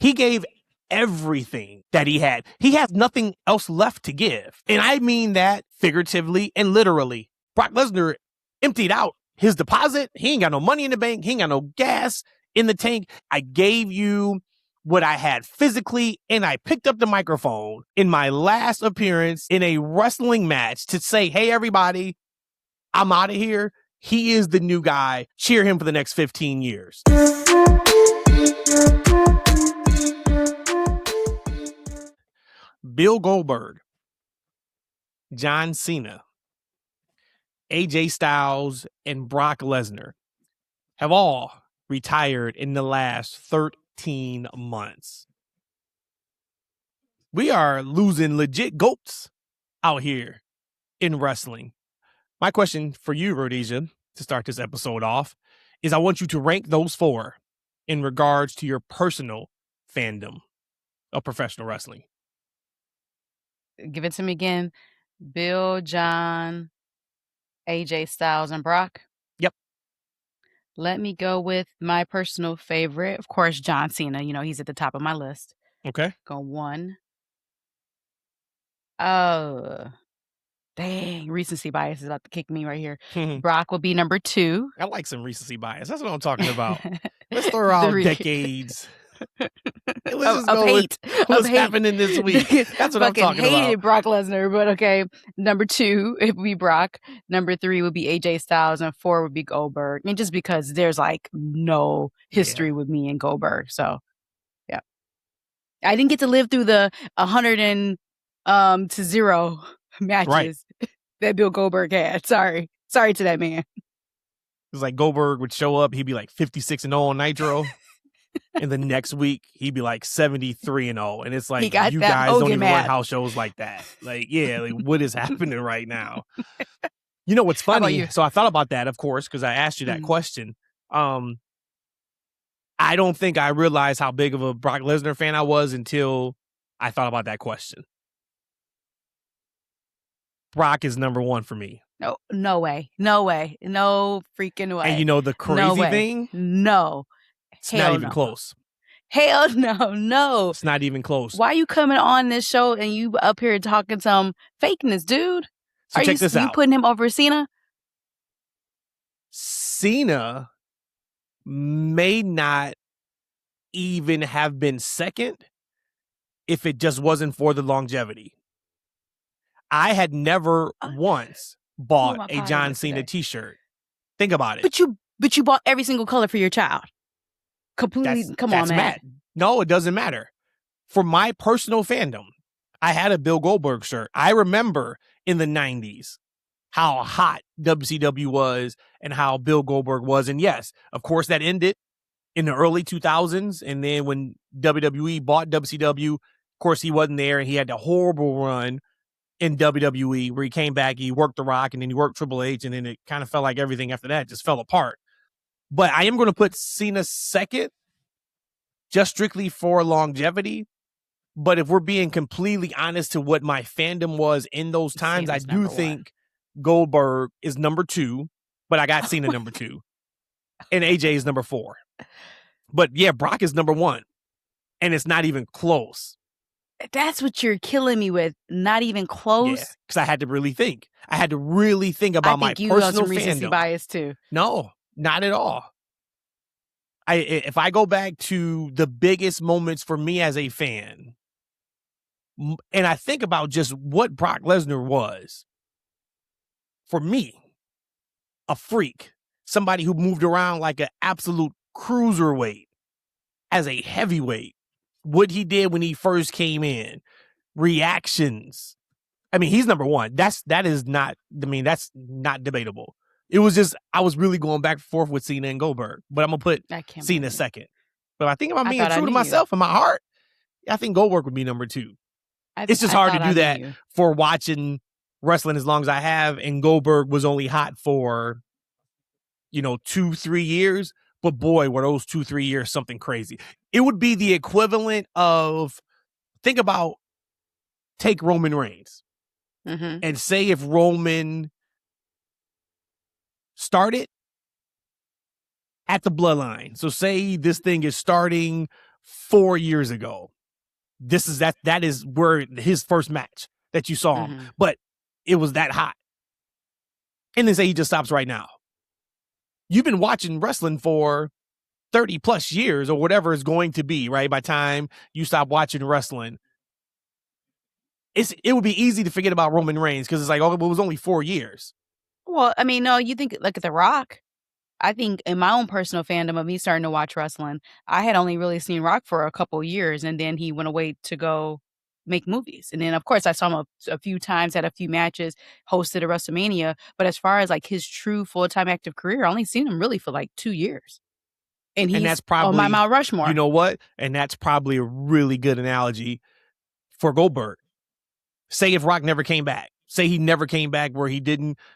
He gave everything that he had. He has nothing else left to give. And I mean that figuratively and literally. Brock Lesnar emptied out his deposit. He ain't got no money in the bank. He ain't got no gas in the tank. I gave you what I had physically, and I picked up the microphone in my last appearance in a wrestling match to say, hey, everybody, I'm out of here. He is the new guy. Cheer him for the next 15 years. Bill Goldberg, John Cena, AJ Styles, and Brock Lesnar have all retired in the last 13 months. We are losing legit goats out here in wrestling. My question for you, Rhodesia, to start this episode off, is I want you to rank those four in regards to your personal fandom of professional wrestling. Give it to me again. Bill, John, AJ Styles, and Brock. Yep. Let me go with my personal favorite. Of course, John Cena. You know, he's at the top of my list. Okay. Go 1. Oh, dang. Recency bias is about to kick me right here. Brock will be number 2. I like some recency bias. That's what I'm talking about. Let's throw out decades. Let's just go with what's happening this week. That's what I'm talking about. I hated Brock Lesnar, but okay. Number 2, it would be Brock. Number 3 would be AJ Styles, and 4 would be Goldberg. And just because there's like no history with me and Goldberg, so yeah, I didn't get to live through the 100 to 0 matches that Bill Goldberg had. Sorry to that man. It's like Goldberg would show up, he'd be like 56-0 on Nitro. And the next week he'd be like 73-0, and it's like, you guys don't even run house shows like that. Like, yeah, like what is happening right now? You know what's funny? So I thought about that, of course, because I asked you that question. I don't think I realized how big of a Brock Lesnar fan I was until I thought about that question. Brock is number 1 for me. No way, no freaking way. And you know the crazy thing? No. It's not even close. Hell no. It's not even close. Why are you coming on this show and you up here talking some fakeness, dude? So check this out. You putting him over Cena? Cena may not even have been second if it just wasn't for the longevity. I had never once bought a John Cena t-shirt. Think about it. But you bought every single color for your child. Completely. Come on, man. No, it doesn't matter. For my personal fandom, I had a Bill Goldberg shirt. I remember in the 90s how hot WCW was and how Bill Goldberg was. And yes, of course, that ended in the early 2000s. And then when WWE bought WCW, of course, he wasn't there. And he had the horrible run in WWE where he came back, he worked The Rock, and then he worked Triple H. And then it kind of felt like everything after that just fell apart. But I am going to put Cena second, just strictly for longevity. But if we're being completely honest to what my fandom was in those times, Cena's I do think Goldberg is number 2, but I got Cena number 2. And AJ is number 4. But yeah, Brock is number 1. And it's not even close. That's what you're killing me with. Not even close. Yeah, because I had to really think. I had to really think about my personal fandom. I think you got some recency bias too. No. Not at all. If I go back to the biggest moments for me as a fan, and I think about just what Brock Lesnar was, for me, a freak, somebody who moved around like an absolute cruiserweight as a heavyweight, what he did when he first came in, reactions. I mean, he's number 1. That's not debatable. It was just, I was really going back and forth with Cena and Goldberg, but I'm going to put Cena second. But I think if I'm being true to myself and my heart, I think Goldberg would be number 2. It's just hard to do that for watching wrestling as long as I have, and Goldberg was only hot for, 2-3 years. But boy, were those 2-3 years something crazy. It would be the equivalent of, take Roman Reigns. And say if Roman started at the bloodline. So say this thing is starting 4 years ago. That is where his first match that you saw him. But it was that hot. And then say he just stops right now. You've been watching wrestling for 30 plus years or whatever it's going to be, right? By the time you stop watching wrestling, it would be easy to forget about Roman Reigns because it's like, oh, it was only 4 years. Well, I mean, no, you think, look at The Rock. I think in my own personal fandom of me starting to watch wrestling, I had only really seen Rock for a couple years, and then he went away to go make movies. And then, of course, I saw him a few times, had a few matches, hosted a WrestleMania. But as far as like his true full-time active career, I only seen him really for like 2 years. And that's probably on my Mount Rushmore. You know what? And that's probably a really good analogy for Goldberg. Say if Rock never came back. Say he never came back where he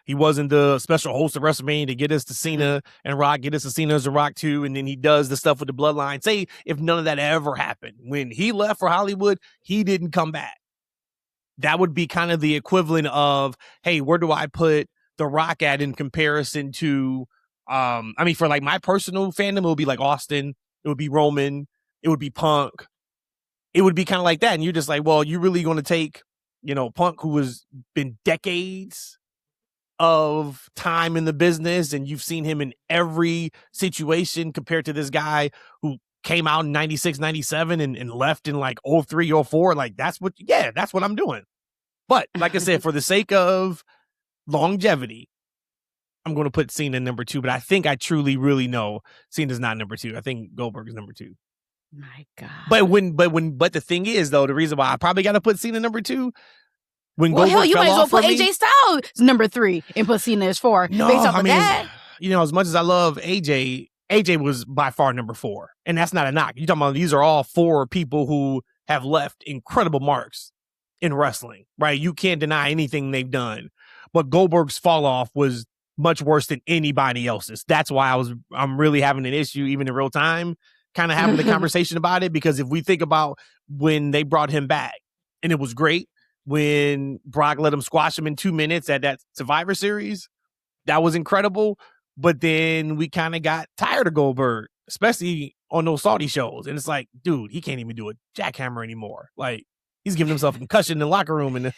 wasn't the special host of WrestleMania to get us to Cena and Rock, get us to Cena as a Rock too, and then he does the stuff with the bloodline. Say if none of that ever happened. When he left for Hollywood, he didn't come back. That would be kind of the equivalent of, hey, where do I put The Rock at in comparison to, for like my personal fandom, it would be like Austin, it would be Roman, it would be Punk. It would be kind of like that. And you're just like, well, you're really going to take, Punk, who has been decades of time in the business, and you've seen him in every situation compared to this guy who came out in 96, 97 and left in like 03, 04. Like, that's what I'm doing. But like I said, for the sake of longevity, I'm going to put Cena number 2, but I think I truly, really know Cena's not number 2. I think Goldberg is number 2. My God. But the thing is, though, the reason why I probably got to put Cena number 2, Goldberg hell, you might as well put AJ me, Styles number 3 and put Cena as 4. No, based off of that. As much as I love AJ was by far number 4, and that's not a knock. You're talking about these are all 4 people who have left incredible marks in wrestling, right? You can't deny anything they've done, but Goldberg's fall off was much worse than anybody else's. That's why I'm really having an issue, even in real time, kind of having the conversation about it, because if we think about when they brought him back, and it was great when Brock let him squash him in 2 minutes at that Survivor Series, that was incredible. But then we kind of got tired of Goldberg, especially on those Saudi shows. And it's like, dude, he can't even do a jackhammer anymore. Like, he's giving himself a concussion in the locker room, and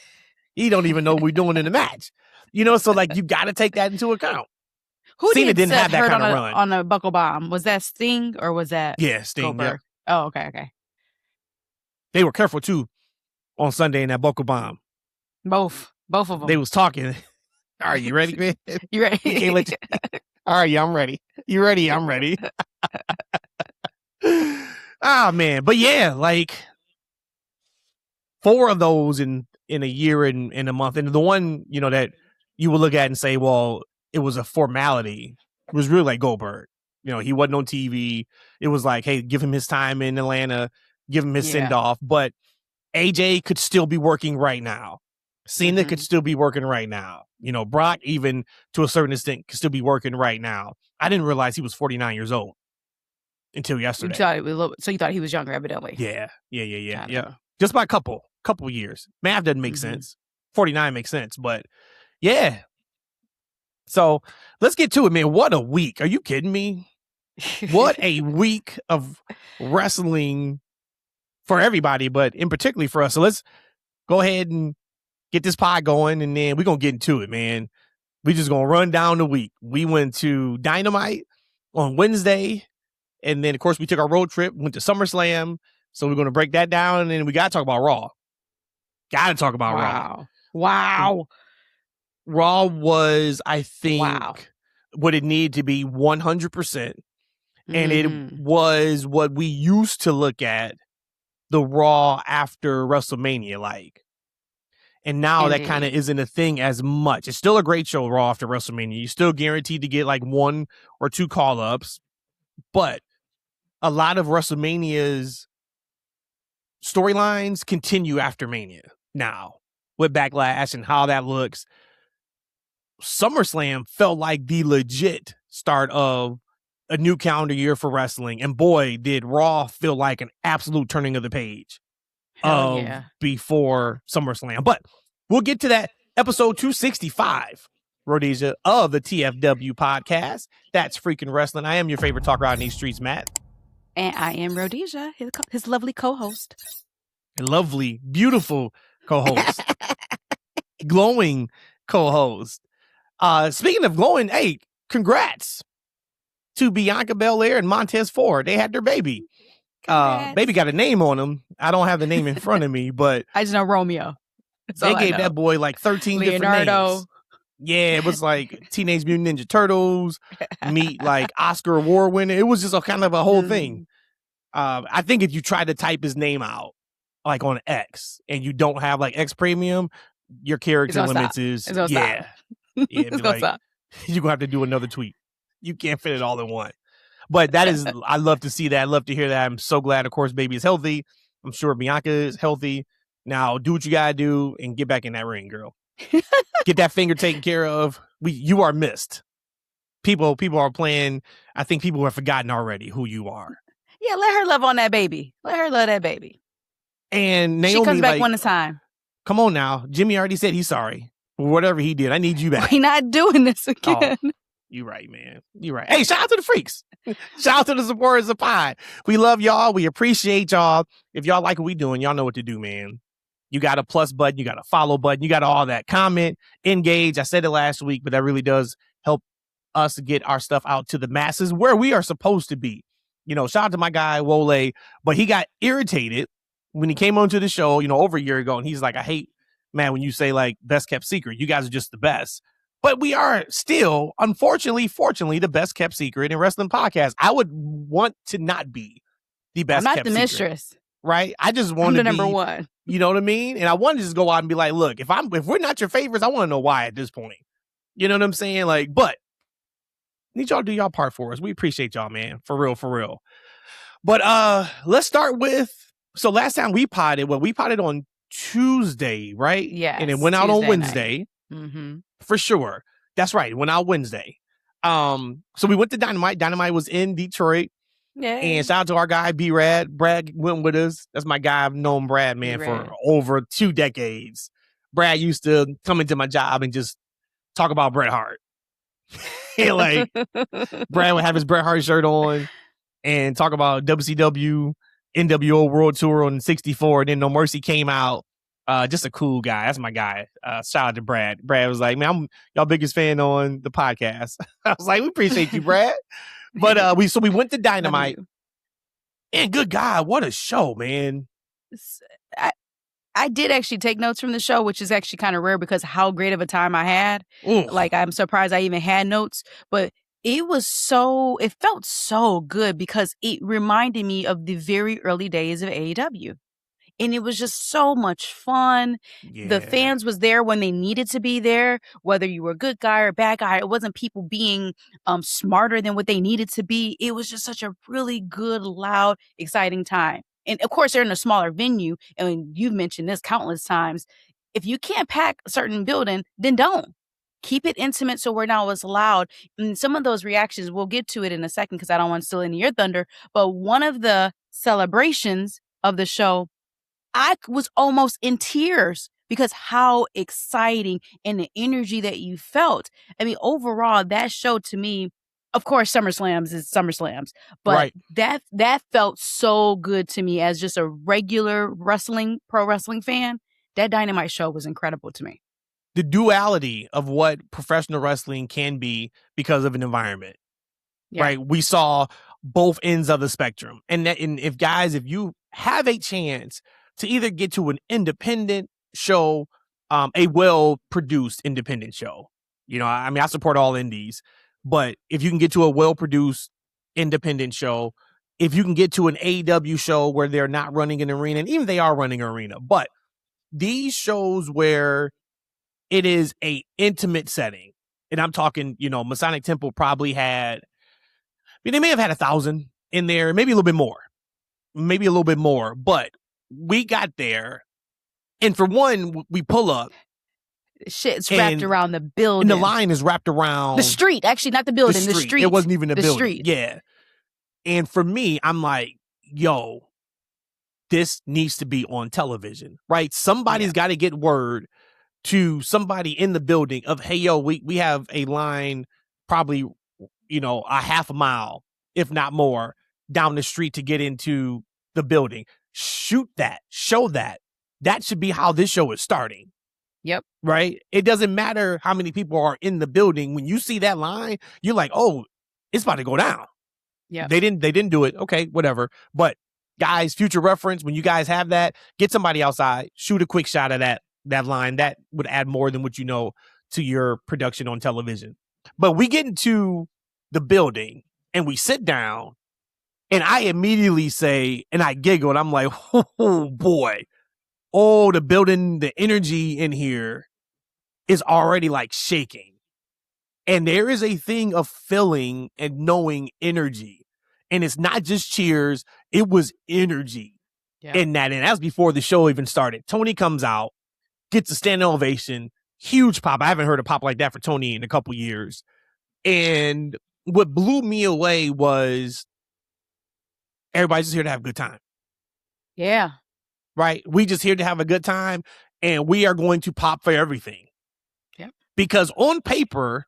he don't even know what we're doing in the match. So like, you got to take that into account. Cena didn't have that kind of run on a buckle bomb. Was that Sting or was that Sting? Goldberg? Yep. Oh, okay. They were careful too on Sunday in that buckle bomb. Both of them. They was talking. All right, you ready, man? You ready? Can't let you... All right, yeah, I'm ready. You ready? I'm ready. Man, but yeah, like 4 of those in a year and in a month, and the one that you would look at and say, well, it was a formality. It was really like Goldberg. He wasn't on TV. It was like, hey, give him his time in Atlanta, give him his send off. But AJ could still be working right now. Cena could still be working right now. Brock, even to a certain extent, could still be working right now. I didn't realize he was 49 years old until yesterday. So you thought he was younger, evidently. Yeah. Just by a couple years. Math doesn't make sense. 49 makes sense, but yeah. So let's get to it, man. What a week. Are you kidding me? What a week of wrestling for everybody, but in particularly for us. So let's go ahead and get this pod going, and then we're going to get into it, man. We just going to run down the week. We went to Dynamite on Wednesday, and then, of course, we took our road trip, went to SummerSlam, so we're going to break that down, and then we got to talk about Raw. Got to talk about Raw. Wow. Raw was, I think, what it needed to be 100%, and it was what we used to look at the Raw after WrestleMania like. And now that kind of isn't a thing as much. It's still a great show, Raw after WrestleMania. You're still guaranteed to get like 1 or 2 call-ups. But a lot of WrestleMania's storylines continue after Mania now with Backlash and how that looks. SummerSlam felt like the legit start of a new calendar year for wrestling. And boy, did Raw feel like an absolute turning of the page. Before SummerSlam. But we'll get to that. Episode 265, Rhodesia, of the TFW podcast. That's Freaking Wrestling. I am your favorite talker out in these streets, Matt. And I am Rhodesia, his lovely co-host. A lovely, beautiful co-host. Glowing co-host. Speaking of glowing, hey, congrats to Bianca Belair and Montez Ford. They had their baby. Baby got a name on him. I don't have the name in front of me, but I just know Romeo. They gave that boy like 13 different names. Yeah, it was like Teenage Mutant Ninja Turtles, meet like Oscar award winner. It was just a kind of a whole thing. I think if you try to type his name out, like on X, and you don't have like X Premium, your character limits is yeah. It's like, you're gonna have to do another tweet. You can't fit it all in one. But that is, I love to see that. I love to hear that. I'm so glad, of course, baby is healthy. I'm sure Bianca is healthy. Now do what you gotta do and get back in that ring, girl. Get that finger taken care of. You are missed. People are playing. I think people have forgotten already who you are. Yeah, let her love on that baby. Let her love that baby. And Naomi, she comes back one at a time. Come on now. Jimmy already said he's sorry for whatever he did. I need you back. We're not doing this again. Oh, you right, man. You right. Hey, shout out to the freaks. Shout out to the supporters of Pod. We love y'all. We appreciate y'all. If y'all like what we doing, y'all know what to do, man. You got a plus button. You got a follow button. You got all that. Comment, engage. I said it last week, but that really does help us get our stuff out to the masses where we are supposed to be. Shout out to my guy, Wole, but he got irritated when he came onto the show, over a year ago. And he's like, I hate, man, when you say like best kept secret, you guys are just the best. But we are still, fortunately, the best kept secret in wrestling podcast. I would want to not be the best kept secret. I'm not the mistress. Right? I just want to be number one. You know what I mean? And I want to just go out and be like, look, if we're not your favorites, I want to know why at this point. You know what I'm saying? Like, but need y'all to do y'all part for us. We appreciate y'all, man. For real. But let's start with, so last time we potted on Tuesday, right? Yeah. And it went out on Wednesday. Mm-hmm. For sure. That's right. It went out Wednesday. So we went to Dynamite. Dynamite was in Detroit. Yeah. And shout out to our guy, B-Rad. Brad went with us. That's my guy. I've known Brad, man, B-Rad. for over 2 decades. Brad used to come into my job and just talk about Bret Hart. Like, Brad would have his Bret Hart shirt on and talk about WCW, NWO World Tour on 64. And then No Mercy came out. Just a cool guy. That's my guy. Shout out to Brad. Brad was like, man, I'm y'all biggest fan on the podcast. I was like, we appreciate you, Brad. But we went to Dynamite. And good God, what a show, man. I did actually take notes from the show, which is actually kind of rare because how great of a time I had. Like, I'm surprised I even had notes. But it felt so good because it reminded me of the very early days of AEW. And it was just so much fun. Yeah. The fans was there when they needed to be there, whether you were a good guy or a bad guy. It wasn't people being smarter than what they needed to be. It was just such a really good, loud, exciting time. And of course, they're in a smaller venue. And you've mentioned this countless times. If you can't pack a certain building, then don't. Keep it intimate so we're not as loud. And some of those reactions, we'll get to it in a second because I don't want to steal any of your thunder. But one of the celebrations of the show, I was almost in tears because how exciting and the energy that you felt. I mean, overall, that show to me, of course, SummerSlams is SummerSlams, but right. that felt so good to me as just a regular pro wrestling fan. That Dynamite show was incredible to me. The duality of what professional wrestling can be because of an environment, right? We saw both ends of the spectrum. And if you have a chance to either get to an independent show, a well-produced independent show. I mean, I support all indies, but if you can get to a well-produced independent show, if you can get to an AEW show where they're not running an arena, and even they are running an arena, but these shows where it is a intimate setting, and I'm talking, Masonic Temple probably had, they may have had 1,000 in there, maybe a little bit more, but we got there, and for one, we pull up. Shit's wrapped around the building. And the line is wrapped around the street. Actually, not the building, the street. It wasn't even the building. Street. Yeah. And for me, I'm like, yo, this needs to be on television, right? Somebody's got to get word to somebody in the building of, hey, yo, we have a line probably, a half a mile, if not more, down the street to get into the building. Shoot that. Show that. That should be how this show is starting. Yep. Right? It doesn't matter how many people are in the building. When you see that line, you're like, oh, it's about to go down. Yeah. They didn't do it. Okay, whatever. But guys, future reference, when you guys have that, get somebody outside, shoot a quick shot of that line. That would add more than what you know to your production on television. But we get into the building and we sit down and I immediately say, and I giggle and I'm like, oh boy. Oh, the building, the energy in here is already like shaking. And there is a thing of feeling and knowing energy. And it's not just cheers. It was energy in that. And that's before the show even started. Tony comes out, gets a standing ovation, huge pop. I haven't heard a pop like that for Tony in a couple years. And what blew me away was everybody's just here to have a good time. Yeah. Right? We just here to have a good time. And we are going to pop for everything. Yep. Because on paper,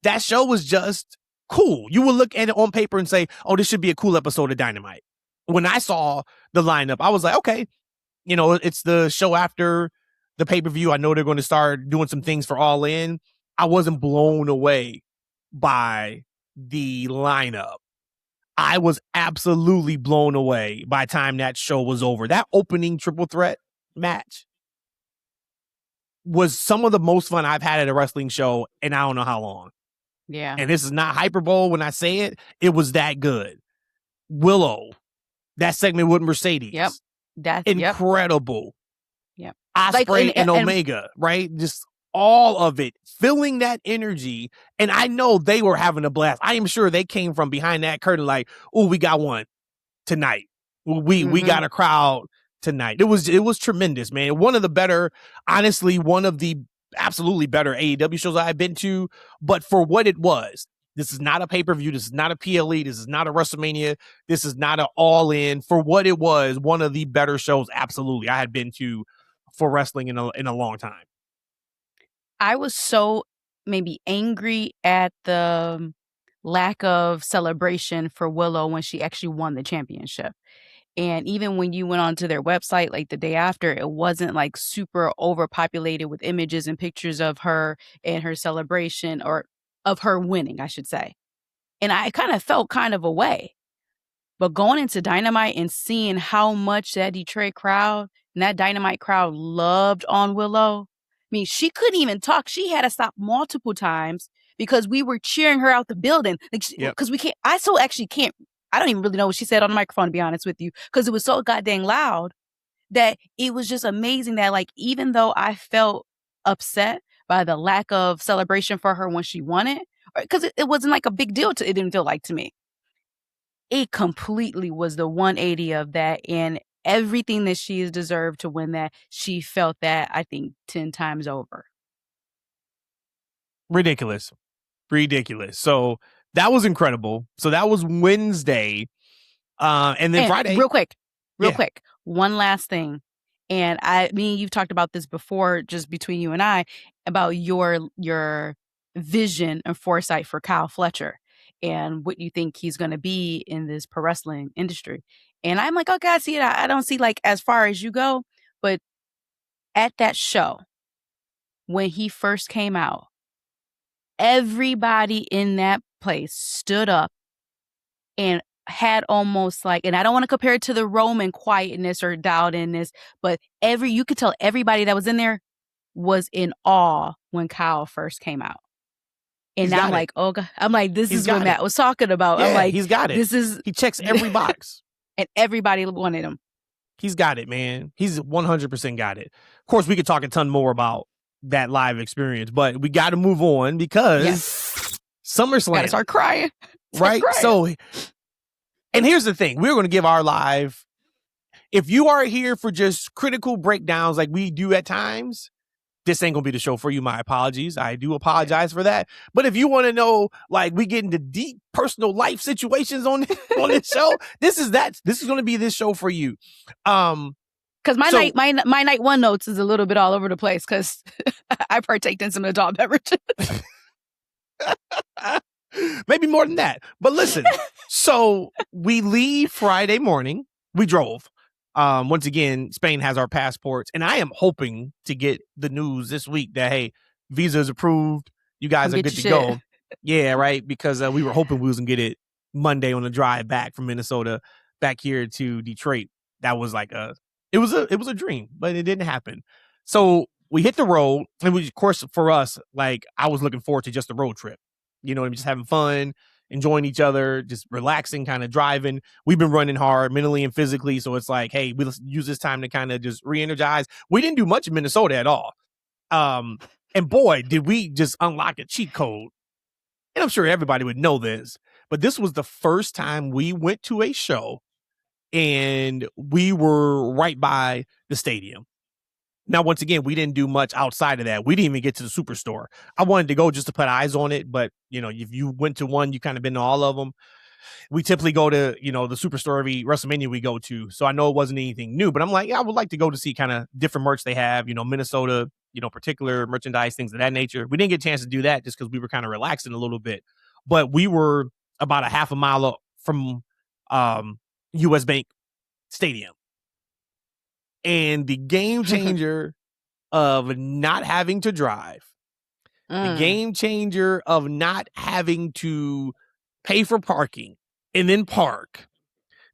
that show was just cool. You would look at it on paper and say, oh, this should be a cool episode of Dynamite. When I saw the lineup, I was like, okay, you know, it's the show after the pay-per-view. I know they're going to start doing some things for All In. I wasn't blown away by the lineup. I was absolutely blown away by the time that show was over. That opening triple threat match was some of the most fun I've had at a wrestling show in I don't know how long. Yeah. And this is not hyperbole when I say it. It was that good. Willow, that segment with Mercedes. Yep. That's incredible. Yep. Osprey and Omega, right? Just all of it, feeling that energy. And I know they were having a blast. I am sure they came from behind that curtain like, oh, we got one tonight. We got a crowd tonight. It was tremendous, man. One of the better, honestly, one of the absolutely better AEW shows I've been to. But for what it was, this is not a pay-per-view. This is not a PLE. This is not a WrestleMania. This is not an All-In. For what it was, one of the better shows, absolutely, I had been to for wrestling in a long time. I was so maybe angry at the lack of celebration for Willow when she actually won the championship. And even when you went onto their website, like the day after, it wasn't like super overpopulated with images and pictures of her and her celebration, or of her winning, I should say. And I kind of felt kind of away. But going into Dynamite and seeing how much that Detroit crowd and that Dynamite crowd loved on Willow, I mean, she couldn't even talk. She had to stop multiple times because we were cheering her out the building. Because we can't, I still actually can't. I don't even really know what she said on the microphone, to be honest with you, because it was so goddamn loud that it was just amazing that, like, even though I felt upset by the lack of celebration for her when she won it, because it wasn't like a big deal it didn't feel like to me. It completely was the 180 of that, and everything that she has deserved to win that, she felt that, I think, 10 times over. Ridiculous. So that was incredible. So that was Wednesday. And then Friday. Real quick. One last thing. And you've talked about this before, just between you and I, about your vision and foresight for Kyle Fletcher and what you think he's going to be in this pro wrestling industry. And I'm like, okay, I see it. I don't see like as far as you go, but at that show, when he first came out, everybody in that place stood up and had almost like, and I don't want to compare it to the Roman quietness or doubt in this, but you could tell everybody that was in there was in awe when Kyle first came out. And I'm like, oh God, I'm like, this is what Matt was talking about. Yeah, I'm like, he's got it. He checks every box. And everybody wanted him. He's got it, man. He's 100% got it. Of course, we could talk a ton more about that live experience, but we got to move on because SummerSlam. Gotta start crying. Right? So, and here's the thing. We're going to give our live. If you are here for just critical breakdowns like we do at times, this ain't going to be the show for you. My apologies. I do apologize for that. But if you want to know, like, we get into deep personal life situations on this show, this is going to be this show for you. Because my night one notes is a little bit all over the place because I partake in some adult beverages. Maybe more than that. But listen, so we leave Friday morning. We drove. Once again, Spain has our passports, and I am hoping to get the news this week that, hey, visa is approved. You guys are good to go. Yeah, right. Because we were hoping we was gonna get it Monday on the drive back from Minnesota back here to Detroit. That was like it was a dream, but it didn't happen. So we hit the road, and we, of course, for us, like I was looking forward to just a road trip. You know, just having fun, enjoying each other, just relaxing, kind of driving. We've been running hard mentally and physically. So it's like, hey, we'll use this time to kind of just re-energize. We didn't do much in Minnesota at all. And boy, did we just unlock a cheat code. And I'm sure everybody would know this, but this was the first time we went to a show and we were right by the stadium. Now, once again, we didn't do much outside of that. We didn't even get to the Superstore. I wanted to go just to put eyes on it, but, you know, if you went to one, you kind of been to all of them. We typically go to, you know, the Superstore every WrestleMania we go to. So I know it wasn't anything new, but I'm like, yeah, I would like to go to see kind of different merch they have, you know, Minnesota, you know, particular merchandise, things of that nature. We didn't get a chance to do that just because we were kind of relaxing a little bit. But we were about a half a mile up from US Bank Stadium. And the game changer of not having to drive, the game changer of not having to pay for parking and then park,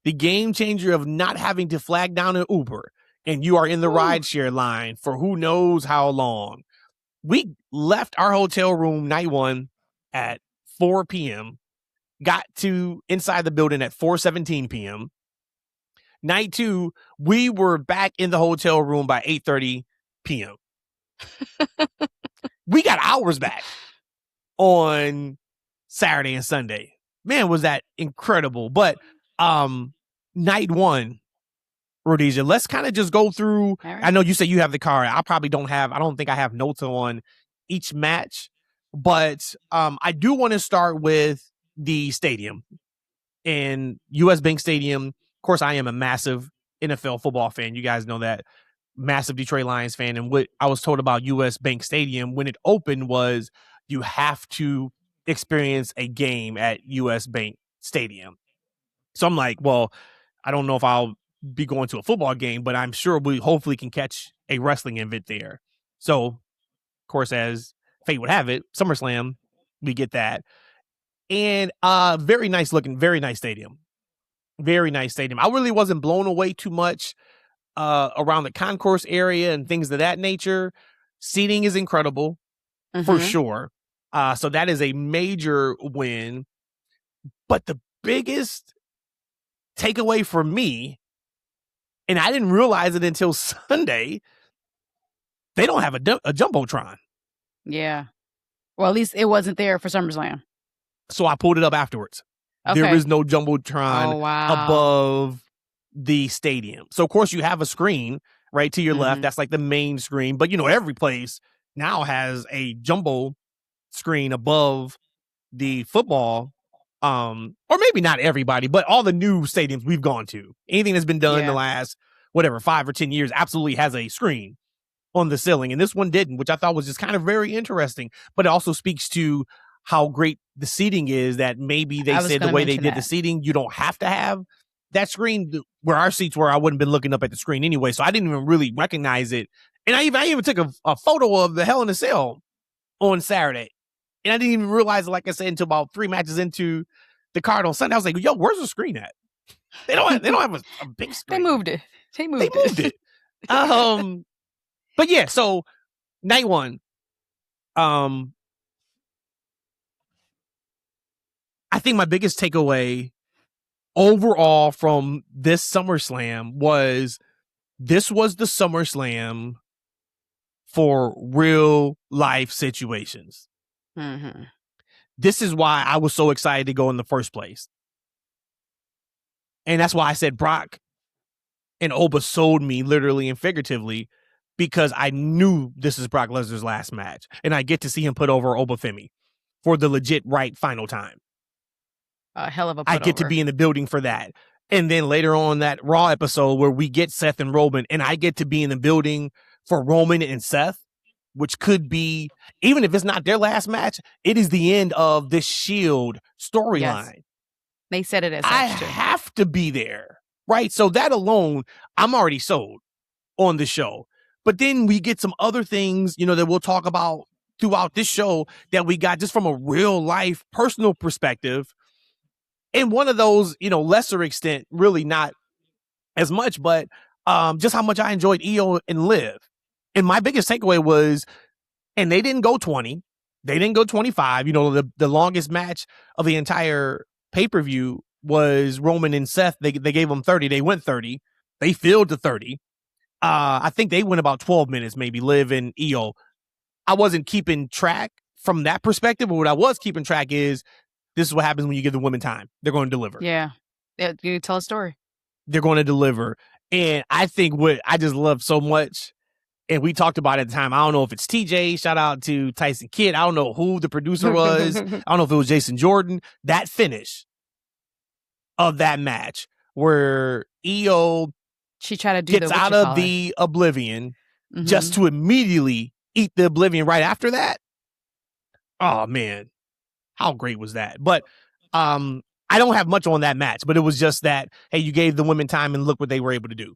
the game changer of not having to flag down an Uber and you are in the rideshare line for who knows how long. We left our hotel room night one at 4 p.m., got to inside the building at 4:17 p.m. Night two, we were back in the hotel room by 8:30 p.m. We got hours back on Saturday and Sunday. Man, was that incredible. But night one, Rhodesia, let's kind of just go through. Right. I know you say you have the card. I probably don't have. I don't think I have notes on each match. But I do want to start with the stadium. In US Bank Stadium, of course, I am a massive NFL football fan. You guys know that. Massive Detroit Lions fan. And what I was told about US Bank Stadium when it opened was you have to experience a game at US Bank Stadium. So I'm like, well, I don't know if I'll be going to a football game, but I'm sure we hopefully can catch a wrestling event there. So, of course, as fate would have it, SummerSlam, we get that. And very nice looking, very nice stadium. Very nice stadium. I really wasn't blown away too much around the concourse area and things of that nature. Seating is incredible, for sure. So that is a major win. But the biggest takeaway for me, and I didn't realize it until Sunday, they don't have a Jumbotron. Yeah. Well, at least it wasn't there for SummerSlam. So I pulled it up afterwards. Okay. There is no Jumbotron above the stadium. So, of course, you have a screen right to your left. That's like the main screen. But, you know, every place now has a jumbo screen above the football. Or maybe not everybody, but all the new stadiums we've gone to. Anything that's been done in the last, 5 or 10 years absolutely has a screen on the ceiling. And this one didn't, which I thought was just kind of very interesting. But it also speaks to how great the seating is, that maybe they said the way they did the seating, you don't have to have that screen. Where our seats were, I wouldn't have been looking up at the screen anyway, so I didn't even really recognize it. And I even took a photo of the Hell in a Cell on Saturday, and I didn't even realize it, like I said, until about 3 matches into the card on Sunday. I was like, yo, where's the screen at? They don't have a big screen. They moved it. But yeah, so night one, I think my biggest takeaway overall from this SummerSlam was this was the SummerSlam for real life situations. This is why I was so excited to go in the first place. And that's why I said Brock and Oba sold me literally and figuratively, because I knew this is Brock Lesnar's last match. And I get to see him put over Oba Femi for the legit right final time. A hell of a put I get over. to be in the building for that. And then later on that Raw episode where we get Seth and Roman, and I get to be in the building for Roman and Seth. which could be, even if it's not their last match, it is the end of this Shield storyline. Yes. They said it as I such too. have to be there, right? So that alone, I'm already sold on the show. But then we get some other things, that we'll talk about throughout this show that we got just from a real life personal perspective. And one of those, lesser extent, really not as much, but just how much I enjoyed Io and Liv. And my biggest takeaway was, and they didn't go 20, they didn't go 25. The longest match of the entire pay-per-view was Roman and Seth. They gave them 30. They went 30. They filled to 30. I think they went about 12 minutes, maybe, Liv and Io. I wasn't keeping track from that perspective, but what I was keeping track is this is what happens when you give the women time. They're going to deliver. Yeah. You tell a story. They're going to deliver. And I think what I just love so much, and we talked about it at the time, I don't know if it's TJ, shout out to Tyson Kidd. I don't know who the producer was. I don't know if it was Jason Jordan. That finish of that match where Io she tried to do gets out of the Oblivion just to immediately eat the Oblivion right after that. Oh, man. How great was that? But I don't have much on that match, but it was just that, hey, you gave the women time and look what they were able to do.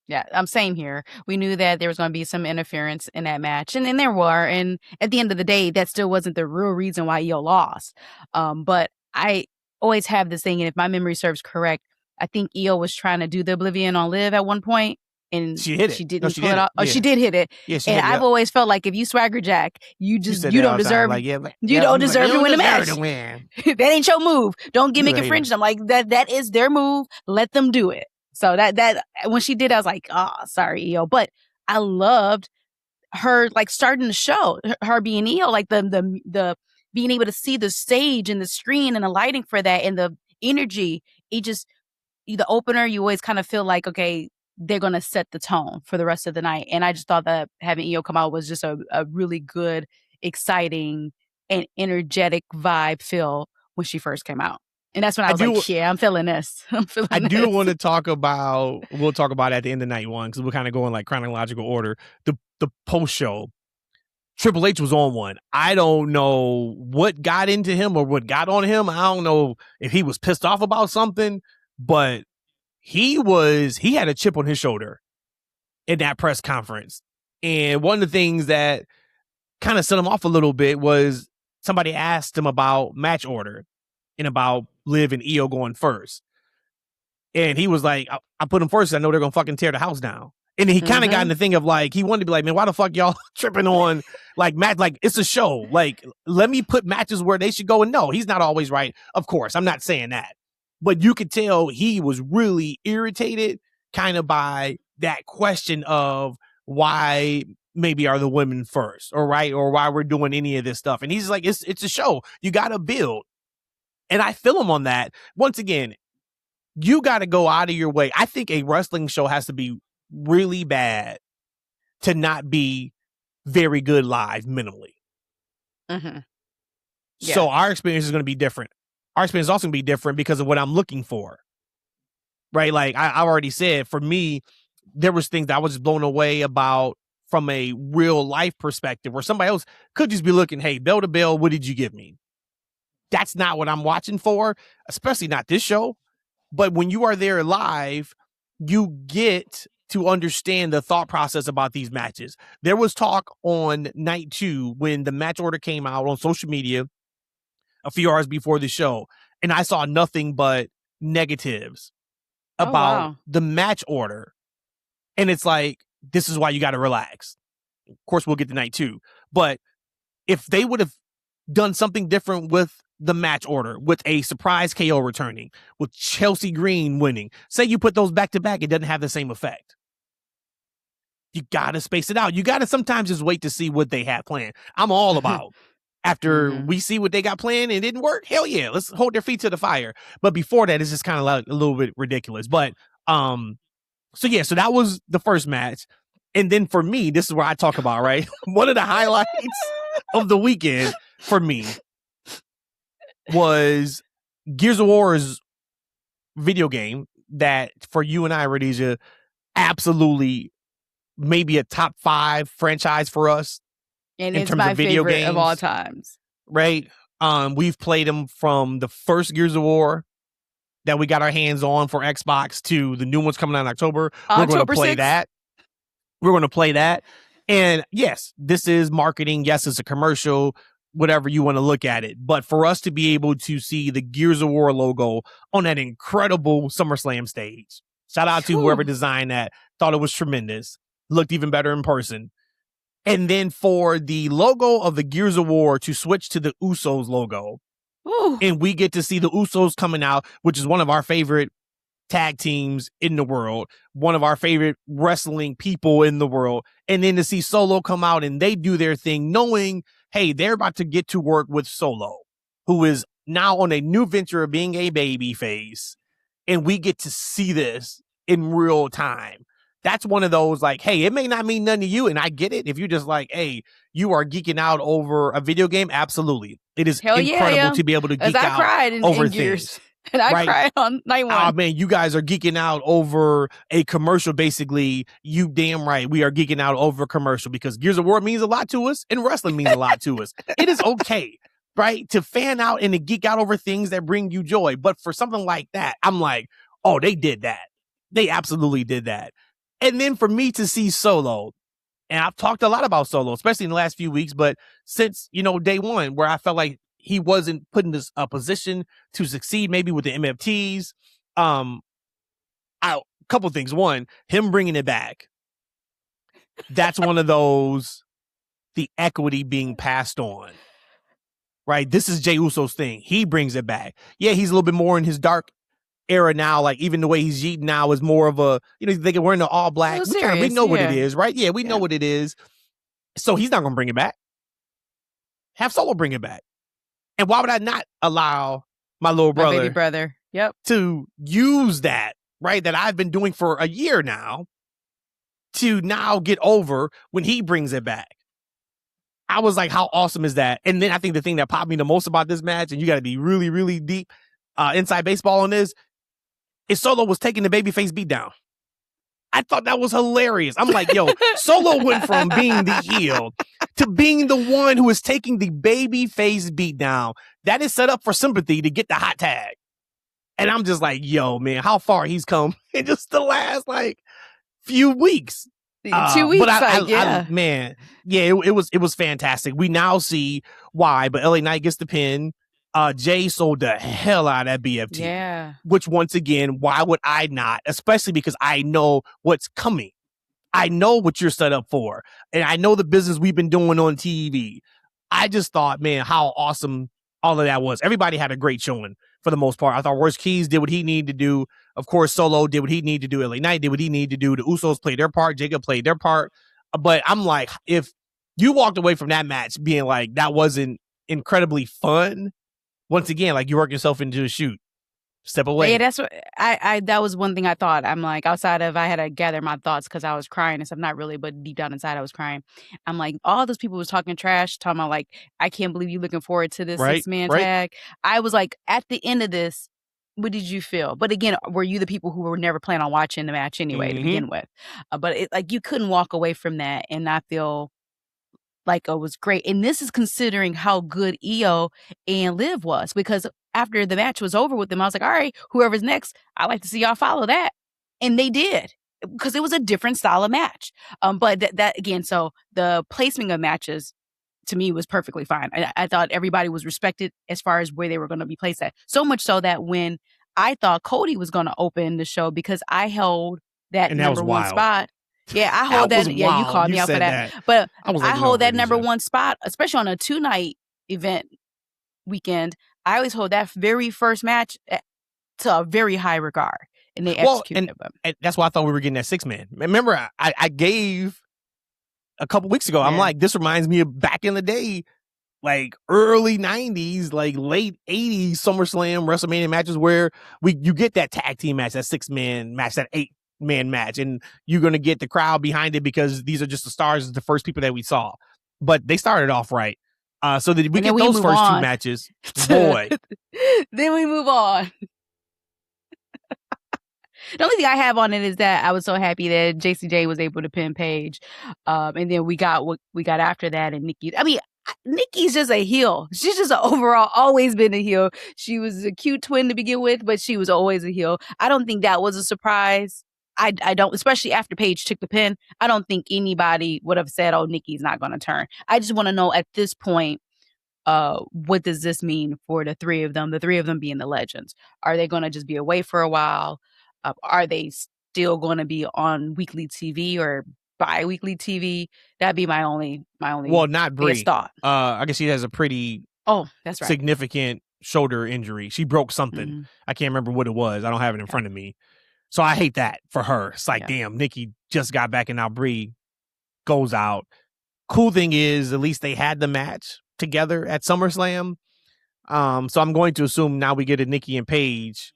Yeah, I'm same here. We knew that there was going to be some interference in that match, and then there were. And at the end of the day, that still wasn't the real reason why Io lost. But I always have this thing, and if my memory serves correct, I think Io was trying to do the Oblivion on Liv at one point, and she hit it. She didn't pull it off. Oh, she did hit it. Yeah, and I've always felt like if you swagger jack, you don't deserve. You don't deserve to win the match. That ain't your move. Don't gimmick and fringe them. Like that is their move. Let them do it. So that when she did, I was like, oh, sorry, Io. But I loved her like starting the show, her being Io, like the being able to see the stage and the screen and the lighting for that and the energy. It just, the opener, you always kind of feel like, okay, they're going to set the tone for the rest of the night. And I just thought that having Io come out was just a really good, exciting, and energetic vibe feel when she first came out. And that's when I was like, yeah, I'm feeling this. I do want to talk about, we'll talk about it at the end of night one, because we're kind of going like chronological order. The post show, Triple H was on one. I don't know what got into him or what got on him. I don't know if he was pissed off about something, but he had a chip on his shoulder in that press conference. And one of the things that kind of set him off a little bit was somebody asked him about match order and about Liv and Io going first. And he was like, I put them first. I know they're going to fucking tear the house down. And he kind of got in the thing of like, he wanted to be like, man, why the fuck y'all tripping on like match? Like, it's a show. Like, let me put matches where they should go. And no, he's not always right. Of course, I'm not saying that. But you could tell he was really irritated kind of by that question of why maybe are the women first, or right, or why we're doing any of this stuff. And he's like, it's a show. You got to build. And I feel him on that. Once again, you got to go out of your way. I think a wrestling show has to be really bad to not be very good live minimally. Mm-hmm. Yeah. So our experience is going to be different. Our experience is also going to be different because of what I'm looking for. Right? Like I already said, for me, there was things that I was just blown away about from a real life perspective where somebody else could just be looking, hey, bell to bell, what did you give me? That's not what I'm watching for, especially not this show. But when you are there live, you get to understand the thought process about these matches. There was talk on night 2 when the match order came out on social media a few hours before the show, and I saw nothing but negatives about the match order. And it's like, this is why you got to relax. Of course, we'll get to night 2. But if they would have done something different with the match order, with a surprise KO returning, with Chelsea Green winning, say you put those back to back, it doesn't have the same effect. You got to space it out. You got to sometimes just wait to see what they have planned. I'm all about after we see what they got planned and it didn't work. Hell yeah, let's hold their feet to the fire. But before that, it's just kind of like a little bit ridiculous. But so that was the first match. And then for me, this is where I talk about, right? One of the highlights of the weekend for me was Gears of War's video game that for you and I, Rhodesia, absolutely maybe a top 5 franchise for us. And in it's terms my of video favorite games of all times. Right? We've played them from the first Gears of War that we got our hands on for Xbox to the new ones coming out in October. We're going to play 6th. that. We're going to play that. And yes, this is marketing. Yes, it's a commercial, whatever you want to look at it. But for us to be able to see the Gears of War logo on that incredible SummerSlam stage, shout out to whoever designed that. Thought it was tremendous. Looked even better in person. And then for the logo of the Gears of War to switch to the Usos logo. Ooh. And we get to see the Usos coming out, which is one of our favorite tag teams in the world, one of our favorite wrestling people in the world. And then to see Solo come out and they do their thing, knowing, hey, they're about to get to work with Solo, who is now on a new venture of being a baby face. And we get to see this in real time. That's one of those like, hey, it may not mean nothing to you. And I get it. If you're just like, hey, you are geeking out over a video game. Absolutely. It is incredible to be able to geek out over things. And I cried on night one. Oh, man, you guys are geeking out over a commercial, basically. You damn right. We are geeking out over a commercial because Gears of War means a lot to us and wrestling means a lot to us. It is okay, right, to fan out and to geek out over things that bring you joy. But for something like that, I'm like, oh, they did that. They absolutely did that. And then for me to see Solo, and I've talked a lot about Solo, especially in the last few weeks, but since, day one, where I felt like he wasn't put in this position to succeed, maybe with the MFTs. A couple things. One, him bringing it back. That's one of those, the equity being passed on. Right? This is Jey Uso's thing. He brings it back. Yeah, he's a little bit more in his dark era now. Like even the way he's eating now is more of a, they can wear the all black. We know what it is, right? Yeah, we know what it is. So he's not going to bring it back. Have Solo bring it back. And why would I not allow my baby brother, to use that, right, that I've been doing for a year now, to now get over when he brings it back? I was like, how awesome is that? And then I think the thing that popped me the most about this match, and you got to be really, really deep inside baseball on this, is Solo was taking the babyface beatdown. I thought that was hilarious. I'm like, yo, Solo went from being the heel to being the one who is taking the baby face beat down. That is set up for sympathy to get the hot tag. And I'm just like, yo, man, how far he's come in just the last few weeks. 2 weeks, but man, yeah, it was fantastic. We now see why, but LA Knight gets the pin. Jay sold the hell out of that BFT. Yeah. Which, once again, why would I not? Especially because I know what's coming. I know what you're set up for. And I know the business we've been doing on TV. I just thought, man, how awesome all of that was. Everybody had a great showing for the most part. I thought Royce Keys did what he needed to do. Of course, Solo did what he needed to do. LA Knight did what he needed to do. The Usos played their part. Jacob played their part. But I'm like, if you walked away from that match being like, that wasn't incredibly fun, once again, like you work yourself into a shoot. Step away. Yeah, that's what I that was one thing I thought. I'm like, outside of, I had to gather my thoughts because I was crying and stuff. Not really, but deep down inside I was crying. I'm like, all those people was talking trash, talking about like, I can't believe you looking forward to this 6-man tag. I was like, at the end of this, what did you feel? But again, were you the people who were never planning on watching the match anyway to begin with? But it, like, you couldn't walk away from that and not feel like it was great. And this is considering how good Io and Liv was, because after the match was over with them, I was like, all right, whoever's next, I'd like to see y'all follow that. And they did, because it was a different style of match. But that again, so the placement of matches to me was perfectly fine. I thought everybody was respected as far as where they were going to be placed at. So much so that when I thought Cody was going to open the show, because I held that number one spot. Yeah, I hold that. Yeah, you called me out for that. But I hold that number one spot, especially on a 2-night event weekend. I always hold that very first match to a very high regard, and they executed it. And that's why I thought we were getting that 6-man. Remember, I gave a couple weeks ago. I'm like, this reminds me of back in the day, like early 90s, like late 80s SummerSlam WrestleMania matches where you get that tag team match, that 6-man match, that 8-man match, and you're going to get the crowd behind it because these are just the stars, the first people that we saw. But they started off right. So that we get those first 2 matches. Boy. Then we move on. The only thing I have on it is that I was so happy that JCJ was able to pin Paige. And then we got what we got after that, and Nikki. I mean, Nikki's just a heel. She's just overall always been a heel. She was a cute twin to begin with, but she was always a heel. I don't think that was a surprise. I don't, especially after Paige took the pin, I don't think anybody would have said, oh, Nikki's not going to turn. I just want to know at this point, what does this mean for the three of them being the legends? Are they going to just be away for a while? Are they still going to be on weekly TV or bi-weekly TV? That'd be my only well, not Brie. thought. I guess she has a pretty that's right. significant shoulder injury. She broke something. Mm-hmm. I can't remember what it was. I don't have it in front of me. So I hate that for her. It's like, damn, Nikki just got back and now Brie goes out. Cool thing is, at least they had the match together at SummerSlam. So I'm going to assume now we get a Nikki and Paige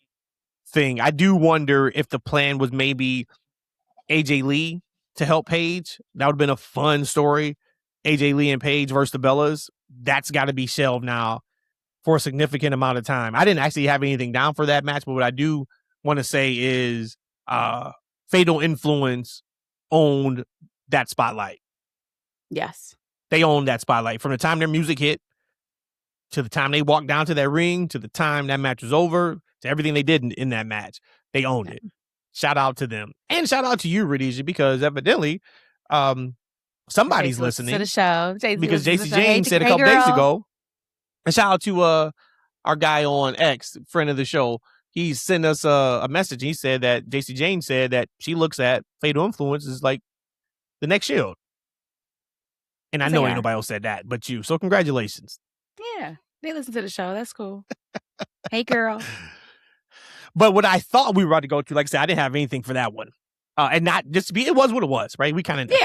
thing. I do wonder if the plan was maybe AJ Lee to help Paige. That would have been a fun story. AJ Lee and Paige versus the Bellas. That's got to be shelved now for a significant amount of time. I didn't actually have anything down for that match, but what I do want to say is Fatal Influence owned that spotlight. Yes. They owned that spotlight from the time their music hit to the time they walked down to that ring to the time that match was over to everything they did in that match. They owned it. Shout out to them. And shout out to you, Rhodesia, because evidently somebody's listening to the show. Because JC James said a couple days ago. And shout out to our guy on X, friend of the show. He sent us a message. He said that JC James said that she looks at Fatal Influence as like the next Shield. And I know ain't nobody else said that but you. So congratulations. Yeah, they listen to the show. That's cool. Hey, girl. But what I thought we were about to go to, like I said, I didn't have anything for that one. And not just to be, it was what it was, right? We kind of knew.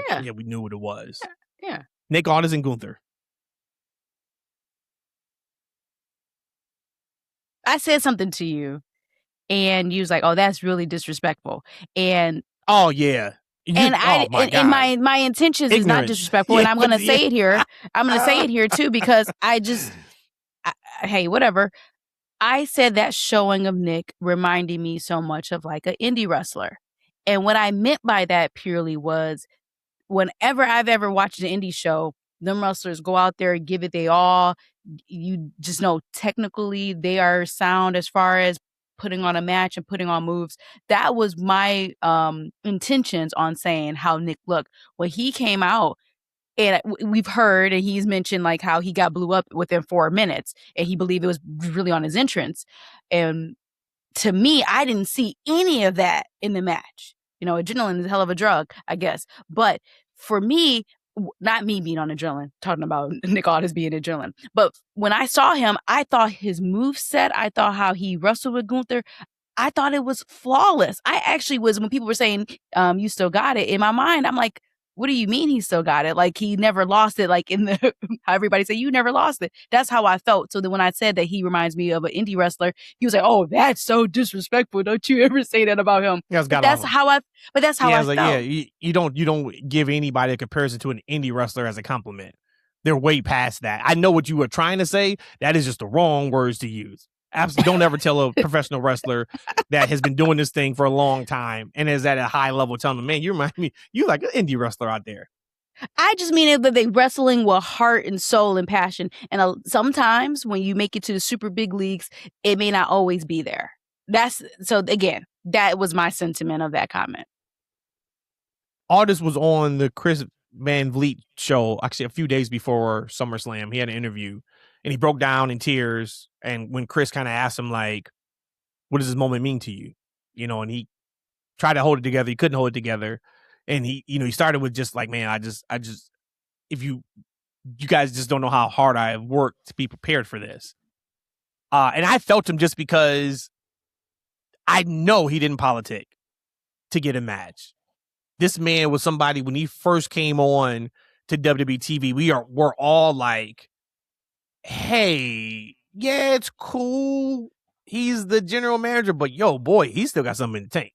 Yeah, we knew what it was. Yeah. Nick Aldis and Gunther. I said something to you, and you was like, "Oh, that's really disrespectful." And oh yeah, my intentions is not disrespectful, and I'm gonna say it here. I'm gonna say it here too because hey, whatever. I said that showing of Nick reminded me so much of like an indie wrestler, and what I meant by that purely was whenever I've ever watched an indie show, them wrestlers go out there and give it they all. You just know technically they are sound as far as putting on a match and putting on moves. That was my intentions on saying how Nick looked when he came out. And we've heard, and he's mentioned like how he got blew up within 4 minutes, and he believed it was really on his entrance. And to me, I didn't see any of that in the match. You know, adrenaline is a hell of a drug, I guess. But for me, not me being on adrenaline, talking about Nick Aldis being adrenaline. But when I saw him, I thought his moveset, I thought how he wrestled with Gunther, I thought it was flawless. I actually was, when people were saying, you still got it, in my mind, I'm like, what do you mean he still got it? Like he never lost it, like in the, how everybody say, you never lost it. That's how I felt. So then when I said that he reminds me of an indie wrestler, he was like, oh, that's so disrespectful. Don't you ever say that about him. Yeah, that's how I felt. Like, yeah, you don't give anybody a comparison to an indie wrestler as a compliment. They're way past that. I know what you were trying to say. That is just the wrong words to use. Absolutely, don't ever tell a professional wrestler that has been doing this thing for a long time and is at a high level telling them, man, you remind me, you like an indie wrestler out there. I just mean that they wrestling with heart and soul and passion. And sometimes when you make it to the super big leagues, it may not always be there. So again, that was my sentiment of that comment. Aldis was on the Chris Van Vliet show actually a few days before SummerSlam. He had an interview and he broke down in tears. And when Chris kind of asked him, like, what does this moment mean to you? You know, and he tried to hold it together. He couldn't hold it together. And he started with just like, man, I just, if you guys just don't know how hard I have worked to be prepared for this. And I felt him just because I know he didn't politic to get a match. This man was somebody, when he first came on to WWE TV, we're all like, hey, yeah, it's cool. He's the general manager, but yo, boy, he's still got something in the tank.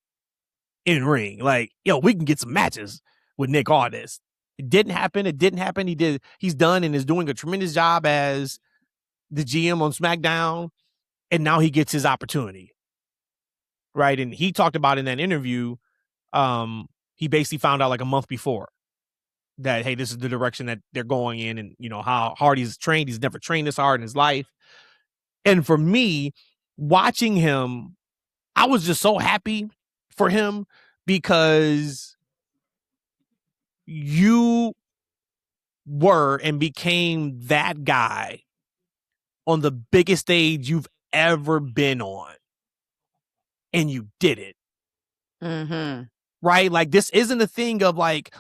In the ring. Like, yo, we can get some matches with Nick Aldis. It didn't happen. He's done and is doing a tremendous job as the GM on SmackDown. And now he gets his opportunity. right? And he talked about in that interview, he basically found out like a month before that, hey, this is the direction that they're going in, and you know how hard he's trained. He's never trained this hard in his life. And for me, watching him, I was just so happy for him because you were and became that guy on the biggest stage you've ever been on. And you did it. Mm-hmm. Right? Like, this isn't a thing of like,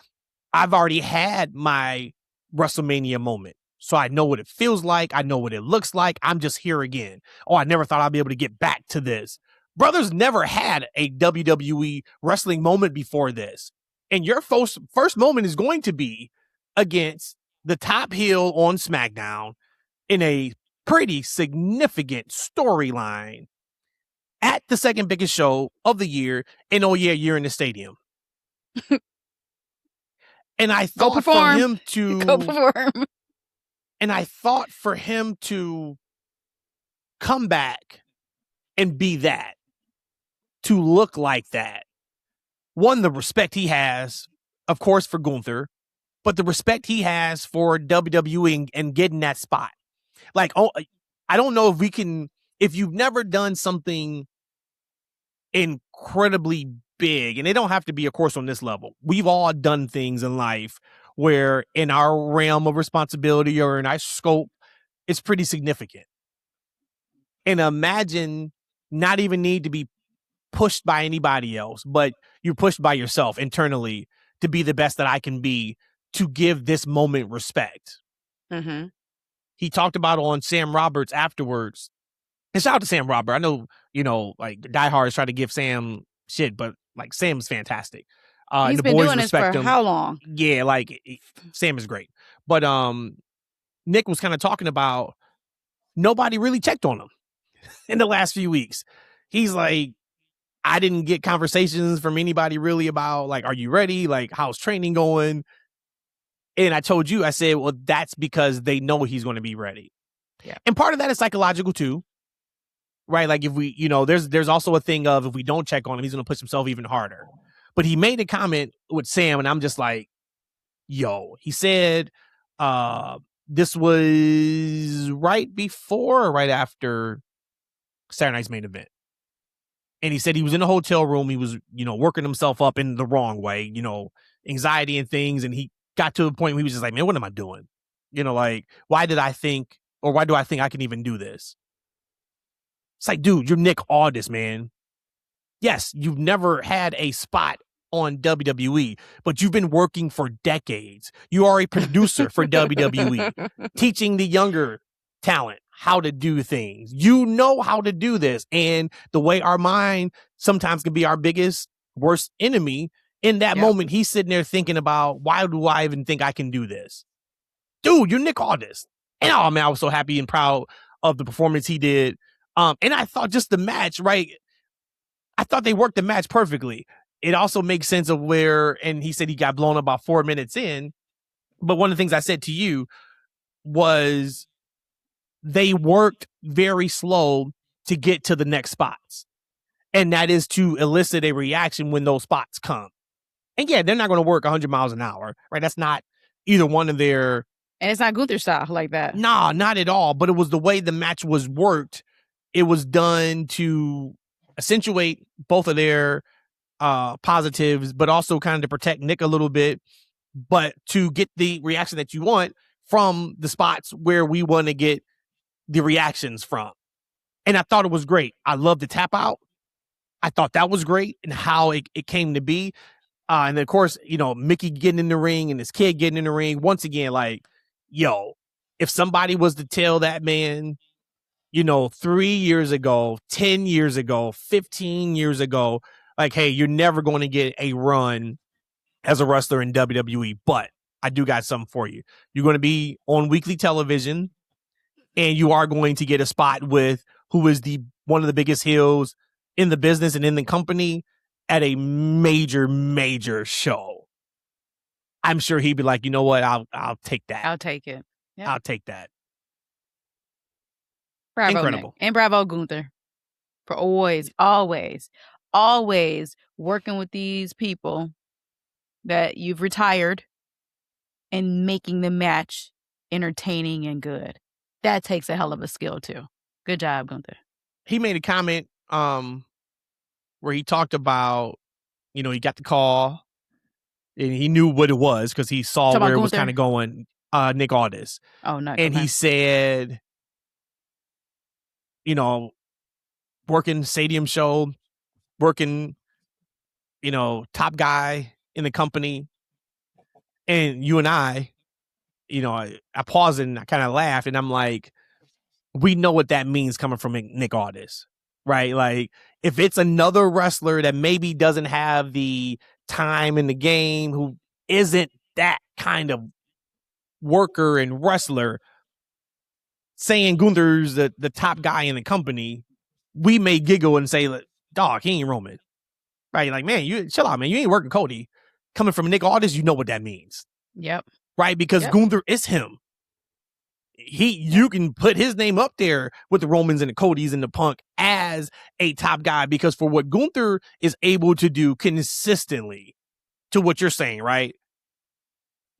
I've already had my WrestleMania moment, so I know what it feels like. I know what it looks like. I'm just here again. Oh, I never thought I'd be able to get back to this. Brothers never had a WWE wrestling moment before this. And your first moment is going to be against the top heel on SmackDown in a pretty significant storyline at the second biggest show of the year. And oh yeah, you're in the stadium. And I thought for him to go perform. And I thought for him to come back and be that, to look like that. One, the respect he has, of course, for Gunther, but the respect he has for WWE and getting that spot. Like, oh, I don't know if you've never done something incredibly big, and they don't have to be, of course, on this level. We've all done things in life where in our realm of responsibility or in our scope, it's pretty significant. And imagine not even need to be pushed by anybody else, but you're pushed by yourself internally to be the best that I can be, to give this moment respect. Mm-hmm. He talked about on Sam Roberts afterwards. And shout out to Sam Robert. I know, like diehards try to give Sam shit, but like Sam's fantastic. He's the been boys doing this respect for him. How long? Yeah, like Sam is great. But Nick was kind of talking about nobody really checked on him in the last few weeks. He's like, I didn't get conversations from anybody really about like, are you ready? Like, how's training going? And I told you, I said, well, that's because they know he's going to be ready. Yeah. And part of that is psychological too. Right? Like if we, there's also a thing of if we don't check on him, he's going to push himself even harder. But he made a comment with Sam, and I'm just like, yo, he said, this was right before or right after Saturday Night's main event. And he said he was in a hotel room. He was, working himself up in the wrong way, anxiety and things. And he got to a point where he was just like, man, what am I doing? Like, why do I think I can even do this? It's like, dude, you're Nick Aldis, man. Yes, you've never had a spot on WWE, but you've been working for decades. You are a producer for WWE, teaching the younger talent how to do things. You know how to do this. And the way our mind sometimes can be our biggest, worst enemy, in that moment, he's sitting there thinking about, why do I even think I can do this? Dude, you're Nick Aldis. And oh man, I was so happy and proud of the performance he did. And I thought just the match, right? I thought they worked the match perfectly. It also makes sense of where, and he said he got blown up about 4 minutes in. But one of the things I said to you was they worked very slow to get to the next spots. And that is to elicit a reaction when those spots come. And yeah, they're not going to work 100 miles an hour, right? That's not either one of their... And it's not Gunther style like that. Nah, not at all. But it was the way the match was worked. It was done to accentuate both of their positives, but also kind of to protect Nick a little bit, but to get the reaction that you want from the spots where we want to get the reactions from. And I thought it was great. I love the tap out. I thought that was great and how it came to be. And then, of course, Mickey getting in the ring and his kid getting in the ring. Once again, like, yo, if somebody was to tell that man, 3 years ago, 10 years ago, 15 years ago, like, hey, you're never going to get a run as a wrestler in WWE, but I do got something for you. You're going to be on weekly television, and you are going to get a spot with who is one of the biggest heels in the business and in the company at a major, major show. I'm sure he'd be like, you know what? I'll take that. I'll take it. Yep. I'll take that. Bravo, incredible. Nick. And bravo, Gunther. For always always working with these people that you've retired and making the match entertaining and good. That takes a hell of a skill too. Good job, Gunther. He made a comment where he talked about, he got the call and he knew what it was because he saw where it was kind of going. Nick Aldis. Oh, no. And he said, working stadium show, working, top guy in the company. And you and I paused and I kind of laughed and I'm like, we know what that means coming from Nick Aldis, right? Like, if it's another wrestler that maybe doesn't have the time in the game, who isn't that kind of worker and wrestler, saying Gunther's the top guy in the company, we may giggle and say, dog, he ain't Roman. Right? Like, man, you chill out, man. You ain't working Cody. Coming from Nick Aldis, you know what that means. Yep. Right? Because Gunther is him. You can put his name up there with the Romans and the Codys and the Punk as a top guy, because for what Gunther is able to do consistently, to what you're saying, right?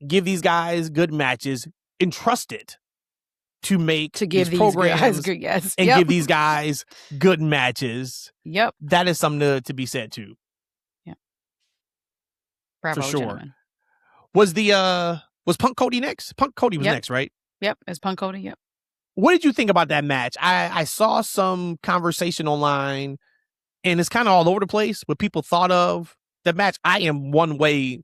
Give these guys good matches, entrust it to give these programs good, yes. and give these guys good matches. Yep. That is something to be said too. Yeah. Bravo, for sure. Gentlemen. Was Punk Cody next? Punk Cody was next, right? Yep, it's Punk Cody, yep. What did you think about that match? I saw some conversation online, and it's kind of all over the place what people thought of the match. I am one way,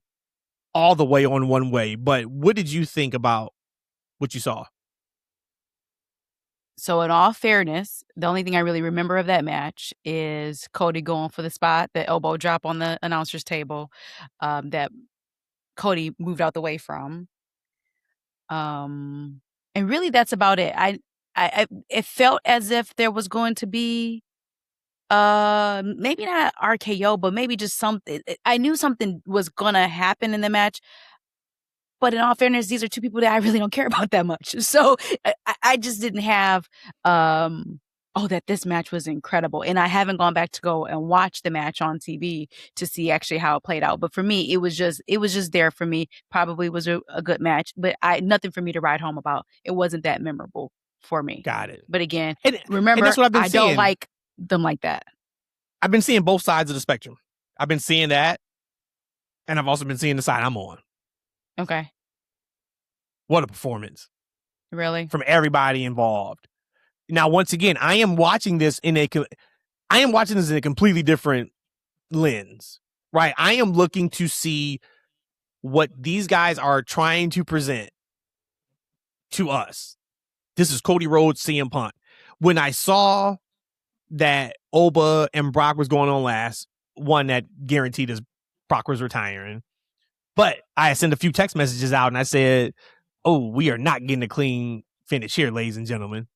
all the way on one way, but what did you think about what you saw? So in all fairness, the only thing I really remember of that match is Cody going for the spot, the elbow drop on the announcer's table that Cody moved out the way from. And really that's about it. It felt as if there was going to be maybe not RKO, but maybe just something. I knew something was gonna happen in the match, but in all fairness, these are two people that I really don't care about that much. So I just didn't have that this match was incredible. And I haven't gone back to go and watch the match on TV to see actually how it played out. But for me, it was just there for me. Probably was a good match, but nothing for me to write home about. It wasn't that memorable for me. Got it. But again, remember, and that's what I've been seeing. Don't like them like that. I've been seeing both sides of the spectrum. I've been seeing that, and I've also been seeing the side I'm on. Okay. What a performance. Really? From everybody involved. Now, once again, I am watching this in a completely different lens, right? I am looking to see what these guys are trying to present to us. This is Cody Rhodes, CM Punk. When I saw that Oba and Brock was going on last, one that guaranteed us Brock was retiring. But I sent a few text messages out and I said, oh, we are not getting a clean finish here, ladies and gentlemen.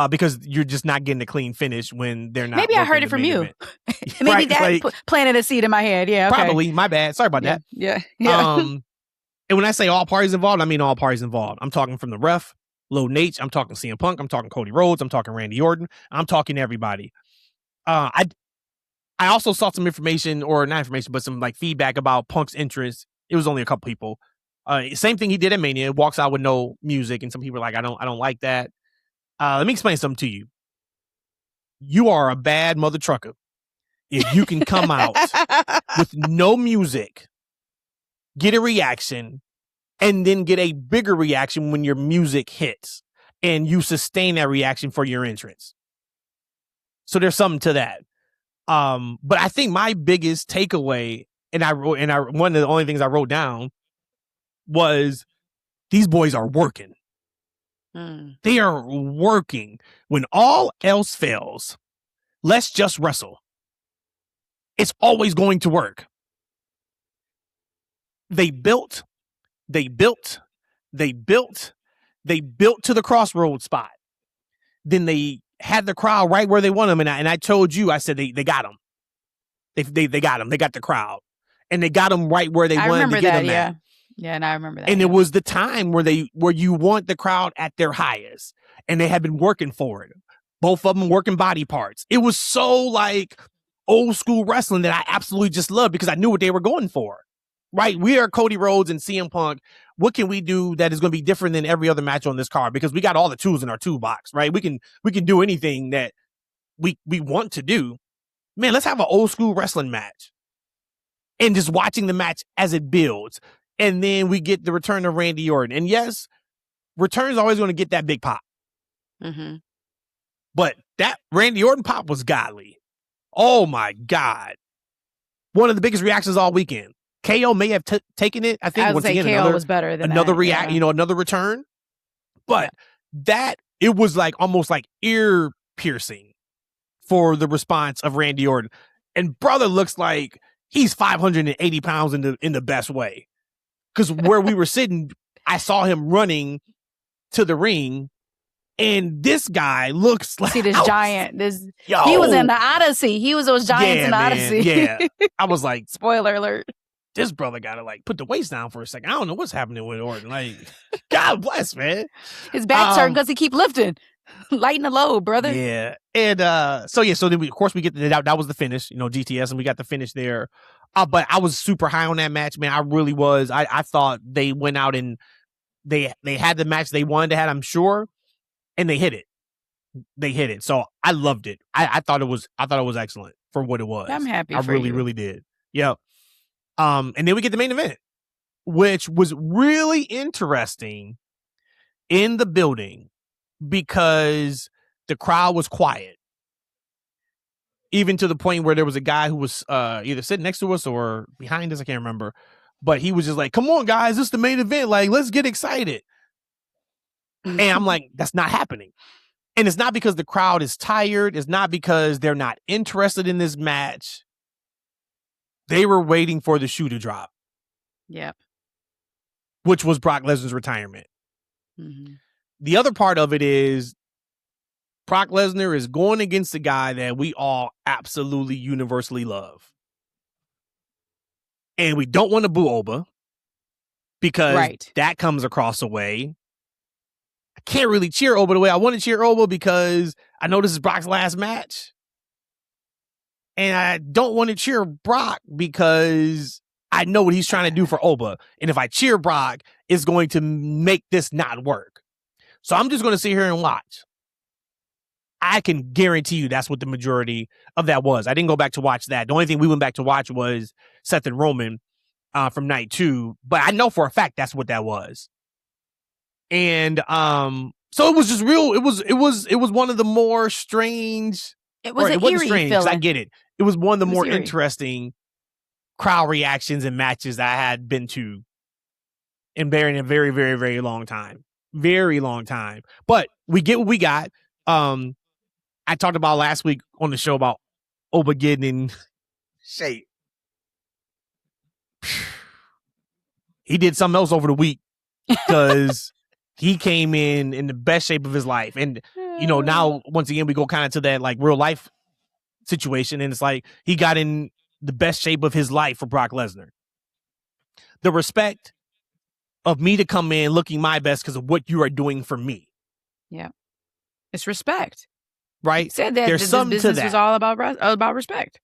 Because you're just not getting a clean finish when they're not. Maybe I heard it from you. Maybe right, that planted a seed in my head. Yeah, okay. Probably. My bad. Sorry about that. Yeah. And when I say all parties involved, I mean all parties involved. I'm talking from the ref, Lil Nate. I'm talking CM Punk. I'm talking Cody Rhodes. I'm talking Randy Orton. I'm talking everybody. I also saw some information, or not information, but some like feedback about Punk's entrance. It was only a couple people. Same thing he did at Mania. Walks out with no music, and some people are like, I don't like that. Let me explain something to you. You are a bad mother trucker if you can come out with no music, get a reaction, and then get a bigger reaction when your music hits, and you sustain that reaction for your entrance. So there's something to that. But I think my biggest takeaway, and one of the only things I wrote down was these boys are working. They are working. When all else fails, let's just wrestle. It's always going to work. They built to the crossroads spot. Then they had the crowd right where they want them. And I told you, I said, they got them. They got them. They got the crowd. And they got them right where they wanted to get them at. Yeah, and I remember that. And it was the time where you want the crowd at their highest. And they had been working for it. Both of them working body parts. It was so like old school wrestling that I absolutely just love because I knew what they were going for. Right? We are Cody Rhodes and CM Punk. What can we do that is going to be different than every other match on this card? Because we got all the tools in our toolbox, right? We can do anything that we want to do. Man, let's have an old school wrestling match. And just watching the match as it builds. And then we get the return of Randy Orton. And yes, return's always going to get that big pop. Mm-hmm. But that Randy Orton pop was godly. Oh my God. One of the biggest reactions all weekend. KO may have taken it. I think once again, KO was better than another that, another return. But that, it was like almost like ear piercing for the response of Randy Orton. And brother looks like he's 580 pounds in the best way. Because where we were sitting, I saw him running to the ring. And this guy looks like... See, this giant. He was in the Odyssey. He was those giants in the Odyssey. Yeah. I was like... Spoiler alert. This brother got to like put the waist down for a second. I don't know what's happening with Orton. Like, God bless, man. His back's hurting because he keep lifting. Lighten the load, brother. Yeah. And so then we get that was the finish, GTS, and we got the finish there. But I was super high on that match, man. I really was. I thought they went out and they had the match they wanted to have, I'm sure, and they hit it. So I loved it. I thought it was excellent for what it was. I'm happy. I really, really did. Yeah. And then we get the main event, which was really interesting in the building because the crowd was quiet. Even to the point where there was a guy who was either sitting next to us or behind us. I can't remember. But he was just like, come on, guys, this is the main event. Like, let's get excited. And I'm like, that's not happening. And it's not because the crowd is tired. It's not because they're not interested in this match. They were waiting for the shoe to drop. Yep. Which was Brock Lesnar's retirement. Mm-hmm. The other part of it is Brock Lesnar is going against a guy that we all absolutely universally love. And we don't want to boo Oba because that comes across a way. I can't really cheer Oba the way I want to cheer Oba because I know this is Brock's last match. And I don't want to cheer Brock because I know what he's trying to do for Oba. And if I cheer Brock, it's going to make this not work. So I'm just going to sit here and watch. I can guarantee you that's what the majority of that was. I didn't go back to watch that. The only thing we went back to watch was Seth and Roman from night 2. But I know for a fact that's what that was. And so it was just real. It was one of the more strange. It was an eerie feeling. I get it. It was one of the more interesting crowd reactions and matches that I had been to in a very, very, very long time. Very long time. But we get what we got. I talked about last week on the show about Oba getting in shape. He did something else over the week because he came in the best shape of his life. And, now once again, we go kind of to that like real life situation. And it's like he got in the best shape of his life for Brock Lesnar. The respect of me to come in looking my best because of what you are doing for me. Yeah. It's respect. Right? He said that there's something business to that. Was all about respect.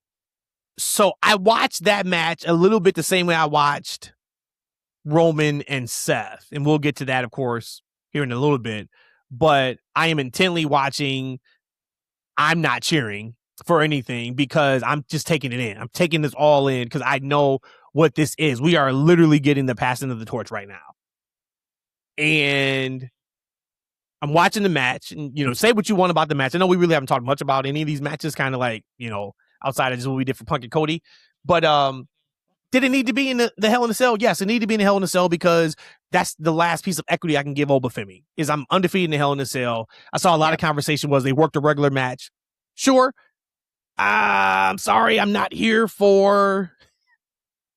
So I watched that match a little bit the same way I watched Roman and Seth. And we'll get to that, of course, here in a little bit. But I am intently watching. I'm not cheering for anything because I'm just taking it in. I'm taking this all in because I know what this is. We are literally getting the passing of the torch right now. And I'm watching the match and, say what you want about the match. I know we really haven't talked much about any of these matches, kind of like, outside of just what we did for Punk and Cody. But did it need to be in the Hell in a Cell? Yes, it needed to be in the Hell in a Cell because that's the last piece of equity I can give Oba Femi is I'm undefeated in the Hell in a Cell. I saw a lot of conversation was they worked a regular match. Sure. I'm sorry. I'm not here for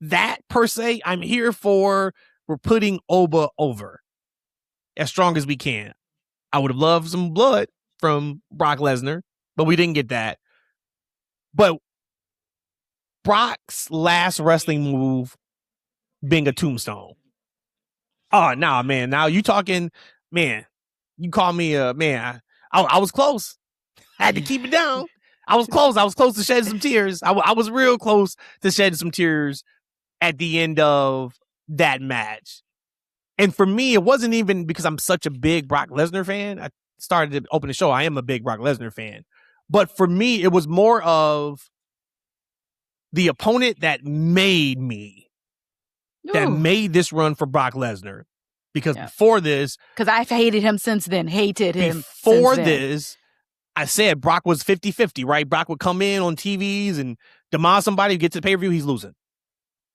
that per se. I'm here for we're putting Oba over as strong as we can. I would have loved some blood from Brock Lesnar, but we didn't get that. But Brock's last wrestling move being a tombstone. Oh, nah, man. Now you talking, man, you call me a man. I was close. I had to keep it down. I was close. I was close to shedding some tears. I was real close to shedding some tears at the end of that match. And for me, it wasn't even because I'm such a big Brock Lesnar fan. I started to open the show. I am a big Brock Lesnar fan. But for me, it was more of the opponent that made me, that made this run for Brock Lesnar. Because before this... Because I've hated him since then. Hated him before this, I said Brock was 50-50, right? Brock would come in on TVs and demolish somebody, get to the pay-per-view, he's losing.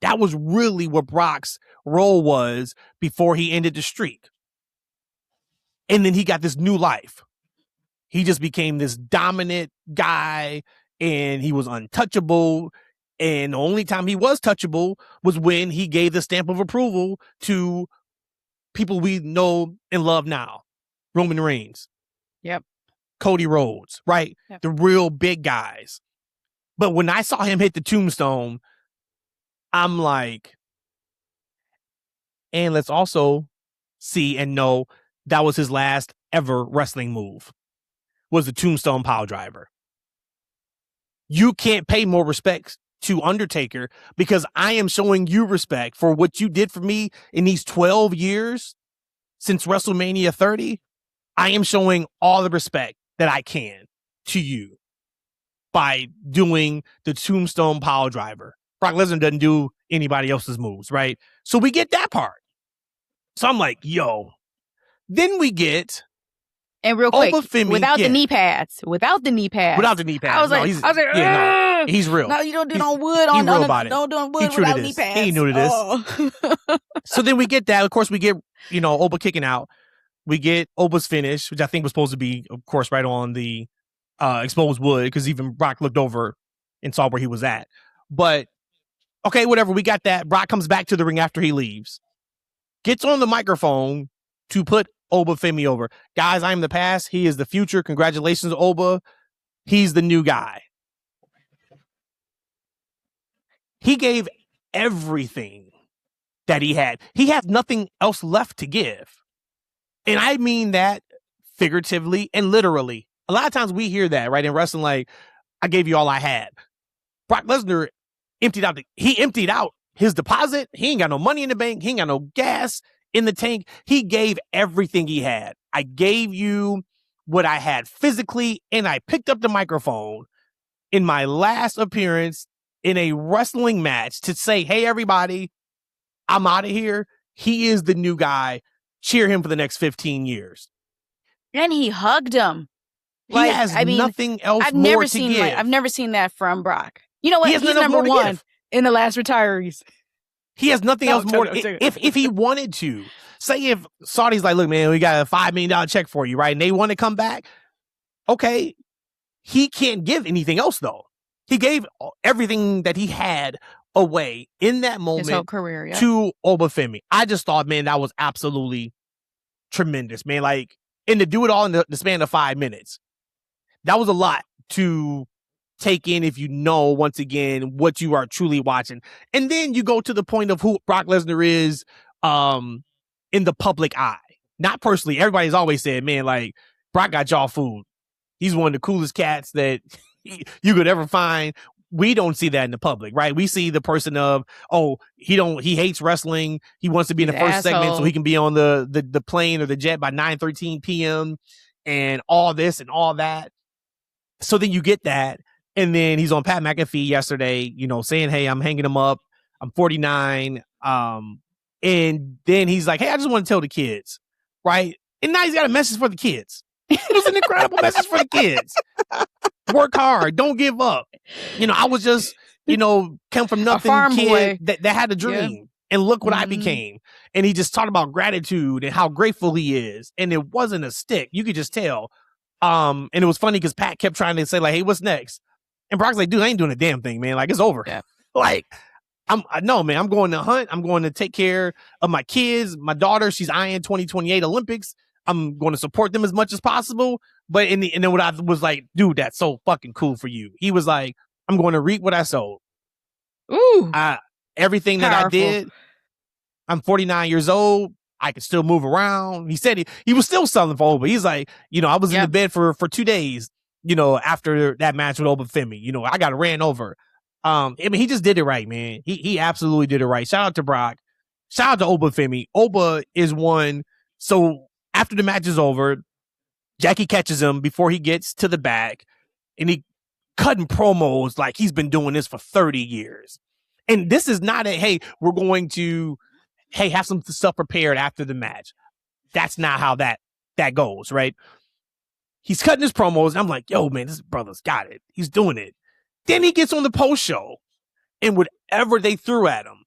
That was really what Brock's role was before he ended the streak. And then he got this new life. He just became this dominant guy, and he was untouchable. And the only time he was touchable was when he gave the stamp of approval to people we know and love now. Roman Reigns. Yep. Cody Rhodes, right? Yep. The real big guys. But when I saw him hit the tombstone, I'm like, and let's also see and know that was his last ever wrestling move, was the tombstone pile driver. You can't pay more respect to Undertaker because I am showing you respect for what you did for me in these 12 years since WrestleMania 30. I am showing all the respect that I can to you by doing the tombstone pile driver. Brock Lesnar doesn't do anybody else's moves, right? So we get that part. So I'm like, yo. Then we get... And real quick, without the knee pads. Without the knee pads. I was like, he's real. No, you don't do it on wood. Don't do it on wood without knee pads. He knew to this. So then we get that. Of course, we get, Oba kicking out. We get Oba's finish, which I think was supposed to be, of course, right on the exposed wood, because even Brock looked over and saw where he was at. But, okay, whatever. We got that. Brock comes back to the ring after he leaves. Gets on the microphone to put Oba Femi over. Guys, I am the past. He is the future. Congratulations, Oba. He's the new guy. He gave everything that he had. He has nothing else left to give. And I mean that figuratively and literally. A lot of times we hear that, right? In wrestling, like, I gave you all I had. Brock Lesnar emptied out his deposit. He ain't got no money in the bank. He ain't got no gas in the tank. He gave everything he had. I gave you what I had physically, and I picked up the microphone in my last appearance in a wrestling match to say, hey, everybody, I'm out of here. He is the new guy. Cheer him for the next 15 years. And he hugged him. He has nothing else more to give. I've never seen that from Brock. You know what? He's number one in the last retirees. He has nothing else more. If he wanted to, say if Saudi's like, look, man, we got a $5 million check for you, right? And they want to come back. Okay. He can't give anything else, though. He gave everything that he had away in that moment, his whole career, to Obafemi. I just thought, man, that was absolutely tremendous, man. Like, and to do it all in the span of 5 minutes, that was a lot to take in if you know, once again, what you are truly watching. And then you go to the point of who Brock Lesnar is in the public eye. Not personally. Everybody's always said, man, like, Brock got y'all food. He's one of the coolest cats that you could ever find. We don't see that in the public, right? We see the person of, he hates wrestling. He wants to be in the first segment so he can be on the plane or the jet by 9:13 p.m. and all this and all that. So then you get that. And then he's on Pat McAfee yesterday, saying, hey, I'm hanging him up. I'm 49. And then he's like, hey, I just want to tell the kids, right? And now he's got a message for the kids. It was an incredible message for the kids. Work hard. Don't give up. I was just, come from nothing kid that had a dream. Yeah. And look what I became. And he just talked about gratitude and how grateful he is. And it wasn't a stick. You could just tell. And it was funny because Pat kept trying to say, like, hey, what's next? And Brock's like, dude, I ain't doing a damn thing, man. Like, it's over. Yeah. Like, I'm going to hunt. I'm going to take care of my kids. My daughter, she's eyeing 2028 Olympics. I'm going to support them as much as possible. But and then what I was like, dude, that's so fucking cool for you. He was like, I'm going to reap what I sowed. Ooh. Everything that I did, I'm 49 years old. I can still move around. He said he was still selling for Oba. He's like, I was in the bed for 2 days. after that match with Obafemi. I got ran over. He just did it right, man. He absolutely did it right. Shout out to Brock. Shout out to Obafemi. Oba is one. So after the match is over, Jackie catches him before he gets to the back, and he cutting promos like he's been doing this for 30 years. And this is not hey, we're going to, have some stuff prepared after the match. That's not how that goes, right? He's cutting his promos, and I'm like, yo, man, this brother's got it. He's doing it. Then he gets on the post show, and whatever they threw at him,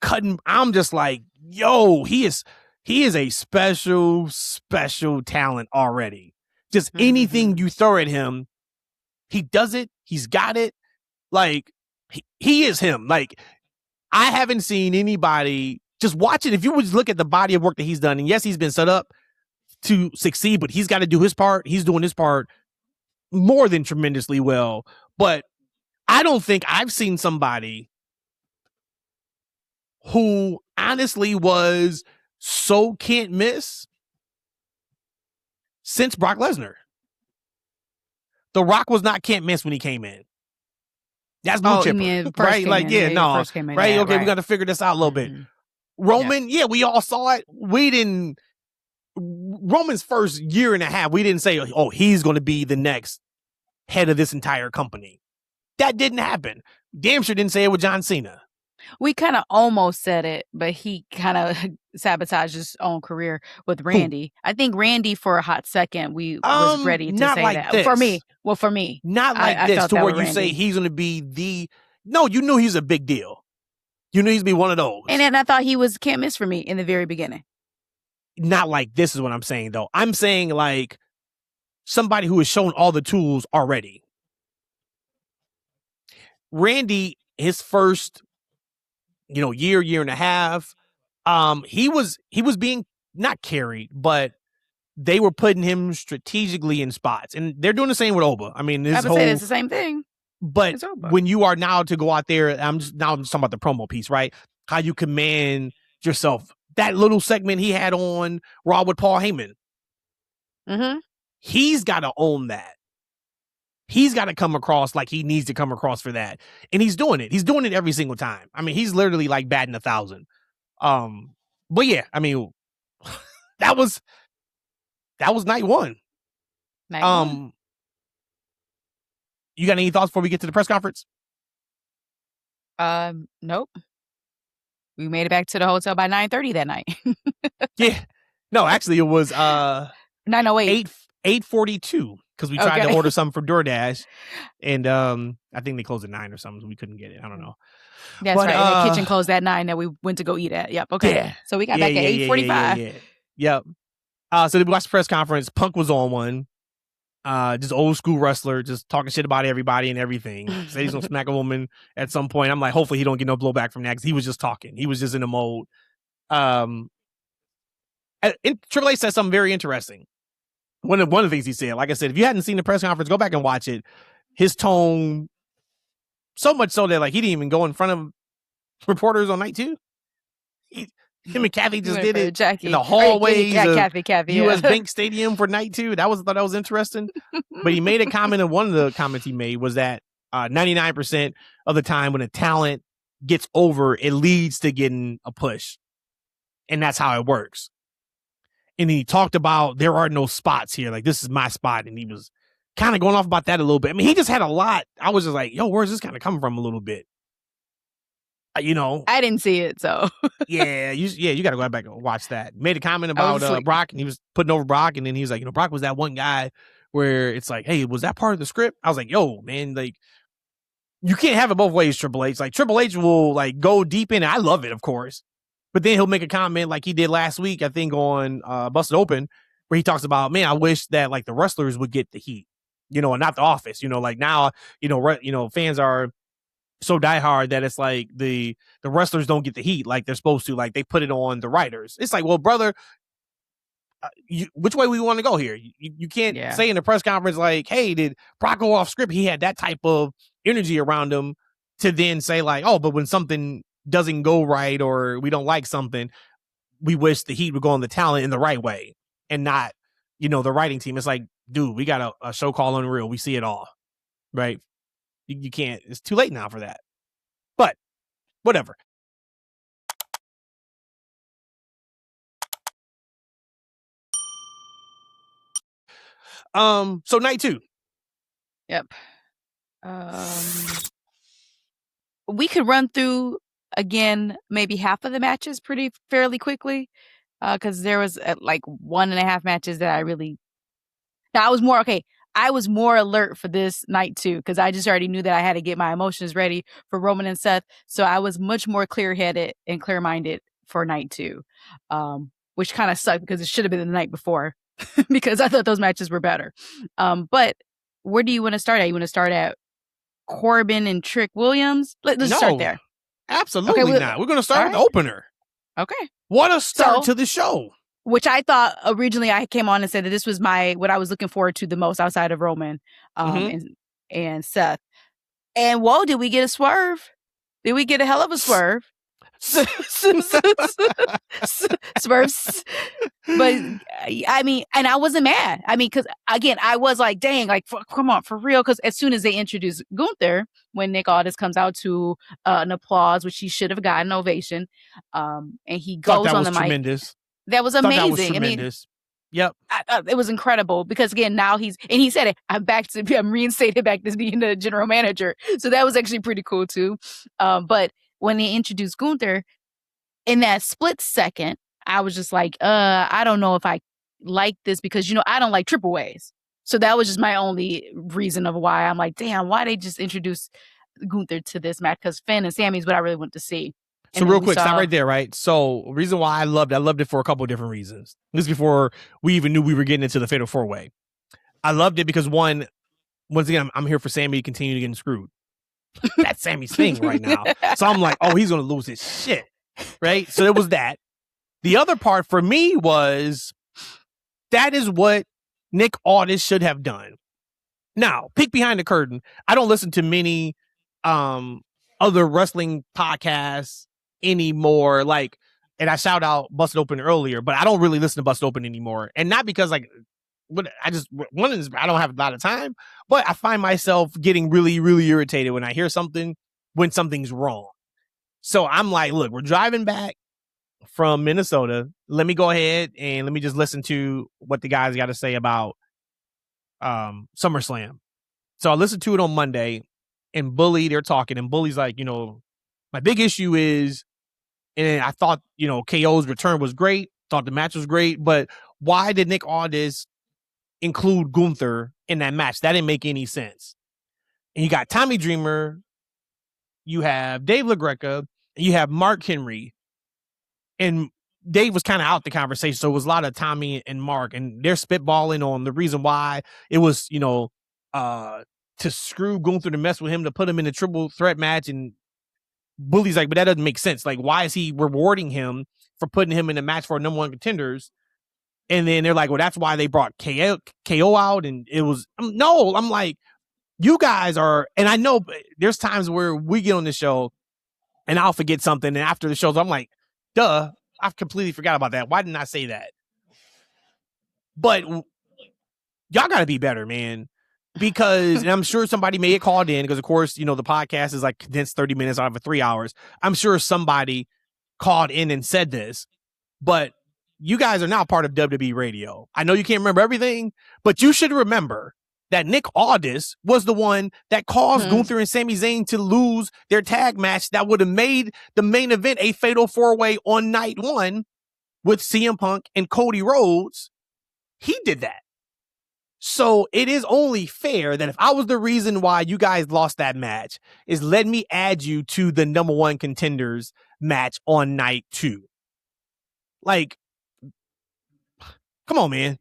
cutting, I'm just like, yo, he is a special talent already. Just anything you throw at him, he does it. He's got it. Like, he is him. Like, I haven't seen anybody just watch it. If you would just look at the body of work that he's done, and yes, he's been set up to succeed, but he's got to do his part. He's doing his part more than tremendously well. But I don't think I've seen somebody who honestly was so can't miss since Brock Lesnar. The Rock was not can't miss when he came in. That's blue chipper, right? Like, right? Okay, right. We got to figure this out a little bit. Roman, we all saw it. We didn't. Roman's first year and a half, we didn't say, oh, he's going to be the next head of this entire company. That didn't happen. Damn sure didn't say it with John Cena. We kind of almost said it, but he kind of sabotaged his own career with Randy. I think Randy, for a hot second, we was ready to say that. This. For me. Not like this, to where you say he's going to be the... No, you knew he's a big deal. You knew he's going to be one of those. And then I thought he was can't miss for me in the very beginning. Not like this is what I'm saying, though. I'm saying like somebody who has shown all the tools already. Randy, his first, year and a half, he was being not carried, but they were putting him strategically in spots, and they're doing the same with Oba. I mean, I would say it's the same thing. But when you are now to go out there, I'm just talking about the promo piece, right? How you command yourself. That little segment he had on Raw with Paul Heyman. He's got to own that. He's got to come across like he needs to come across for that. And he's doing it. He's doing it every single time. I mean, he's literally like batting 1,000. But yeah, I mean, that was night one. You got any thoughts before we get to the press conference? Nope. We made it back to the hotel by 9:30 that night. Yeah. No, actually it was 9:08. 8:42 because we tried to order something from DoorDash, and I think they closed at 9 or something, so we couldn't get it. I don't know. That's right. The kitchen closed at 9 that we went to go eat at. Yep. Okay. Yeah. So we got back at 8:45. Yep. So we watched the press conference. Punk was on one. Just old school wrestler, just talking shit about everybody and everything. Said he's gonna smack a woman at some point. I'm like, hopefully he don't get no blowback from that, because he was just talking. He was just in a mode. And Triple H said something very interesting. One of the things he said, like I said, if you hadn't seen the press conference, go back and watch it. His tone, so much so that like he didn't even go in front of reporters on night two. Him and Kathy just did it in the hallways of U.S. Bank Stadium for night two. I thought that was interesting. But he made a comment, and one of the comments he made was that 99% of the time when a talent gets over, it leads to getting a push. And that's how it works. And he talked about there are no spots here. Like, this is my spot. And he was kind of going off about that a little bit. I mean, he just had a lot. I was just like, yo, where's this kind of coming from a little bit? I didn't see it, so you got to go back and watch that. Made a comment about Brock, and he was putting over Brock, and then he was like, Brock was that one guy where it's like, hey, was that part of the script? I was like, yo, man, like, you can't have it both ways, Triple H. Like, Triple H will like go deep in it. I love it, of course, but then he'll make a comment like he did last week, I think on Busted Open, where he talks about, man, I wish that like the wrestlers would get the heat, and not the office. Like now, fans are so diehard that it's like the wrestlers don't get the heat like they're supposed to. Like, they put it on the writers. It's like, well, brother, which way we want to go here? You can't say in the press conference like, hey, did Brock go off script? He had that type of energy around him to then say like, oh, but when something doesn't go right or we don't like something, we wish the heat would go on the talent in the right way and not, the writing team. It's like, dude, we got a show called Unreal. We see it all, right? You can't. It's too late now for that. But whatever. So night 2. Yep. We could run through again maybe half of the matches fairly quickly, because there was like 1.5 matches that I really. Now I was more alert for this night too, because I just already knew that I had to get my emotions ready for Roman and Seth, so I was much more clear-headed and clear-minded for night 2, which kind of sucked because it should have been the night before because I thought those matches were better. But where do you want to start at? You want to start at Corbin and Trick Williams? Let's start there. Absolutely not. We're going to start with the opener. Okay. What a start to the show. Which I thought originally I came on and said that this was what I was looking forward to the most outside of Roman and Seth. And whoa, did we get a swerve? Did we get a hell of a swerve? Swerves. But I mean, and I wasn't mad. I mean, because again, I was like, dang, like, come on, for real. Because as soon as they introduced Gunther, when Nick Aldis comes out to an applause, which he should have gotten an ovation, and he goes on the mic. Tremendous. That was amazing. That was tremendous. Yep. It was incredible because again, now he said it. I'm reinstated back to being the general manager. So that was actually pretty cool too. But when they introduced Gunther, in that split second, I was just like, I don't know if I like this because, I don't like triple ways. So that was just my only reason of why I'm like, damn, why they just introduce Gunther to this match? Because Finn and Sami is what I really want to see. So real quick, stop right there, right? So reason why I loved it for a couple of different reasons. This is before we even knew we were getting into the Fatal 4-Way. I loved it because once again, I'm here for Sami to continue getting screwed. That's Sami's thing right now. So I'm like, oh, he's going to lose his shit, right? So there was that. The other part for me was that is what Nick Aldis should have done. Now, peek behind the curtain. I don't listen to many other wrestling podcasts anymore, and I shout out Busted Open earlier, but I don't really listen to Busted Open anymore, and not because I don't have a lot of time, but I find myself getting really, really irritated when I hear when something's wrong. So I'm like, look, we're driving back from Minnesota. Let me go ahead and let me just listen to what the guys got to say about SummerSlam. So I listened to it on Monday, and Bully, they're talking, and Bully's like, my big issue is, and I thought, KO's return was great, thought the match was great, but why did Nick Aldis include Gunther in that match? That didn't make any sense. And you got Tommy Dreamer, you have Dave LaGreca, and you have Mark Henry. And Dave was kind of out the conversation, so it was a lot of Tommy and Mark, and they're spitballing on the reason why it was, to screw Gunther, to mess with him, to put him in a triple threat match. And Bully's like, but that doesn't make sense. Like, why is he rewarding him for putting him in a match for number 1 contenders? And then they're like, well, that's why they brought KO out. And it was, no, I'm like, you guys are, and I know there's times where we get on the show and I'll forget something. And after the show, I'm like, duh, I completely forgot about that. Why didn't I say that? But y'all got to be better, man. Because, and I'm sure somebody may get called in because, of course, the podcast is like condensed 30 minutes out of 3 hours. I'm sure somebody called in and said this, but you guys are now part of WWE Radio. I know you can't remember everything, but you should remember that Nick Aldis was the one that caused Gunther and Sami Zayn to lose their tag match that would have made the main event a Fatal 4-Way on night 1 with CM Punk and Cody Rhodes. He did that. So it is only fair that if I was the reason why you guys lost that match, is let me add you to the number 1 contenders match on night 2. Like, come on, man.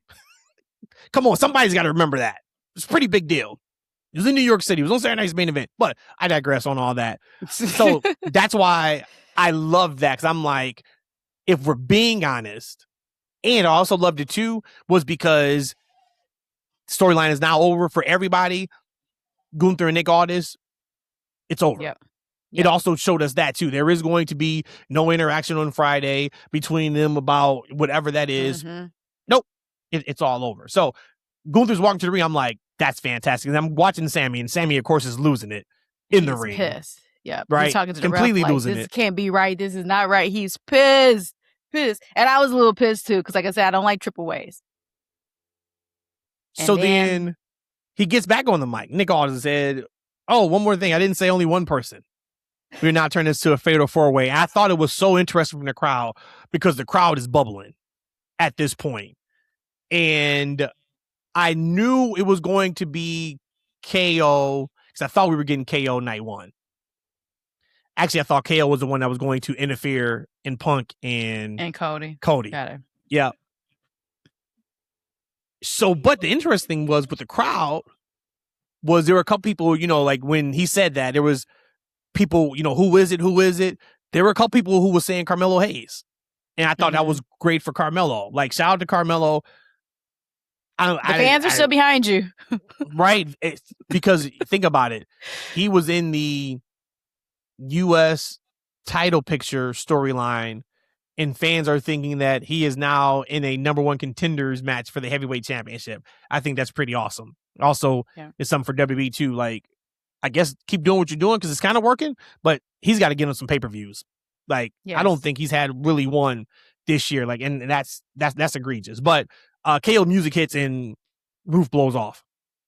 Come on. Somebody's got to remember that. It's a pretty big deal. It was in New York City. It was on Saturday night's main event, but I digress on all that. So that's why I love that. Cause I'm like, if we're being honest, and I also loved it too, was because storyline is now over for everybody. Gunther and Nick Aldis, it's over. Yep. It also showed us that too. There is going to be no interaction on Friday between them about whatever that is. Nope. It's all over. So Gunther's walking to the ring. I'm like, that's fantastic. And I'm watching Sammy, and Sammy, of course, is losing it in the ring. Pissed. Yeah, right. He's talking to the completely ref like, losing this it. can't be right. This is not right. He's pissed. And I was a little pissed too, because like I said, I don't like triple ways. So then he gets back on the mic. Nick Aldis said, "Oh, one more thing. I didn't say only one person. We're not turning this to a fatal 4-way." I thought it was so interesting from the crowd because the crowd is bubbling at this point. And I knew it was going to be KO because I thought we were getting KO night one. Actually, I thought KO was the one that was going to interfere in Punk and Cody. Got it. Yeah. So, but the interesting was with the crowd was there were a couple people, like when he said that, there was people, who is it? There were a couple people who were saying Carmelo Hayes. And I thought that was great for Carmelo. Like, shout out to Carmelo. The fans are still behind you. Right. Because think about it. He was in the U.S. title picture storyline, and fans are thinking that he is now in a number one contenders match for the heavyweight championship. I think that's pretty awesome. Also, it's something for WWE too. Like, I guess keep doing what you're doing because it's kind of working, but he's got to get on some pay-per-views. Like, I don't think he's had really one this year. Like, and that's egregious. But KO music hits and roof blows off.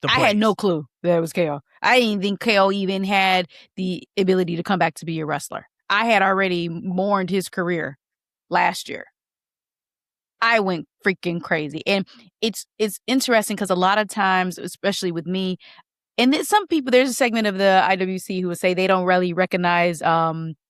I had no clue that it was KO. I didn't think KO even had the ability to come back to be a wrestler. I had already mourned his career last year. I went freaking crazy. And it's interesting because a lot of times, especially with me, and some people, there's a segment of the IWC who would say they don't really recognize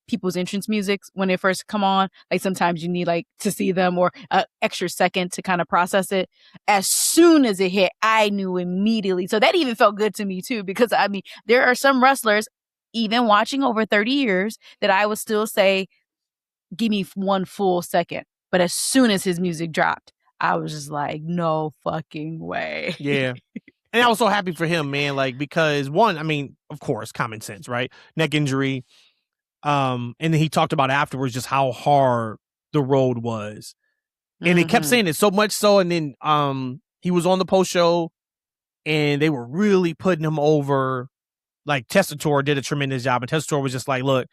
people's entrance music when they first come on. Like sometimes you need like to see them or an extra second to kind of process it. As soon as it hit, I knew immediately. So that even felt good to me too, because I mean, there are some wrestlers, even watching over 30 years, that I would still say, give me one full second. But as soon as his music dropped, I was just like, no fucking way. Yeah. And I was so happy for him, man. Like, because one, I mean, of course, common sense, right? Neck injury. And then he talked about afterwards just how hard the road was. And he kept saying it so much so. And then he was on the post show and they were really putting him over. Like Testator did a tremendous job. And Testator was just like, look,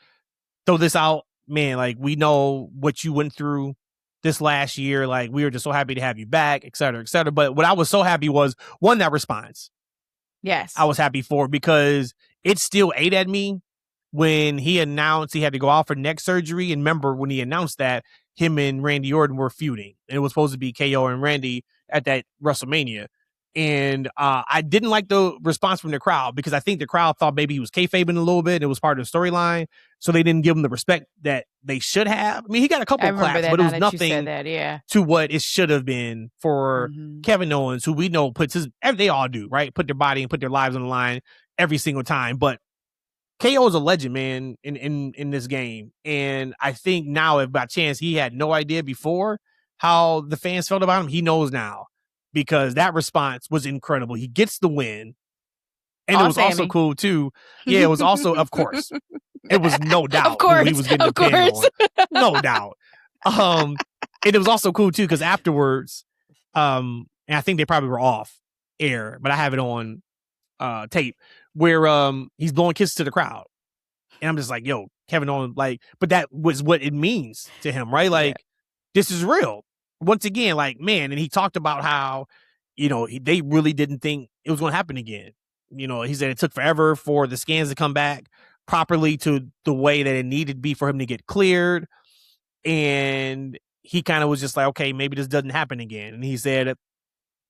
throw this out, man. Like, we know what you went through this last year. Like, we were just so happy to have you back, et cetera, et cetera. But what I was so happy was, one, that response. Yes. I was happy for because it still ate at me when he announced he had to go out for neck surgery. And remember when he announced that him and Randy Orton were feuding, and it was supposed to be KO and Randy at that WrestleMania. And I didn't like the response from the crowd because I think the crowd thought maybe he was kayfabing a little bit. It was part of the storyline. So they didn't give him the respect that they should have. I mean, he got a couple of claps, but it was nothing to what it should have been for Kevin Owens, who we know they all do, right? Put their body and put their lives on the line every single time. But KO is a legend, man, in this game. And I think now, if by chance he had no idea before how the fans felt about him, he knows now. Because that response was incredible. He gets the win. And it was also cool, too. Yeah, it was also, of course. It was no doubt who he was getting the pin on. No doubt. And it was also cool, too, because afterwards, and I think they probably were off air, but I have it on tape, where he's blowing kisses to the crowd. And I'm just like, yo, Kevin Owens, like, but that was what it means to him, right? Like, this is real. Once again, like, man, and he talked about how, they really didn't think it was going to happen again. He said it took forever for the scans to come back properly to the way that it needed to be for him to get cleared. And he kind of was just like, okay, maybe this doesn't happen again. And he said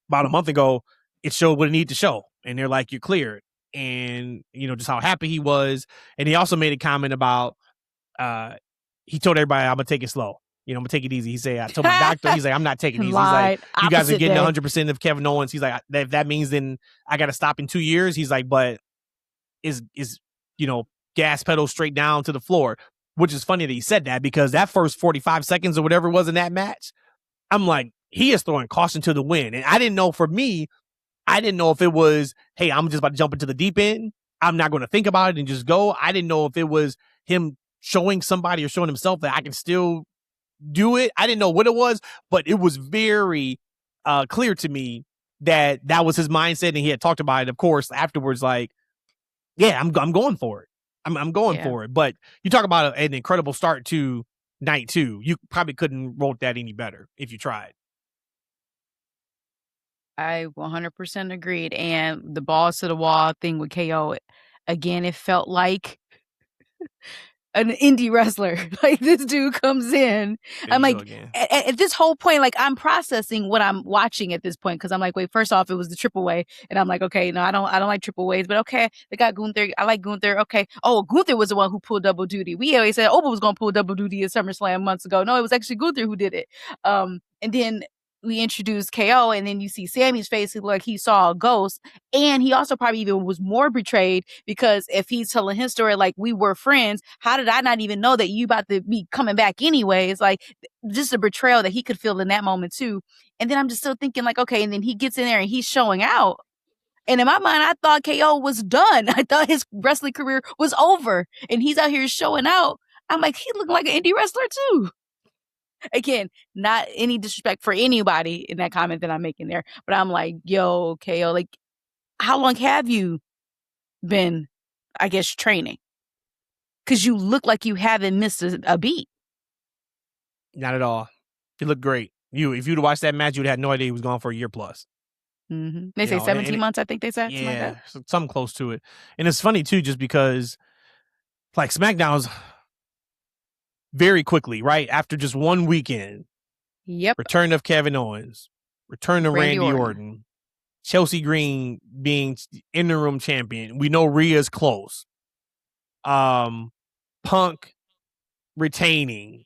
about a month ago, it showed what it needed to show. And they're like, you're cleared. And, just how happy he was. And he also made a comment about, he told everybody, I'm going to take it slow. I'm going to take it easy. He said, I told my doctor, he's like, I'm not taking it easy. He's like, you guys are getting 100% of Kevin Owens. He's like, if that means then I got to stop in 2 years. He's like, but is gas pedal straight down to the floor, which is funny that he said that because that first 45 seconds or whatever it was in that match, I'm like, he is throwing caution to the wind. And I didn't know if it was, hey, I'm just about to jump into the deep end. I'm not going to think about it and just go. I didn't know if it was him showing somebody or showing himself that I can still do it. I didn't know what it was, but it was very clear to me that was his mindset, and he had talked about it, of course, afterwards. Like, yeah, I'm going for it. I'm going for it. But you talk about an incredible start to night 2. You probably couldn't wrote that any better if you tried. I 100% agreed. And the balls to the wall thing with KO, again, it felt like an indie wrestler. Like, this dude comes in. I'm like, at this whole point, like, I'm processing what I'm watching at this point, because I'm like, wait, first off, it was the triple way, and I'm like, okay, no, I don't like triple ways, but okay, they got Gunther. I like Gunther. Okay, oh, Gunther was the one who pulled double duty. We always said Oba was gonna pull double duty at SummerSlam months ago. No, it was actually Gunther who did it. And then we introduced KO, and then you see Sammy's face like he saw a ghost. And he also probably even was more betrayed, because if he's telling his story like, we were friends, how did I not even know that you about to be coming back anyway? It's like just a betrayal that he could feel in that moment too. And then I'm just still thinking like, okay, and then he gets in there and he's showing out. And in my mind, I thought KO was done. I thought his wrestling career was over, and he's out here showing out. I'm like, he looked like an indie wrestler too. Again, not any disrespect for anybody in that comment that I'm making there, but I'm like, yo, KO, like, how long have you been, I guess, training? Because you look like you haven't missed a beat. Not at all. You look great. If you'd watched that match, you'd have no idea he was gone for a year plus. Mm-hmm. They say 17 months, I think they said. Yeah, something close to it. And it's funny, too, just because, like, SmackDown's very quickly, right? After just one weekend. Yep. Return of Kevin Owens. Return of Randy Orton. Chelsea Green being interim champion. We know Rhea's close. Punk retaining.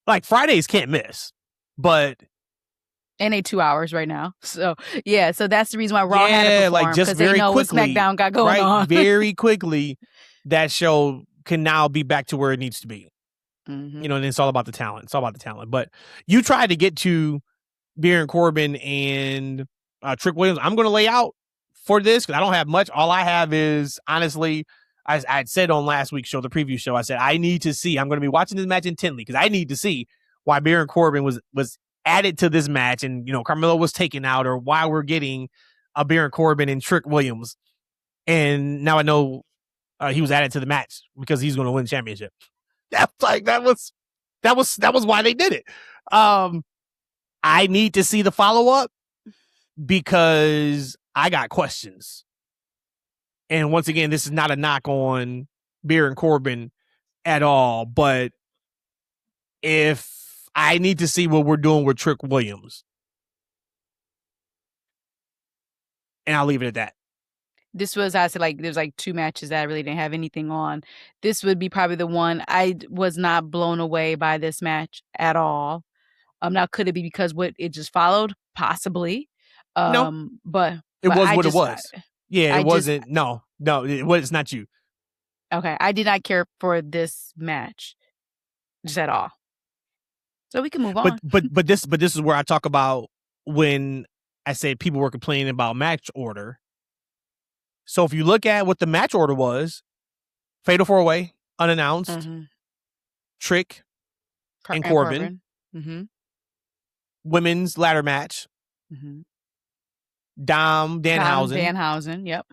Like, Fridays can't miss. But... And 2 hours right now. So, yeah. So that's the reason why Raw had to perform. Like, just very quickly. What SmackDown got going on. Very quickly, that show can now be back to where it needs to be. Mm-hmm. You know, and it's all about the talent. It's all about the talent. But you tried to get to Baron Corbin and Trick Williams. I'm going to lay out for this because I don't have much. All I have is, honestly, I said on last week's show, the preview show, I said, I need to see. I'm going to be watching this match intently because I need to see why Baron Corbin was added to this match, and, you know, Carmelo was taken out, or why we're getting a Baron Corbin and Trick Williams. And now I know he was added to the match because he's going to win the championship. That's like, that was why they did it. I need to see the follow-up because I got questions. And once again, this is not a knock on Baron Corbin at all, but if I need to see what we're doing with Trick Williams. And I'll leave it at that. This was, I said, like, there's like 2 matches that I really didn't have anything on. This would be probably the one. I was not blown away by this match at all. Now, could it be because what it just followed? Possibly. No. But it was what it was. It wasn't. No, it's not you. Okay. I did not care for this match just at all. So we can move on. But this is where I talk about when I say people were complaining about match order. So if you look at what the match order was, Fatal 4-Way, unannounced, mm-hmm. Trick and Corbin. Mm-hmm. Women's ladder match. Mm-hmm. Danhausen. Yep.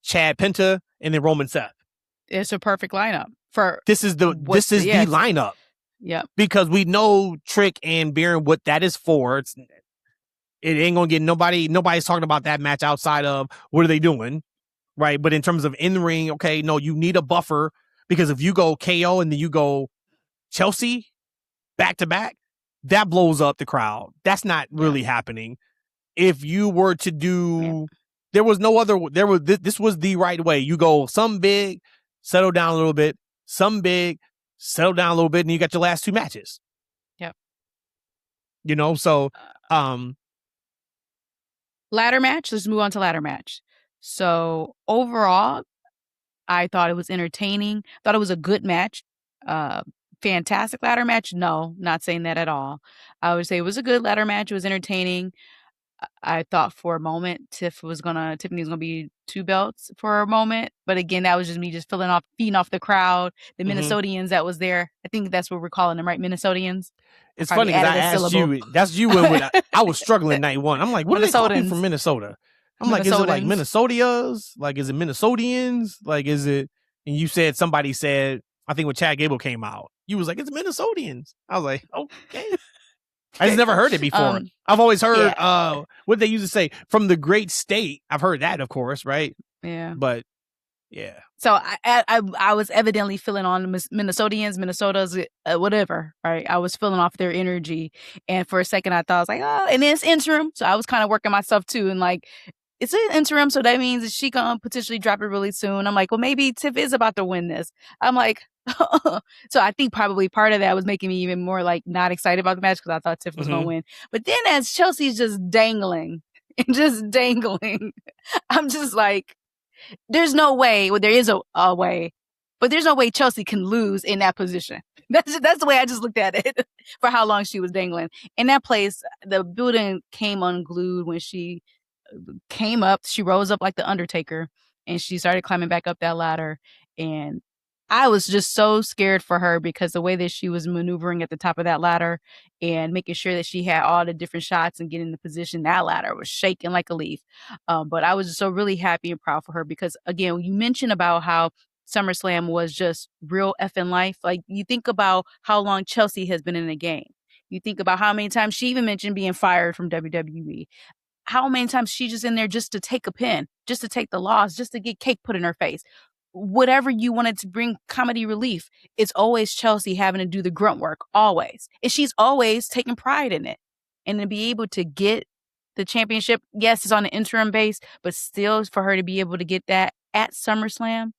Chad Penta, and then Roman Seth. It's a perfect lineup this is the lineup. Yep. Because we know Trick and Baron, what that is for. It ain't gonna get nobody's talking about that match outside of what are they doing, right? But in terms of in the ring, okay, no, you need a buffer, because if you go KO and then you go Chelsea back to back, that blows up the crowd. That's not really happening. If you were to do, this was the right way. You go some big, settle down a little bit, some big, settle down a little bit, and you got your last 2 matches. Yep. You know, so ladder match. Let's move on to ladder match. So overall, I thought it was entertaining. Thought it was a good match. Fantastic ladder match? No, not saying that at all. I would say it was a good ladder match. It was entertaining. I thought for a moment Tiffany was gonna be 2 belts for a moment, but again, that was just me just feeding off the crowd, the Minnesotians that was there. I think that's what we're calling them, right? Minnesotians. It's funny because I asked you. That's you when I was struggling night one. I'm like, what are they calling from Minnesota? I'm like, is it like Minnesotians? Like, is it Minnesotians? Like, is it? And you said somebody said, I think when Chad Gable came out, you was like, it's Minnesotians. I was like, okay. I just never heard it before. I've always heard what they used to say from the great state. I've heard that, of course, right? Yeah. But yeah. So I was evidently feeling on the Minnesotians, Minnesota's, whatever, right? I was feeling off their energy, and for a second I thought I was like, oh, and it's interim, so I was kind of working myself too, and like, it's an interim, so that means that she gonna potentially drop it really soon. I'm like, well, maybe Tiff is about to win this. I'm like, so I think probably part of that was making me even more like not excited about the match because I thought Tiff was gonna win. But then as Chelsea's just dangling and just dangling, I'm just like, there's no way. Well, there is a way, but there's no way Chelsea can lose in that position. That's the way I just looked at it for how long she was dangling. In that place, the building came unglued when she came up. She rose up like the Undertaker, and she started climbing back up that ladder. And I was just so scared for her because the way that she was maneuvering at the top of that ladder and making sure that she had all the different shots and getting the position, that ladder was shaking like a leaf. But I was just so really happy and proud for her because, again, you mentioned about how SummerSlam was just real effing life. Like, you think about how long Chelsea has been in the game. You think about how many times she even mentioned being fired from WWE. How many times she's just in there just to take a pin, just to take the loss, just to get cake put in her face. Whatever you wanted to bring comedy relief, it's always Chelsea having to do the grunt work, always. And she's always taking pride in it. And to be able to get the championship, yes, it's on an interim base, but still for her to be able to get that at SummerSlam,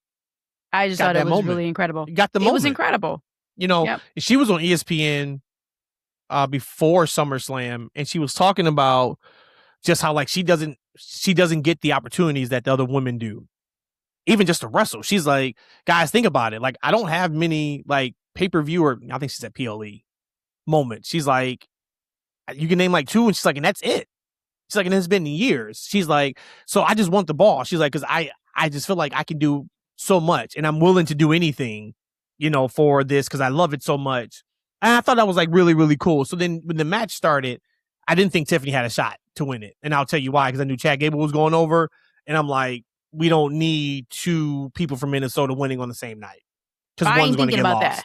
I just thought it was really incredible. Got the moment. It was incredible. You know, she was on ESPN before SummerSlam, and she was talking about just how like she doesn't get the opportunities that the other women do. Even just to wrestle. She's like, guys, think about it. Like, I don't have many like pay-per-view or I think she said PLE moments. She's like, you can name like 2, and she's like, and that's it. She's like, and it's been years. She's like, so I just want the ball. She's like, because I just feel like I can do so much and I'm willing to do anything, you know, for this because I love it so much. And I thought that was like really, really cool. So then when the match started, I didn't think Tiffany had a shot to win it. And I'll tell you why, because I knew Chad Gable was going over. And I'm like, we don't need 2 people from Minnesota winning on the same night. Because one's going to get lost. That.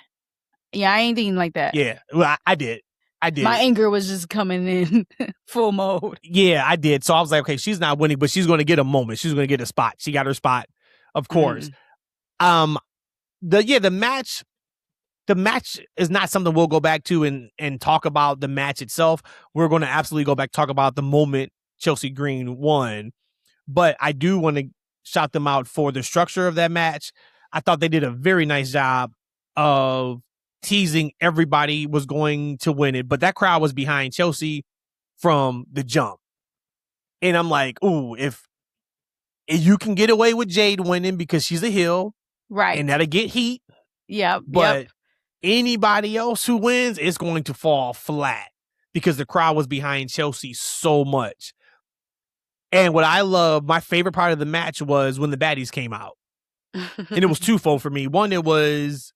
Yeah, I ain't thinking like that. Yeah, well, I did. My anger was just coming in full mode. Yeah, I did. So I was like, okay, she's not winning, but she's going to get a moment. She's going to get a spot. She got her spot, of course. The match is not something we'll go back to and talk about the match itself. We're going to absolutely go back, talk about the moment Chelsea Green won. But I do want to shout them out for the structure of that match. I thought they did a very nice job of teasing everybody was going to win it, but that crowd was behind Chelsea from the jump. And I'm like, ooh, if you can get away with Jade winning because she's a heel, right? And that'll get heat. Yep. But anybody else who wins, it's going to fall flat because the crowd was behind Chelsea so much. And what I love, my favorite part of the match was when the baddies came out. And it was twofold for me. One, it was,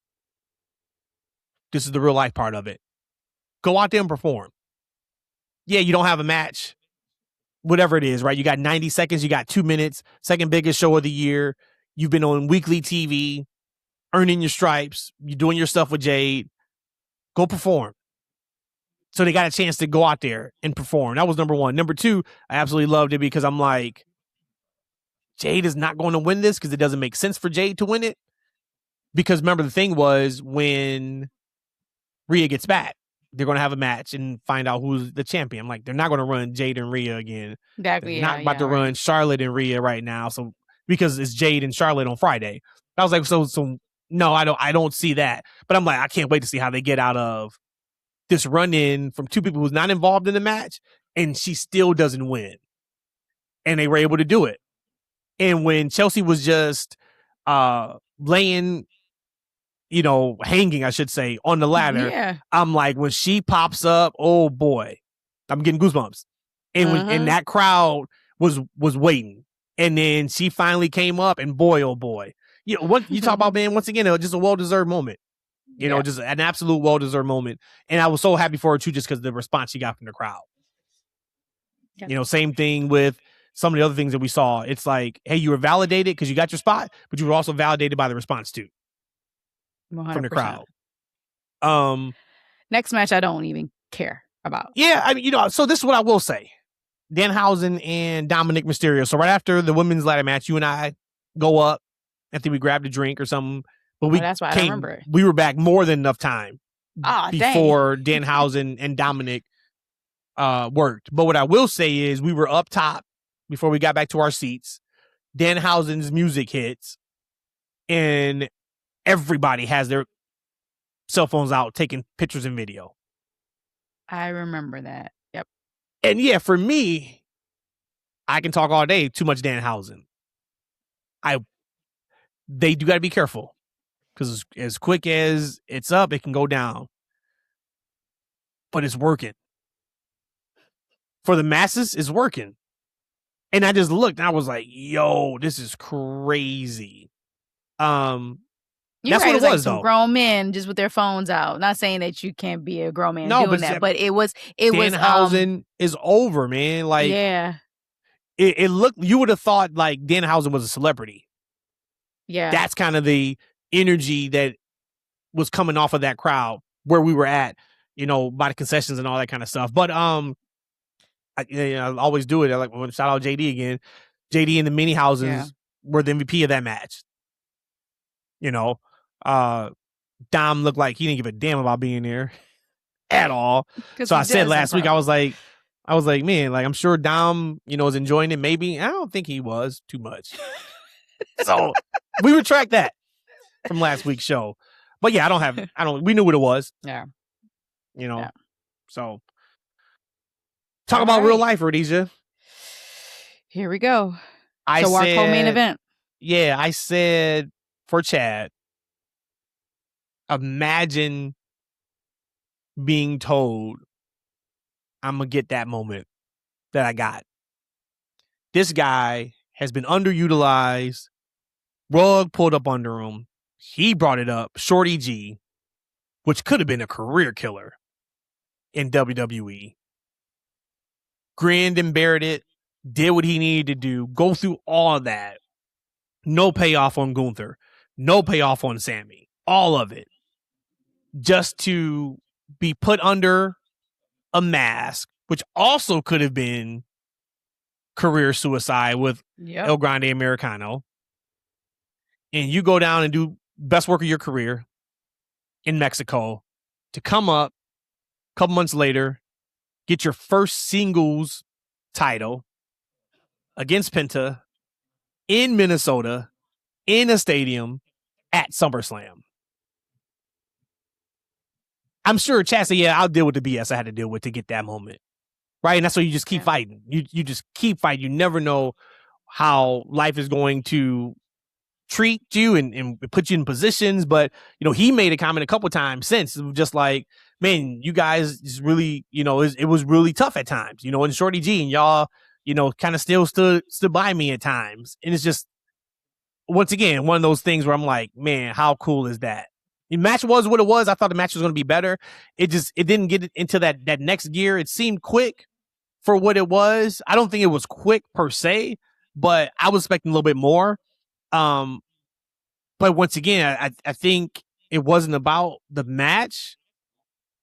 this is the real life part of it. Go out there and perform. Yeah, you don't have a match. Whatever it is, right? You got 90 seconds. You got 2 minutes. Second biggest show of the year. You've been on weekly TV, earning your stripes. You're doing your stuff with Jade. Go perform. So they got a chance to go out there and perform. That was number one. Number 2, I absolutely loved it because I'm like, Jade is not going to win this because it doesn't make sense for Jade to win it. Because remember, the thing was when Rhea gets back, they're going to have a match and find out who's the champion. I'm like, they're not going to run Jade and Rhea again. Exactly. They're not about to run Charlotte and Rhea right now. So because it's Jade and Charlotte on Friday. I was like, so no, I don't see that. But I'm like, I can't wait to see how they get out of this run-in from 2 people who's not involved in the match, and she still doesn't win. And they were able to do it. And when Chelsea was just laying, hanging, I should say, on the ladder, I'm like, when she pops up, oh boy, I'm getting goosebumps. and that crowd was waiting. And then she finally came up, and boy, oh boy, what you talk about, man. Once again, just a well-deserved moment. Just an absolute well-deserved moment. And I was so happy for her too, just because the response she got from the crowd. Yep. Same thing with some of the other things that we saw. It's like, hey, you were validated because you got your spot, but you were also validated by the response too 100%. from the crowd. Next match, I don't even care about. Yeah, I mean, so this is what I will say. Danhausen and Dominic Mysterio. So right after the women's ladder match, you and I go up. I think we grabbed a drink or something. But that's why I don't remember it. We were back more than enough time before Danhausen and Dominic worked. But what I will say is we were up top before we got back to our seats. Danhausen's music hits, and everybody has their cell phones out taking pictures and video. I remember that. Yep. And yeah, for me, I can talk all day. Too much Danhausen. They do got to be careful, because as quick as it's up, it can go down. But it's working. For the masses, it's working. And I just looked and I was like, yo, this is crazy. That's what it was, though. Grown men just with their phones out. Not saying that you can't be a grown man doing that, but it was Danhausen is over, man. Like, yeah. It looked, you would have thought like Danhausen was a celebrity. Yeah. That's kind of the energy that was coming off of that crowd where we were at, by the concessions and all that kind of stuff. But I always do it. I shout out JD again. JD and the mini houses were the MVP of that match. Dom looked like he didn't give a damn about being there at all. So I said last week, I was like, man, like, I'm sure Dom, is enjoying it. Maybe. I don't think he was too much. So we retract that from last week's show. But yeah, we knew what it was. Yeah. So talk about real life, Rhodesia. Here we go. Our co-main event. Yeah, I said for Chad, imagine being told I'm going to get that moment that I got. This guy has been underutilized, rug pulled up under him. He brought it up, Shorty G, which could have been a career killer in WWE. Grinned and bared it, did what he needed to do, go through all of that. No payoff on Gunther, no payoff on Sammy, all of it. Just to be put under a mask, which also could have been career suicide with El Grande Americano. And you go down and do best work of your career in Mexico to come up a couple months later, get your first singles title against Penta in Minnesota in a stadium at SummerSlam. I'm sure Chad said, I'll deal with the BS I had to deal with to get that moment. Right? And that's why you just keep fighting. You just keep fighting. You never know how life is going to treat you and put you in positions. But, he made a comment a couple times since, just like, man, you guys just really, it was really tough at times, and Shorty G and y'all, kind of still stood by me at times. And it's just, once again, one of those things where I'm like, man, how cool is that? The match was what it was. I thought the match was going to be better. It didn't get into that next gear. It seemed quick for what it was. I don't think it was quick per se, but I was expecting a little bit more. But once again, I think it wasn't about the match.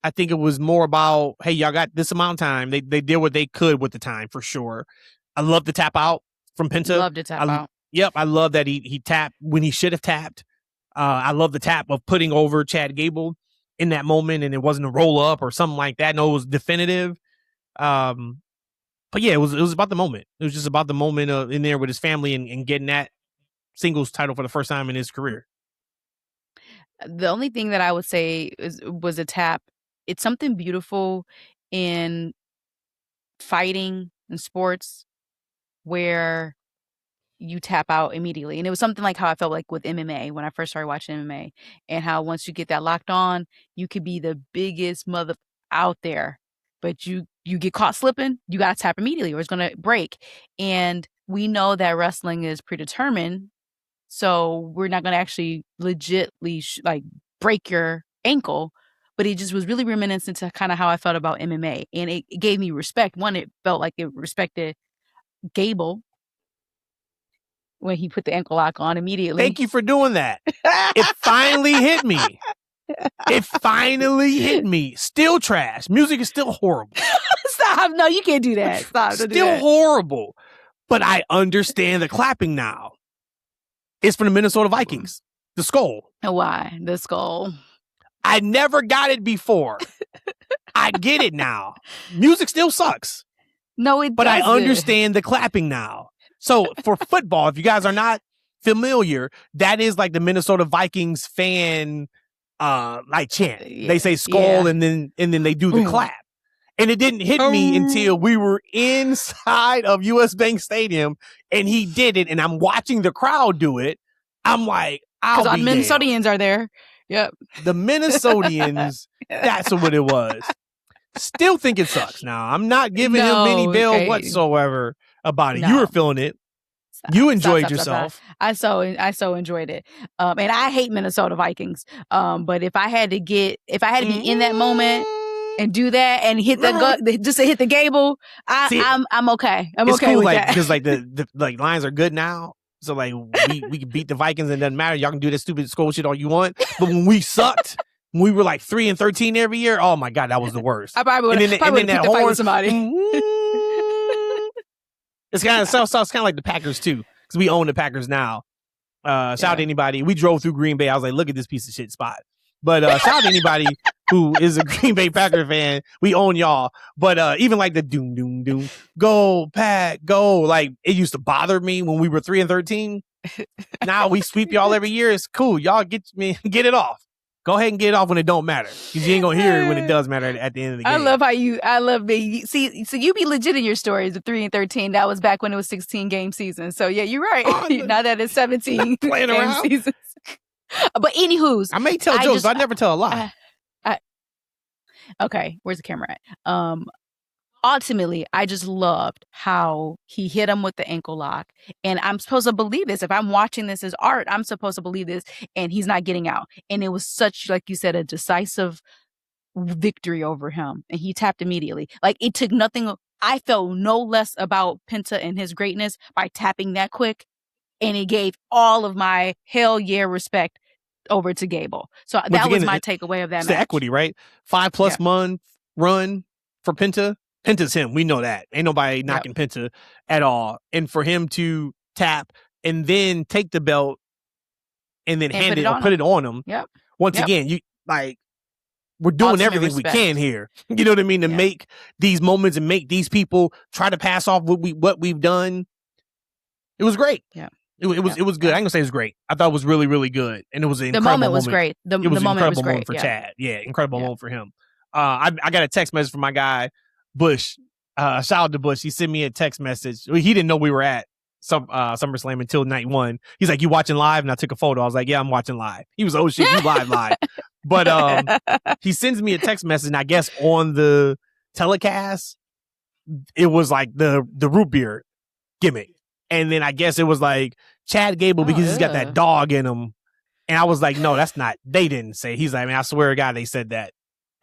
I think it was more about, hey, y'all got this amount of time. They did what they could with the time, for sure. I love the tap out from Penta. Love to tap out. Yep, I love that he tapped when he should have tapped. I love the tap of putting over Chad Gable in that moment, and it wasn't a roll up or something like that. No, it was definitive. But yeah, it was about the moment. It was just about the moment in there with his family and getting that singles title for the first time in his career. The only thing that I would say was a tap. It's something beautiful in fighting and sports where you tap out immediately. And it was something like how I felt like with MMA when I first started watching MMA, and how once you get that locked on, you could be the biggest mother out there but you get caught slipping, you got to tap immediately or it's going to break. And we know that wrestling is predetermined. So we're not going to actually legitly break your ankle. But it just was really reminiscent to kind of how I felt about MMA. And it gave me respect. One, it felt like it respected Gable when he put the ankle lock on immediately. Thank you for doing that. It finally hit me. It finally hit me. Still trash. Music is still horrible. Stop. No, you can't do that. Stop. Still horrible. But I understand the clapping now. It's from the Minnesota Vikings. The skull. Why? The skull. I never got it before. I get it now. Music still sucks. No, it doesn't. But I understand the clapping now. So for football, if you guys are not familiar, that is like the Minnesota Vikings fan chant. Yeah, they say skull and then they do the clap. And it didn't hit me until we were inside of US Bank Stadium and he did it and I'm watching the crowd do it. I'm like, because our Minnesotians are there. Yep. The Minnesotians, that's what it was. Still think it sucks. Now, I'm not giving him any bail whatsoever about it. No. You were feeling it. You enjoyed yourself. I so enjoyed it. And I hate Minnesota Vikings. But if I had to be in that moment and do that and hit just to hit the gable, I'm okay. I'm okay cool, with that. Because the Lions are good now. So we can beat the Vikings and it doesn't matter. Y'all can do that stupid skull shit all you want. But when we sucked, when we were 3-13 every year, oh my God, that was the worst. I probably would have picked the fight with somebody. It's kind of like the Packers too, because we own the Packers now. Shout out to anybody. We drove through Green Bay. I was like, look at this piece of shit spot. But shout out to anybody who is a Green Bay Packer fan. We own y'all. But even the doom, doom, doom, go, Pack, go. It used to bother me when we were 3-13. Now we sweep y'all every year. It's cool. Y'all get it off. Go ahead and get it off when it don't matter. Because you ain't going to hear it when it does matter at the end of the game. I love me. See, so you be legit in your stories of 3-13. That was back when it was 16 game season. So yeah, you're right. Now that it's 17 playing game around. Seasons. But anywho's. I may tell jokes, but I never tell a lie. Okay, where's the camera at? Ultimately, I just loved how he hit him with the ankle lock. And I'm supposed to believe this. If I'm watching this as art, I'm supposed to believe this. And he's not getting out. And it was such, like you said, a decisive victory over him. And he tapped immediately. It took nothing. I felt no less about Penta and his greatness by tapping that quick. And it gave all of my hell yeah respect over to Gable. So that was my takeaway of that match. It's the equity, right? 5+ month run for Penta. Penta's him. We know that. Ain't nobody knocking Penta at all. And for him to tap and then take the belt and then hand it or put it on him. Yep. Once again, you we're doing ultimate everything respect. We can here. You know what I mean? To make these moments and make these people try to pass off what we've done. It was great. Yeah. It was good. I ain't gonna say it was great. I thought it was really, really good. And it was an incredible moment. The moment was great. The moment was great. For Chad. Yeah, incredible moment for him. I got a text message from my guy, Bush. Shout out to Bush. He sent me a text message. He didn't know we were at SummerSlam until night one. He's like, "You watching live?" And I took a photo. I was like, "Yeah, I'm watching live." He was, "Oh shit, you live." But he sends me a text message, and I guess on the telecast, it was the root beer gimmick. And then I guess it was Chad Gable because he's got that dog in him. And I was like, no, that's not. They didn't say. He's like, man, I swear to God, they said that.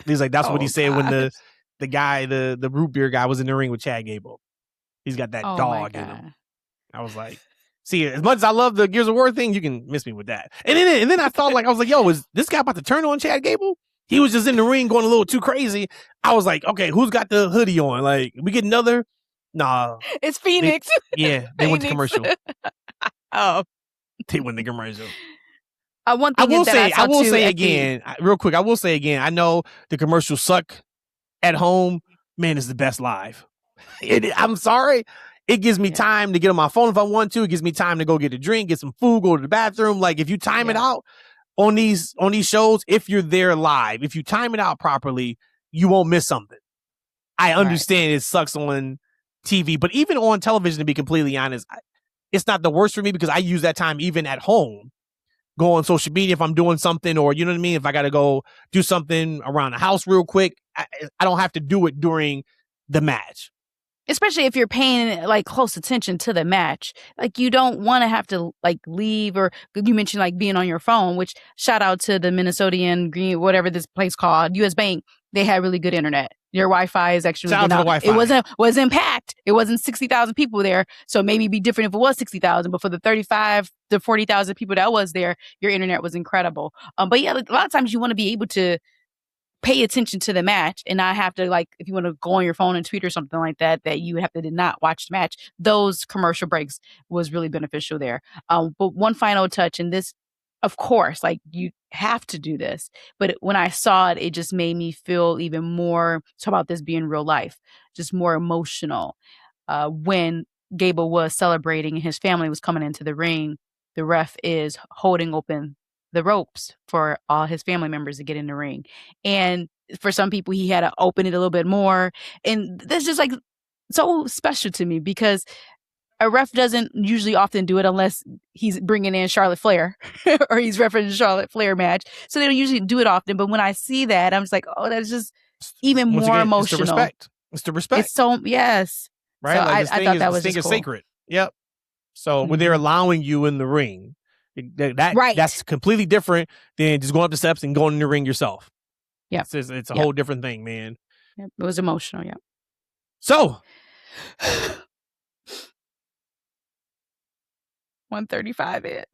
He's like, that's what he said when the guy, the root beer guy was in the ring with Chad Gable. He's got that dog in him. I was like, see, as much as I love the Gears of War thing, you can miss me with that. And then I thought I was like, yo, is this guy about to turn on Chad Gable? He was just in the ring going a little too crazy. I was like, okay, who's got the hoodie on? We get another. Nah. It's Phoenix. They went to commercial. They went to commercial. I will say again, real quick, I know the commercials suck at home. Man, it's the best live. I'm sorry. It gives me time to get on my phone if I want to. It gives me time to go get a drink, get some food, go to the bathroom. If you time it out on these shows, if you're there live, if you time it out properly, you won't miss something. I understand it sucks on TV, but even on television, to be completely honest, it's not the worst for me because I use that time even at home. Go on social media if I'm doing something, or you know what I mean? If I got to go do something around the house real quick, I don't have to do it during the match. Especially if you're paying like close attention to the match. Like you don't want to have to like leave, or you mentioned like being on your phone, which shout out to the Minnesota and Green, whatever this place called, US Bank. They had really good internet. Your Wi-Fi is actually shout out to the Wi-Fi. It wasn't packed. It wasn't 60,000 people there. So maybe it'd be different if it was 60,000, but for the 35 to 40,000 people that was there, your internet was incredible. But yeah, a lot of times you want to be able to pay attention to the match and not have to, like, if you want to go on your phone and tweet or something like that, that you have to did not watch the match. Those commercial breaks was really beneficial there. But one final touch, and this, of course, like you have to do this, but when I saw it, it just made me feel even more, talk about this being real life, just more emotional. When Gable was celebrating and his family was coming into the ring, the ref is holding open the ropes for all his family members to get in the ring. And for some people, he had to open it a little bit more. And that's just like so special to me, because a ref doesn't usually often do it unless he's bringing in Charlotte Flair or he's referencing Charlotte Flair match. So they don't usually do it often. But when I see that, I'm just like, oh, that's just even Once more again, emotional. It's the respect. It's the respect. It's so, yes. Right? So Like I thought that was this thing just is cool. sacred. Yep. So when they're allowing you in the ring, that's completely different than just going up the steps and going in the ring yourself. Yeah. It's a whole different thing, man. Yep. It was emotional, yeah. So 135 it.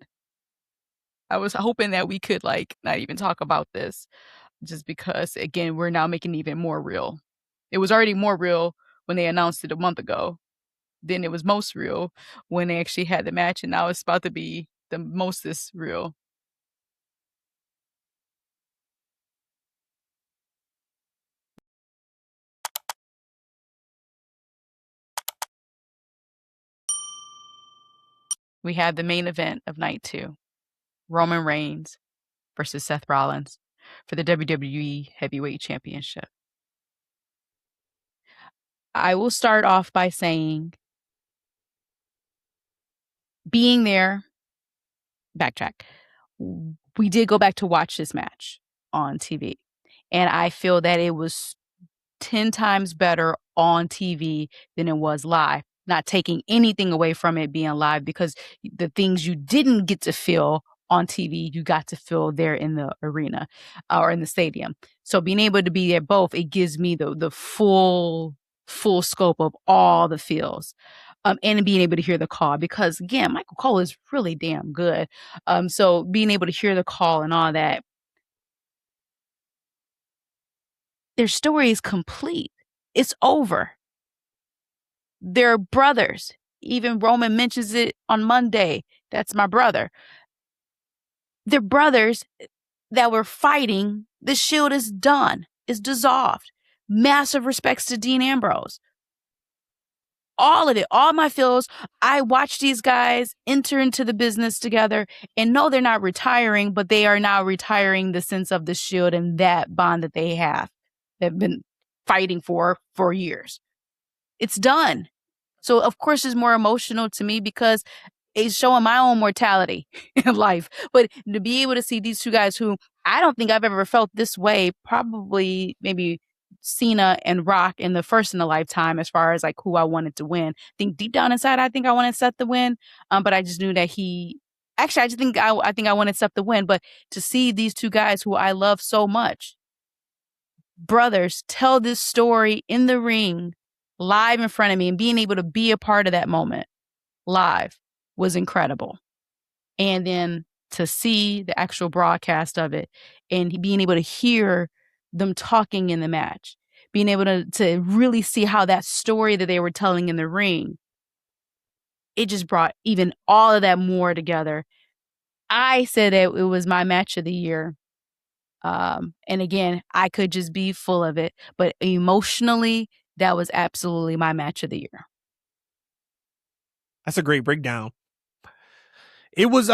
I was hoping that we could like not even talk about this, just because again, we're now making it even more real. It was already more real when they announced it a month ago. Then it was most real when they actually had the match, and now it's about to be the mostest real. We had the main event of night 2, Roman Reigns versus Seth Rollins for the WWE Heavyweight Championship. I will start off by saying, being there, backtrack, we did go back to watch this match on TV, and I feel that it was 10 times better on TV than it was live. Not taking anything away from it being live, because the things you didn't get to feel on TV, you got to feel there in the arena or in the stadium. So being able to be there both, it gives me the full scope of all the feels. And being able to hear the call, because again, Michael Cole is really damn good. So being able to hear the call and all that, their story is complete. It's over. They're brothers. Even Roman mentions it on Monday. That's my brother. They're brothers that were fighting. The Shield is done. It's dissolved. Massive respects to Dean Ambrose. All of it, all my feels. I watched these guys enter into the business together, and no, they're not retiring, but they are now retiring the sense of the Shield and that bond that they have. They've been fighting for years. It's done. So of course it's more emotional to me, because it's showing my own mortality in life. But to be able to see these two guys who I don't think I've ever felt this way, probably maybe Cena and Rock in the first in a lifetime, as far as like who I wanted to win. I think deep down inside, I think I wanted Seth to win. But I just knew that I think I wanted Seth to win. But to see these two guys who I love so much, brothers, tell this story in the ring, live in front of me, and being able to be a part of that moment live was incredible. And then to see the actual broadcast of it and being able to hear them talking in the match, being able to really see how that story that they were telling in the ring, it just brought even all of that more together. I said that it was my match of the year. And again, I could just be full of it, but emotionally, that was absolutely my match of the year. That's a great breakdown. It was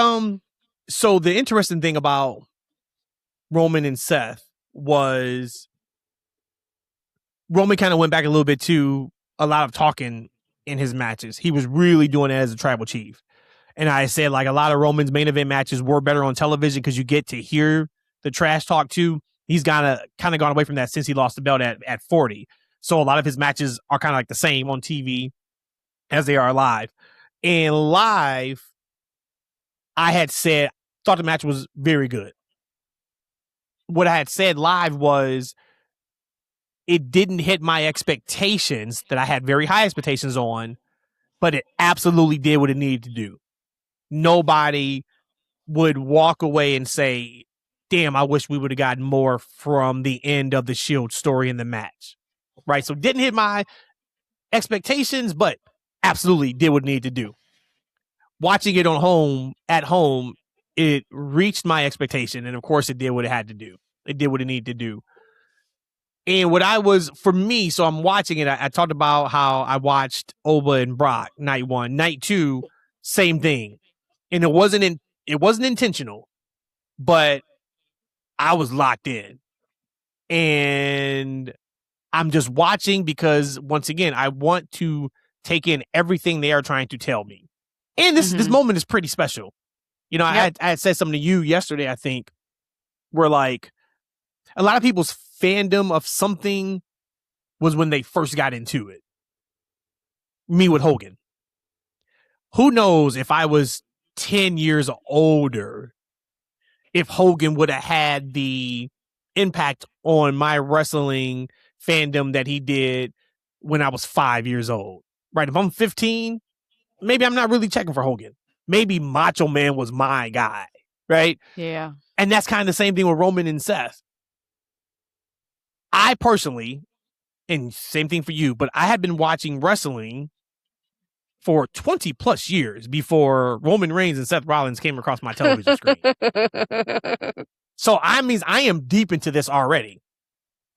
so the interesting thing about Roman and Seth was Roman kind of went back a little bit to a lot of talking in his matches. He was really doing it as a tribal chief. And I said, like, a lot of Roman's main event matches were better on television because you get to hear the trash talk too. He's kind of gone away from that since he lost the belt at 40. So a lot of his matches are kind of like the same on TV as they are live. And live, I had said, thought the match was very good. What I had said live was it didn't hit my expectations that I had very high expectations on, but it absolutely did what it needed to do. Nobody would walk away and say, damn, I wish we would have gotten more from the end of the Shield story in the match. Right? So didn't hit my expectations, but absolutely did what it needed to do. Watching it at home, it reached my expectation. And of course it did what it had to do. It did what it needed to do. And for me, so I'm watching it. I talked about how I watched Oba and Brock night 1, night 2, same thing. And it wasn't intentional, but I was locked in. And I'm just watching because, once again, I want to take in everything they are trying to tell me. And this moment is pretty special. You know, I had said something to you yesterday, I think, where like a lot of people's fandom of something was when they first got into it. Me with Hogan. Who knows if I was 10 years older, if Hogan would have had the impact on my wrestling fandom that he did when I was 5 years old. Right? If I'm 15, maybe I'm not really checking for Hogan. Maybe Macho Man was my guy. Right? Yeah. And that's kind of the same thing with Roman and Seth. I personally, and same thing for you, but I had been watching wrestling for 20 plus years before Roman Reigns and Seth Rollins came across my television screen. So I am deep into this already.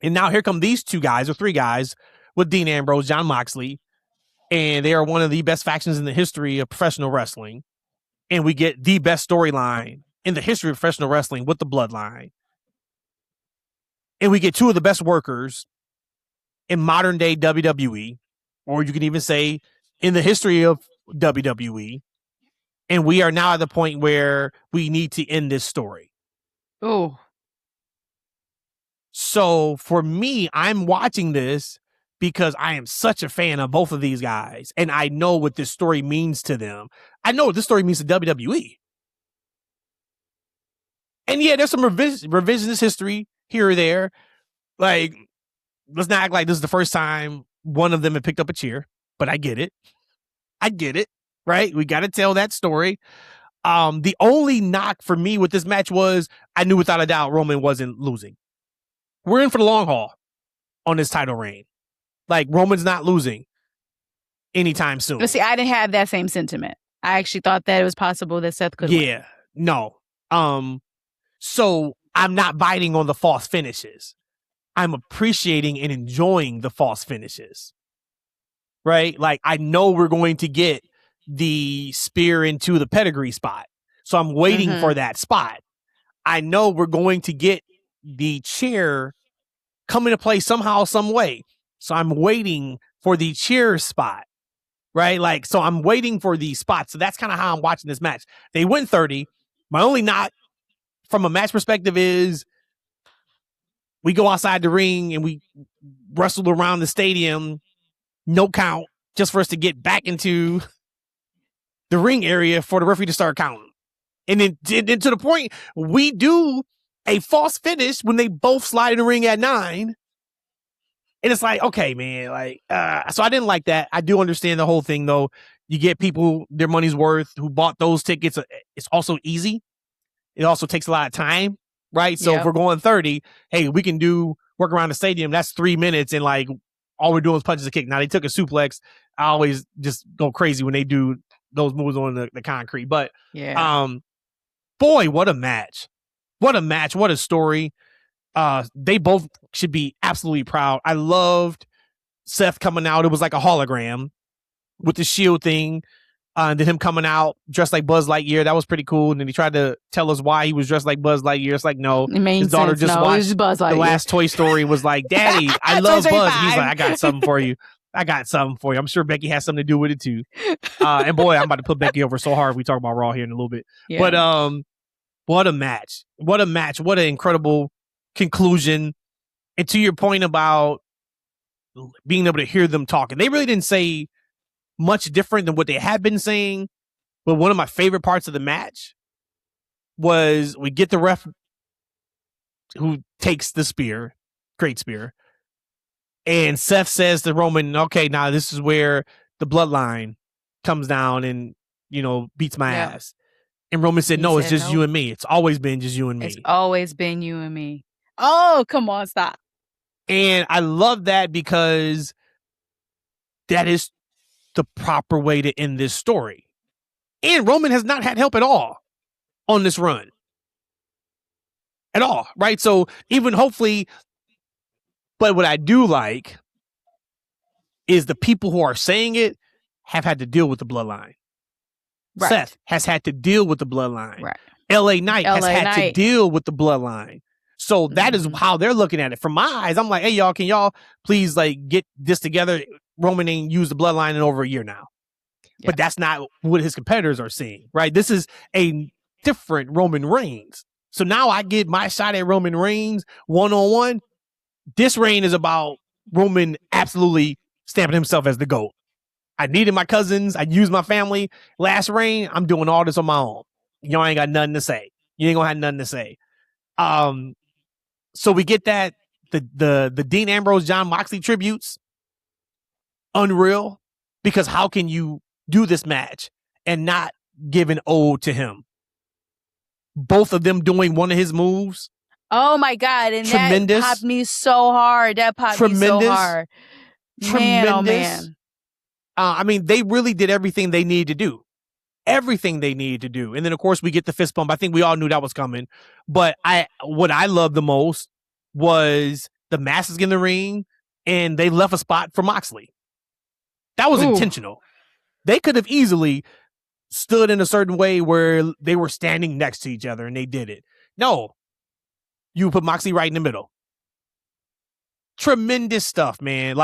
And now here come these 2 guys or 3 guys with Dean Ambrose, Jon Moxley, and they are one of the best factions in the history of professional wrestling. And we get the best storyline in the history of professional wrestling with the Bloodline. And we get 2 of the best workers in modern day WWE, or you can even say in the history of WWE. And we are now at the point where we need to end this story. Oh. So for me, I'm watching this because I am such a fan of both of these guys. And I know what this story means to them. I know what this story means to WWE. And yeah, there's some revisionist history here or there. Like, let's not act like this is the first time one of them had picked up a chair, but I get it. Right? We got to tell that story. The only knock for me with this match was I knew without a doubt Roman wasn't losing. We're in for the long haul on this title reign. Like, Roman's not losing anytime soon. But see, I didn't have that same sentiment. I actually thought that it was possible that Seth could win. No. So I'm not biting on the false finishes. I'm appreciating and enjoying the false finishes. Right? Like, I know we're going to get the spear into the pedigree spot. So I'm waiting for that spot. I know we're going to get the chair come into play somehow, some way. So I'm waiting for the chair spot. Right? Like, so I'm waiting for these spots. So that's kind of how I'm watching this match. They win 30. My only knock from a match perspective is we go outside the ring and we wrestle around the stadium, no count, just for us to get back into the ring area for the referee to start counting. And then to the point, we do a false finish when they both slide in the ring at 9. And it's like, okay, man, like, so I didn't like that. I do understand the whole thing, though. You get people their money's worth who bought those tickets. It's also easy. It also takes a lot of time, right? So if we're going 30, hey, we can work around the stadium. That's 3 minutes. And like, all we're doing is punches a kick. Now they took a suplex. I always just go crazy when they do those moves on the concrete. But boy, what a match. What a match. What a story. They both should be absolutely proud. I loved Seth coming out. It was like a hologram with the Shield thing. And then him coming out dressed like Buzz Lightyear. That was pretty cool. And then he tried to tell us why he was dressed like Buzz Lightyear. It's like, no. His daughter just watched the last Toy Story, was like, Daddy, I love Buzz. And he's like, I got something for you. I'm sure Becky has something to do with it too. And boy, I'm about to put Becky over so hard if we talk about Raw here in a little bit. Yeah. But what a match. What an incredible conclusion. And to your point about being able to hear them talking, they really didn't say much different than what they had been saying. But one of my favorite parts of the match was we get the ref who takes the spear, great spear. And Seth says to Roman, okay, now this is where the bloodline comes down and, beats my ass. And Roman said, no, it's just you and me. It's always been just you and me. It's always been you and me. Oh, come on, stop. And I love that because that is the proper way to end this story. And Roman has not had help at all on this run. At all, right? So even hopefully, but what I do like is the people who are saying it have had to deal with the bloodline. Right. Seth has had to deal with the bloodline. Right. LA Knight has had to deal with the bloodline. So that is how they're looking at it. From my eyes, I'm like, hey, y'all, can y'all please get this together? Roman ain't used the bloodline in over a year now. Yeah. But that's not what his competitors are seeing, right? This is a different Roman Reigns. So now I get my shot at Roman Reigns one-on-one. This reign is about Roman absolutely stamping himself as the GOAT. I needed my cousins. I used my family. Last reign, I'm doing all this on my own. Y'all ain't got nothing to say. You ain't gonna have nothing to say. So we get that the Dean Ambrose, John Moxley tributes. Unreal, because how can you do this match and not give an ode to him? Both of them doing one of his moves. Oh my God. And tremendous. That popped me so hard. That popped me so hard. Man, oh man. I mean, they really did everything they needed to do. Everything they needed to do. And then, of course, we get the fist bump. I think we all knew that was coming. But what I loved the most was the masks in the ring, and they left a spot for Moxley. That was intentional. They could have easily stood in a certain way where they were standing next to each other, and they did it. No. You put Moxley right in the middle. Tremendous stuff, man.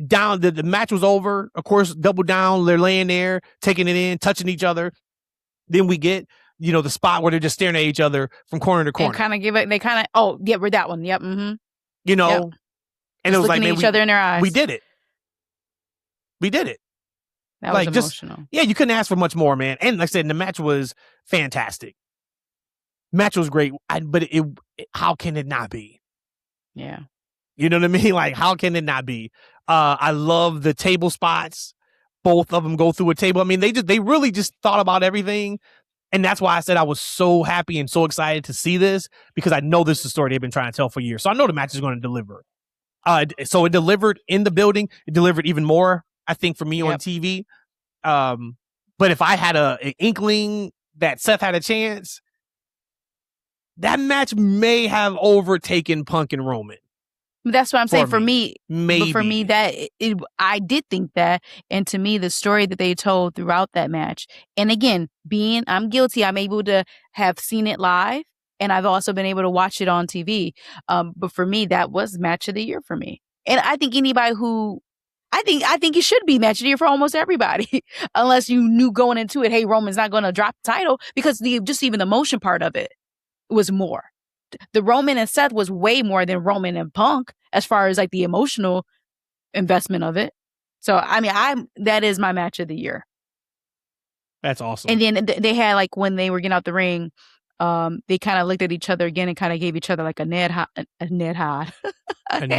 Down, the match was over. Of course, double down. They're laying there, taking it in, touching each other. Then we get, the spot where they're just staring at each other from corner to corner. And kind of give it, we're that one. Yep. Mm-hmm. And just it was looking at each other in their eyes. We did it. That was emotional. You couldn't ask for much more, man. And like I said, the match was fantastic. Match was great, but how can it not be? Yeah. You know what I mean? How can it not be? I love the table spots. Both of them go through a table. I mean, they really just thought about everything. And that's why I said I was so happy and so excited to see this, because I know this is a story they've been trying to tell for years. So I know the match is going to deliver. So it delivered in the building. It delivered even more, I think, for me on TV. But if I had an inkling that Seth had a chance, that match may have overtaken Punk and Roman. That's what I'm saying. For me, maybe. But for me, I did think that. And to me, the story that they told throughout that match, and again, I'm guilty. I'm able to have seen it live, and I've also been able to watch it on TV. But for me, that was match of the year for me. And I think anybody I think it should be match of the year for almost everybody, unless you knew going into it, hey, Roman's not going to drop the title, because even the motion part of it was more. The Roman and Seth was way more than Roman and Punk as far as the emotional investment of it. So, I mean, that is my match of the year. That's awesome. And then they had when they were getting out the ring, they kind of looked at each other again and kind of gave each other a Ned Hod. A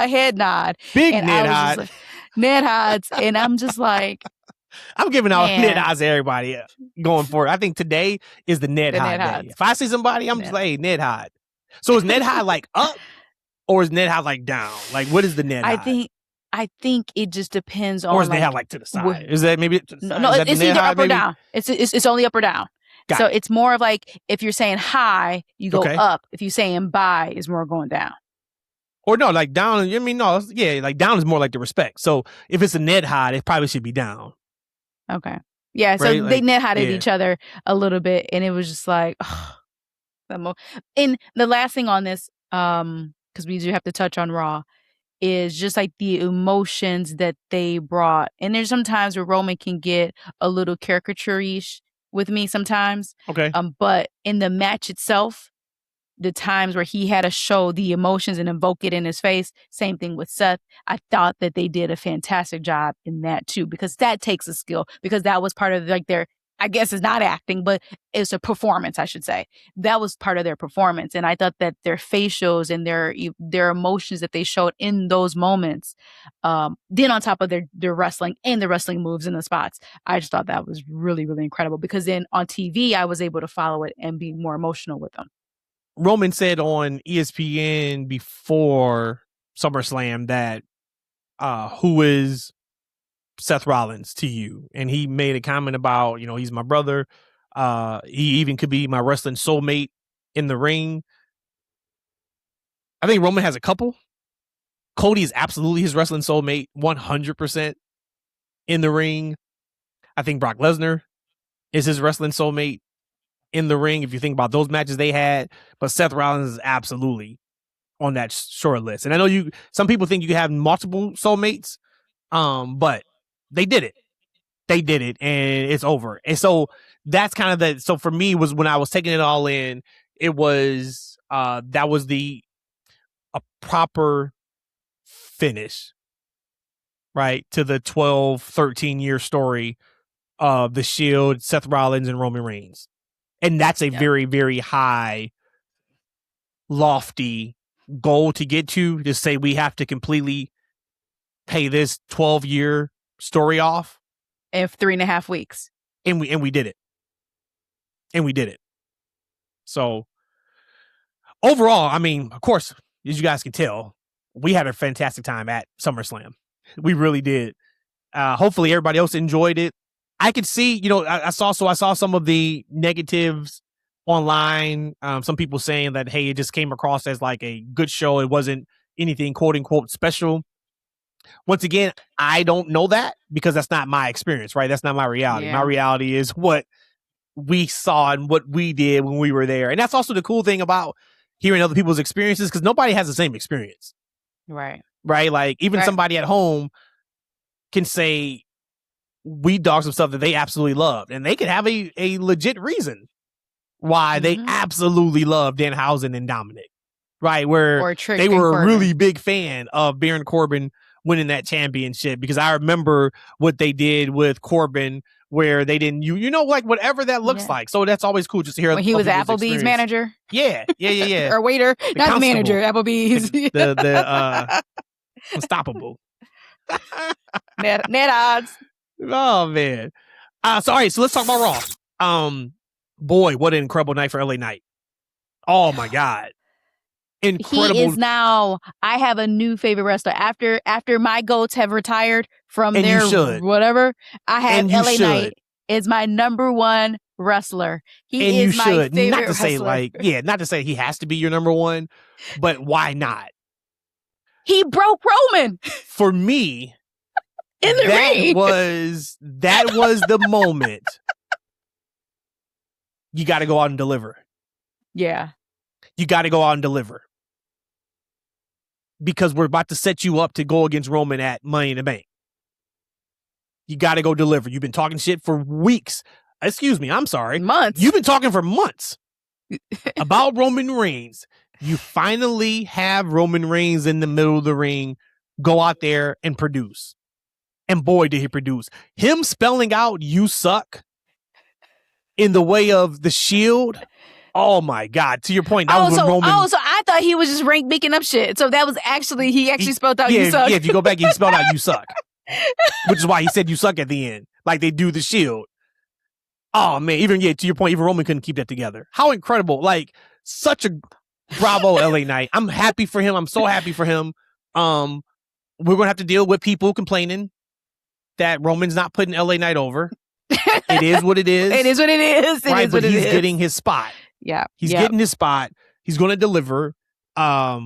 head nod. Big and Ned Hod. Ned Hods. And I'm just I'm giving out Ned Hods to everybody going forward. I think today is the Ned Hod day. If I see somebody, I'm just hey, Ned Hod. So is Ned Hod up, or is Ned Hod down? What is the Ned Hod? I think it just depends on. Or is Ned Hod to the side? Is that maybe to the side? No, it's either up or down. It's only up or down. So it's more of if you're saying hi, you go up. If you're saying bye, it's more going down. Or no, down. I mean, no, yeah, down is more the respect. So if it's a Ned Hod, it probably should be down. Okay. Yeah. So they Ned Hodded each other a little bit, and it was just and the last thing on this, because we do have to touch on Raw, is just the emotions that they brought. And there's some times where Roman can get a little caricature-ish with me sometimes. Okay. But in the match itself, the times where he had to show the emotions and invoke it in his face, same thing with Seth. I thought that they did a fantastic job in that too, because that takes a skill, because that was part of like their, I guess it's not acting, but it's a performance, I should say. That was part of their performance. And I thought that their facials and their emotions that they showed in those moments, then on top of their wrestling and the wrestling moves and the spots, I just thought that was really, really incredible, because then on TV, I was able to follow it and be more emotional with them. Roman said on ESPN before SummerSlam that who is Seth Rollins to you? And he made a comment about, he's my brother. He even could be my wrestling soulmate in the ring. I think Roman has a couple. Cody is absolutely his wrestling soulmate, 100% in the ring. I think Brock Lesnar is his wrestling soulmate in the ring, if you think about those matches they had. But Seth Rollins is absolutely on that short list. And I know some people think you can have multiple soulmates, but they did it. They did it, and it's over. And so that's kind of so for me was when I was taking it all in, it was that was a proper finish, right, to the 12, 13 year story of the Shield, Seth Rollins, and Roman Reigns. And that's a very, very high, lofty goal to get to say we have to completely pay this 12-year story off in 3.5 weeks. And we did it. And we did it. So overall, I mean, of course, as you guys can tell, we had a fantastic time at SummerSlam. We really did. Hopefully everybody else enjoyed it. I could see, I saw some of the negatives online. Some people saying that, hey, it just came across as like a good show. It wasn't anything quote unquote special. Once again, I don't know that because that's not my experience, right? That's not my reality. Yeah. My reality is what we saw and what we did when we were there. And that's also the cool thing about hearing other people's experiences, because nobody has the same experience. Right. Right? Like even somebody at home can say, we dogged some stuff that they absolutely loved, and they could have a legit reason why they absolutely love Danhausen and Dominic, right? Where they were a really big fan of Baron Corbin winning that championship, because I remember what they did with Corbin, where they didn't, like whatever that looks like. So that's always cool just to hear. When he was Applebee's manager, yeah, or waiter, not the manager, Applebee's, the unstoppable, net odds. Oh man. So all right, so let's talk about Raw. Boy, what an incredible night for LA Knight. Oh my God. Incredible. He is now, I have a new favorite wrestler. After my goats have retired from and their whatever, I have LA Knight is my number one wrestler. He is my favorite not to wrestler. Say not to say he has to be your number one, but why not? He broke Roman. For me, in the ring. That was the moment. You got to go out and deliver. Yeah. You got to go out and deliver. Because we're about to set you up to go against Roman at Money in the Bank. You got to go deliver. You've been talking shit for weeks. Excuse me, I'm sorry. Months. You've been talking for months about Roman Reigns. You finally have Roman Reigns in the middle of the ring. Go out there and produce. And boy, did he produce. Him spelling out "you suck" in the way of the Shield. Oh my God. To your point, that was when Roman. So I thought he was just making up shit. So that was he spelled out "you suck." Yeah, if you go back, he spelled out "you suck," which is why he said "you suck" at the end, like they do the Shield. Oh man, to your point, even Roman couldn't keep that together. How incredible! Like such a bravo, LA Knight. I'm happy for him. I'm so happy for him. We're gonna have to deal with people complaining that Roman's not putting LA Knight over. It is what it is. It is what it is. Right, but he's getting his spot. Yeah. He's getting his spot. He's going to deliver. I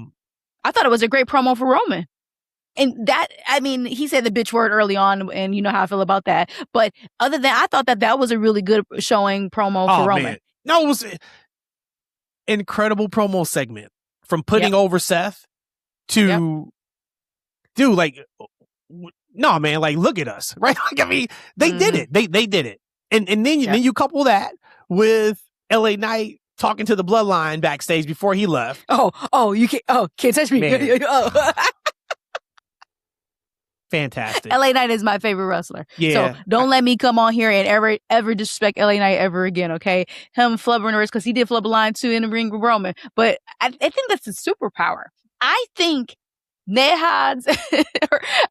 thought it was a great promo for Roman. And that, I mean, he said the bitch word early on, and you know how I feel about that. But other than I thought that was a really good showing promo for Roman. Man. No, it was an incredible promo segment. From putting over Seth to, dude, like, no, man, like, look at us, right? Like, I mean, they did it. They did it. And then you couple that with LA Knight talking to the Bloodline backstage before he left. You can't touch me. Fantastic. LA Knight is my favorite wrestler. Yeah. So don't let me come on here and ever disrespect LA Knight ever again, okay? Him flubbering the rest, because he did flub a line too in the ring with Roman. But I think that's a superpower. I think Ned Hodge,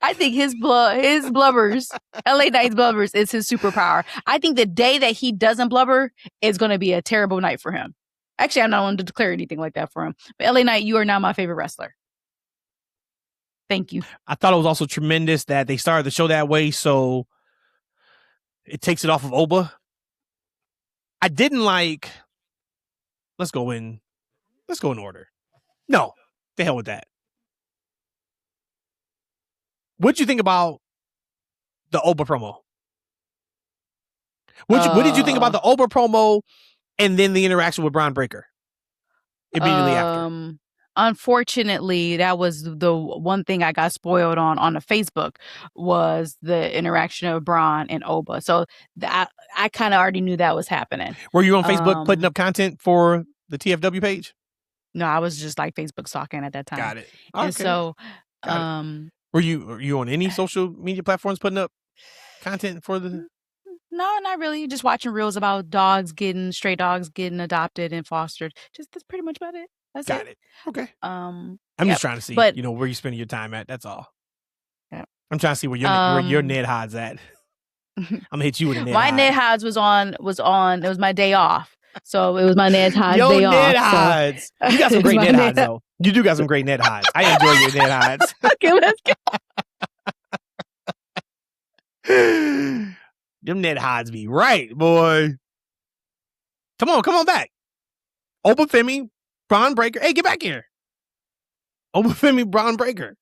I think his blubbers, LA Knight's blubbers is his superpower. I think the day that he doesn't blubber is going to be a terrible night for him. Actually, I'm not going to declare anything like that for him. But LA Knight, you are now my favorite wrestler. Thank you. I thought it was also tremendous that they started the show that way, so it takes it off of Oba. I didn't like. Let's go in order. No, the hell with that. What'd you think about the Oba promo? What did you think about the Oba promo and then the interaction with Bron Breakker immediately after? Unfortunately, that was the one thing I got spoiled on the Facebook, was the interaction of Bron and Oba. So I kind of already knew that was happening. Were you on Facebook putting up content for the TFW page? No, I was just like Facebook stalking at that time. Got it. And so, were you on any social media platforms putting up content for the? No, not really. Just watching reels about stray dogs getting adopted and fostered. That's pretty much about it. Got it. Okay. I'm just trying to see, where you're spending your time at. That's all. Yeah. I'm trying to see where your Ned Hodge at. I'm gonna hit you with a Ned Hodge. My Ned Hodge was on. It was my day off, so it was my Ned Hodge day Ned off. Hodge. So. You got some great Ned Hodge though. You do got some great Ned Hodge. I enjoy your Ned Hodge. Okay, let's go. Them Ned Hodge be right, boy. Come on back. Oba Femi, Bron Breakker. Hey, get back here. Oba Femi, Bron Breakker.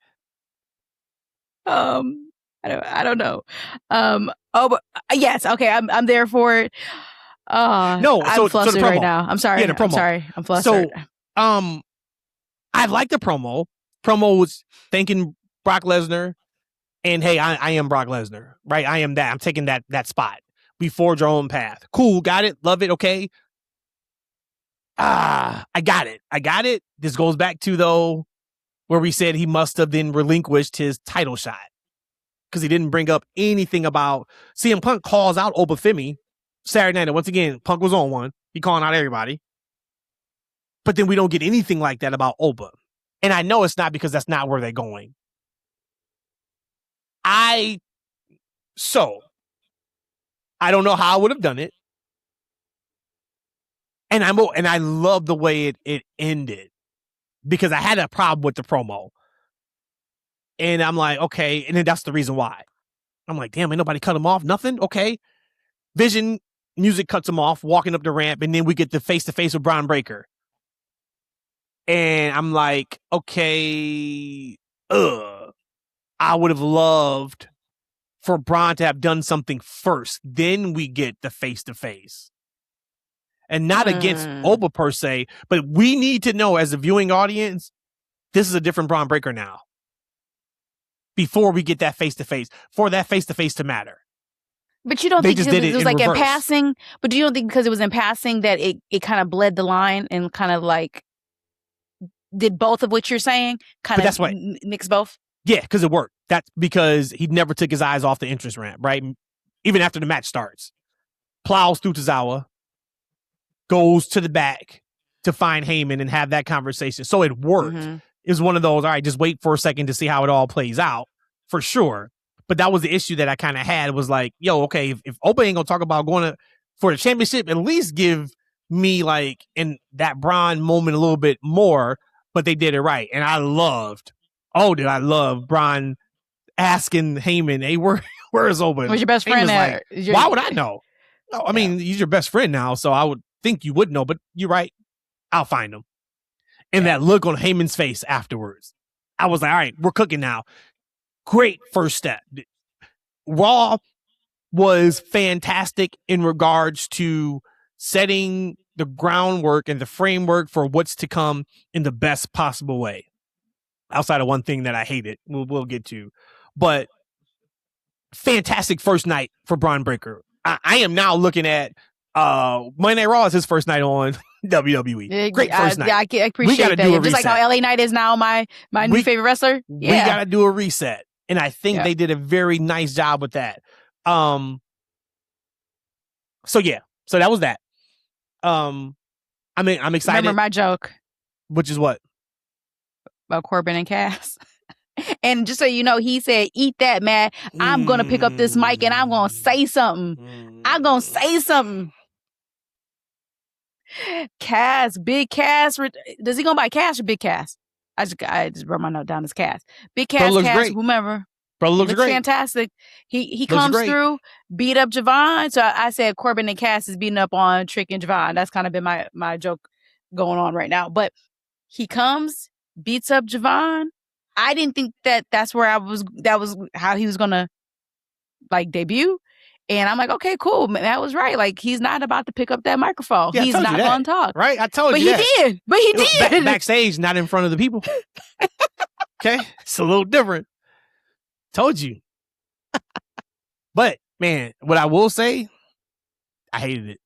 I don't know. But yes, okay, I'm there for it. No, I'm flustered right now. I'm sorry. Yeah, the promo. I'm sorry. I'm flustered. So, I like the promo. Promo was thanking Brock Lesnar. And hey, I am Brock Lesnar, right? I am that. I'm taking that spot. We forge our own path. Cool, got it. Love it. Okay. I got it. This goes back to, though, where we said he must have then relinquished his title shot because he didn't bring up anything about CM Punk calls out Oba Femi Saturday night. And once again, Punk was on one. He calling out everybody. But then we don't get anything like that about Oba. And I know it's not because that's not where they're going. I don't know how I would have done it. And I love the way it ended because I had a problem with the promo. And I'm like, okay. And then that's the reason why. I'm like, damn, ain't nobody cut him off. Nothing. Okay. Vision music cuts him off, walking up the ramp. And then we get the face-to-face with Bron Breakker. And I'm like, okay, I would have loved for Bron to have done something first. Then we get the face-to-face. And not against Oba per se, but we need to know as a viewing audience, this is a different Bron Breakker now. Before we get that face-to-face, for that face-to-face to matter. But you don't think it was like in passing? But you don't think because it was in passing that it kind of bled the line and kind of like did both of what you're saying? Kind of mix both? Yeah, because it worked. That's because he never took his eyes off the entrance ramp, right? Even after the match starts. Plows through Tozawa. Goes to the back to find Heyman and have that conversation. So it worked. It was one of those, all right, just wait for a second to see how it all plays out. For sure. But that was the issue that I kind of had was like, yo, okay, if Oba ain't going to talk about going for the championship, at least give me like in that Bron moment a little bit more, but they did it right. And I love Bron asking Heyman, hey, where is Oba? Where's your best friend at? Like, why would I know? No, I mean, he's your best friend now, so I would think you would know, but you're right. I'll find him. And that look on Heyman's face afterwards. I was like, all right, we're cooking now. Great first step. Raw was fantastic in regards to setting the groundwork and the framework for what's to come in the best possible way. Outside of one thing that I hated, we'll get to. But fantastic first night for Bron Breakker. I am now looking at Monday Night Raw is his first night on WWE. Great first night. Yeah, I appreciate that. Just like how LA Knight is now my new favorite wrestler. Yeah. We got to do a reset. And I think they did a very nice job with that. So that was that. I'm excited. Remember my joke. Which is what? About Corbin and Cass. And just so you know, he said, "Eat that, man. I'm going to pick up this mic and I'm going to say something. I'm going to say something." Cass, Big Cass. Does he go by Cass or Big Cass? I just wrote my note down as Cass. Big Cass, Cass, whomever. Bro looks great. Fantastic. He comes through, beat up Javon. So I said Corbin and Cass is beating up on Trick and Javon. That's kind of been my joke going on right now. But he comes, beats up Javon. I didn't think that's where that was how he was going to like debut. And I'm like, okay, cool. That was right. Like, he's not about to pick up that microphone. Yeah, he's not going to talk. Right? I told you that. But he did. Backstage, not in front of the people. Okay? It's a little different. Told you. But, man, what I will say, I hated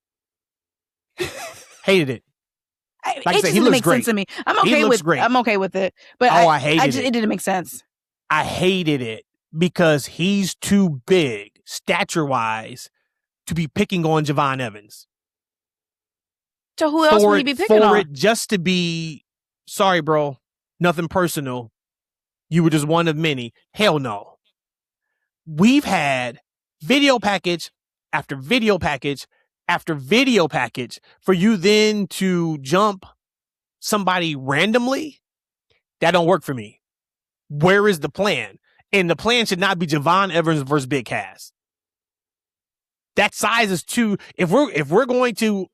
it. Hated it. Like it just didn't make sense to me. I'm okay with it. But I hated it. It didn't make sense. I hated it because he's too big, stature-wise, to be picking on Javon Evans. So who else would he be picking on? For it just to be, sorry, bro, nothing personal. You were just one of many. Hell no. We've had video package after video package after video package for you then to jump somebody randomly. That don't work for me. Where is the plan? And the plan should not be Javon Evans versus Big Cass. That size is too. If we're going to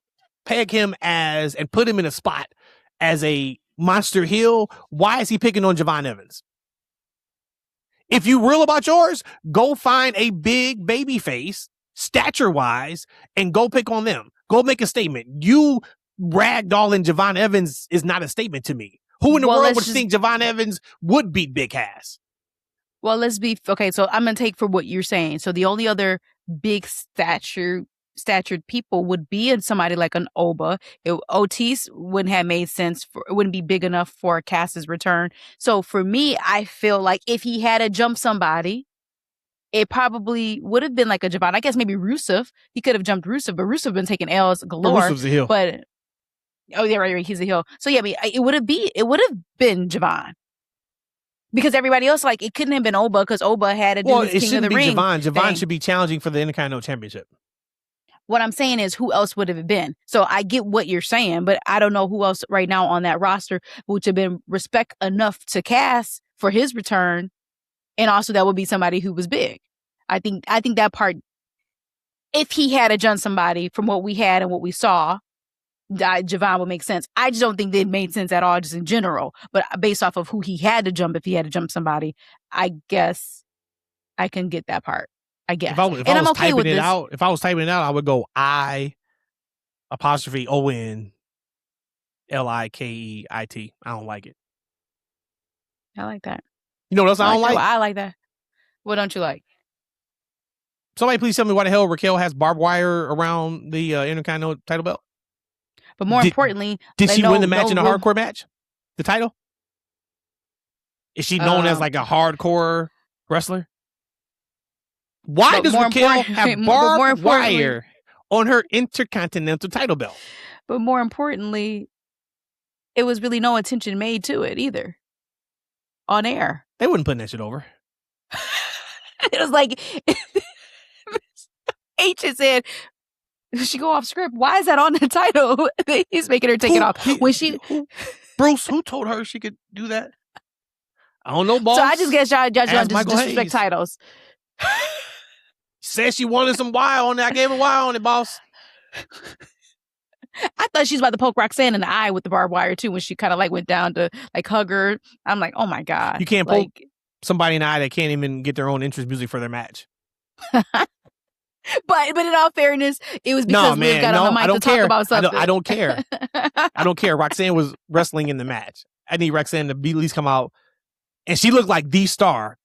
peg him as and put him in a spot as a monster heel, why is he picking on Javon Evans? If you real about yours, go find a big baby face, stature-wise, and go pick on them. Go make a statement. You ragdolling Javon Evans is not a statement to me. Who in the world would think Javon Evans would beat Big Cass? Well, okay, so I'm going to take for what you're saying. So the only other big statured people would be somebody like an Oba. Otis wouldn't have made sense. It wouldn't be big enough for Cass's return. So for me, I feel like if he had to jump somebody, it probably would have been like a Javon. I guess maybe Rusev. He could have jumped Rusev, but Rusev been taking L's galore. Rusev's a heel. But right, he's a heel. So yeah, I mean, it would have been Javon. Because everybody else, like, it couldn't have been Oba because Oba had to do his King of the Ring. Javon should be challenging for the Intercontinental Championship. What I'm saying is, who else would have it been? So I get what you're saying, but I don't know who else right now on that roster would have been respect enough to Cass for his return, and also that would be somebody who was big. I think that part, if he had to jump somebody from what we had and what we saw, Javon would make sense. I just don't think that it made sense at all, just in general. But based off of who he had to jump, if he had to jump somebody, I guess I can get that part. I guess. If I was typing it out, I would go I''ON LIKEIT. I don't like it. I like that. You know what else I don't like? I like that. What don't you like? Somebody please tell me why the hell Raquel has barbed wire around the Intercontinental title belt. But more importantly, did she win the match in a hardcore match? The title? Is she known as like a hardcore wrestler? Why does Raquel have barbed wire on her Intercontinental title belt? But more importantly, it was really no attention made to it either. On air. They wouldn't put that shit over. It was like H had said, she go off script. Why is that on the title? He's making her take it off. Bruce, who told her she could do that? I don't know, boss. So I just guess y'all just disrespect titles. Said she wanted some wire on it. I gave her wire on it, boss. I thought she was about to poke Roxanne in the eye with the barbed wire too when she kind of like went down to like hug her. I'm like, oh my God. You can't poke somebody in the eye that can't even get their own entrance music for their match. But in all fairness, it was because we got on the mic to talk about something. I don't care. I don't care. Roxanne was wrestling in the match. I need Roxanne to at least come out. And she looked like the star.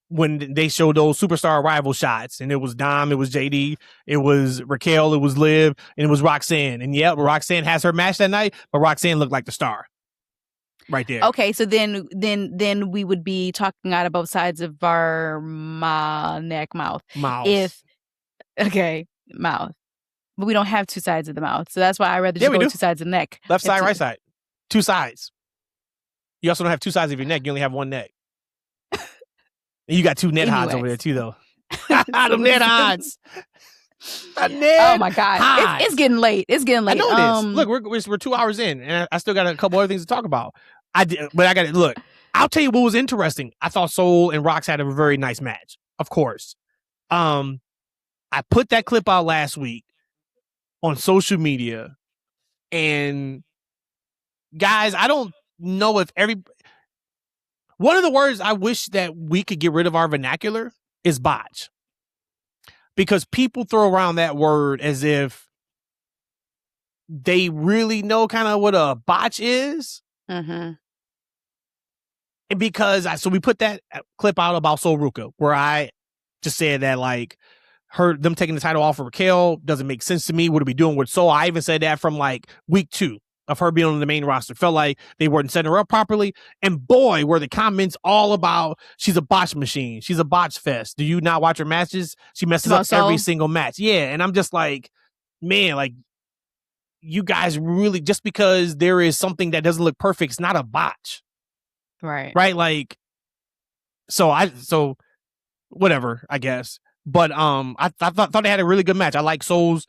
when they showed those superstar rival shots, and it was Dom, it was JD, it was Raquel, it was Liv, and it was Roxanne. And yeah, Roxanne has her match that night, but Roxanne looked like the star right there. Okay, so then we would be talking out of both sides of our mouth. Mouth. But we don't have two sides of the mouth, so that's why I rather just go two sides of the neck. Left side, right side, two sides. You also don't have two sides of your neck; you only have one neck. And you got two net hods over there too, though. Them net hods. Oh my God, it's getting late. It's getting late. I know it is. Look, we're 2 hours in, and I still got a couple other things to talk about. But I got to look. I'll tell you what was interesting. I thought Soul and Rox had a very nice match. Of course, I put that clip out last week on social media, and guys, I don't know if one of the words I wish that we could get rid of our vernacular is botch, because people throw around that word as if they really know kind of what a botch is. Mm-hmm. And because so we put that clip out about Sol Ruca, where I just said that like them taking the title off of Raquel doesn't make sense to me. What are we doing with Sol? I even said that from like week 2 of her being on the main roster. Felt like they weren't setting her up properly. And boy, were the comments all about she's a botch machine. She's a botch fest. Do you not watch her matches? She messes up every single match. Yeah. And I'm just like, man, like you guys really, just because there is something that doesn't look perfect, it's not a botch. Right. Right. Like, so whatever, I guess. But I thought they had a really good match. I like Soul's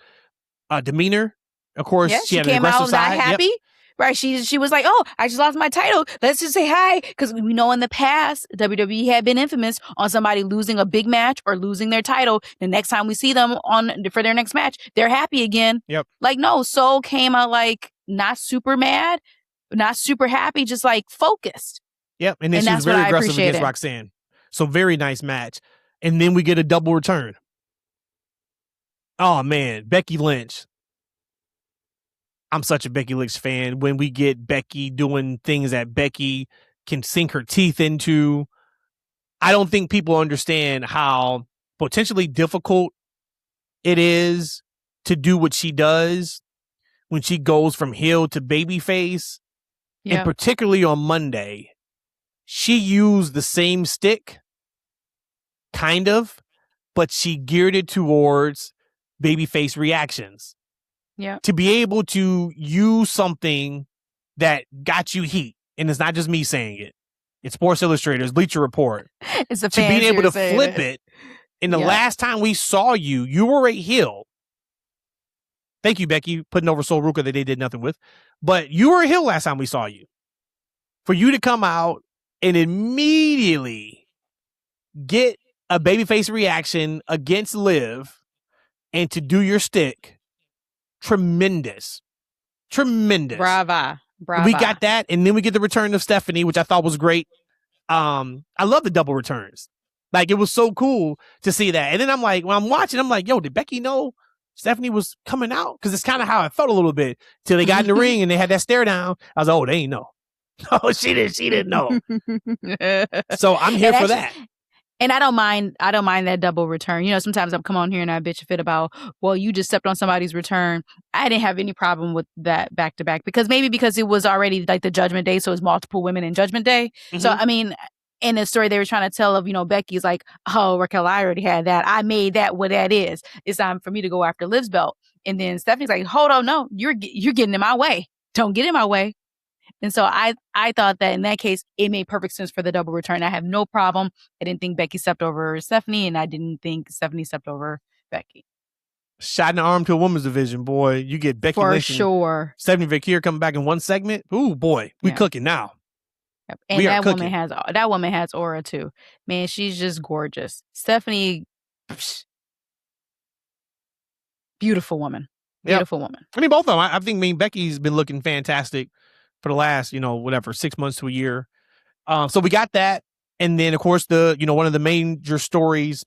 demeanor. Of course, she had an aggressive side. Not happy. Yep. Right. She was like, oh, I just lost my title. Let's just say hi. Because we know in the past, WWE had been infamous on somebody losing a big match or losing their title. The next time we see them for their next match, they're happy again. Yep. Like, no, Soul came out like not super mad, not super happy, just like focused. Yep. And then she was very aggressive against Roxanne. So very nice match. And then we get a double return. Oh, man. Becky Lynch. I'm such a Becky Lynch fan. When we get Becky doing things that Becky can sink her teeth into, I don't think people understand how potentially difficult it is to do what she does when she goes from heel to babyface. Yep. And particularly on Monday, she used the same stick, kind of, but she geared it towards babyface reactions. Yeah. To be able to use something that got you heat, and it's not just me saying it. It's Sports Illustrated's Bleacher Report. It's a to being able to flip it. And the last time we saw you were a heel. Thank you, Becky, putting over Sol Ruca that they did nothing with. But you were a heel last time we saw you. For you to come out and immediately get a babyface reaction against Liv and to do your stick. Tremendous. Brava. We got that, and then we get the return of Stephanie, which I thought was great. I love the double returns. Like, it was so cool to see that. And then I'm like, when I'm watching, I'm like, yo, did Becky know Stephanie was coming out? Because it's kind of how I felt a little bit till they got in the ring and they had that stare down. I was like, oh, they ain't know. Oh, she didn't know. So I'm here for that. And I don't mind that double return. You know, sometimes I'll come on here and I bitch a fit about, well, you just stepped on somebody's return. I didn't have any problem with that back to back because it was already like the Judgment Day. So it was multiple women in Judgment Day. Mm-hmm. So, I mean, in the story they were trying to tell of, you know, Becky's like, oh, Raquel, I already had that. I made that what that is. It's time for me to go after Liv's belt. And then Stephanie's like, hold on, no, you're getting in my way. Don't get in my way. And so I thought that in that case, it made perfect sense for the double return. I have no problem. I didn't think Becky stepped over Stephanie, and I didn't think Stephanie stepped over Becky. Shot in the arm to a women's division, boy. You get Becky Lynch, sure. Stephanie Vaquer coming back in one segment. Ooh, boy, we cooking now. Yep. And that woman has aura too. Man, she's just gorgeous. Stephanie, beautiful woman. Beautiful woman. I mean, both of them. I think Becky's been looking fantastic for the last, 6 months to a year. So we got that. And then, of course, one of the major stories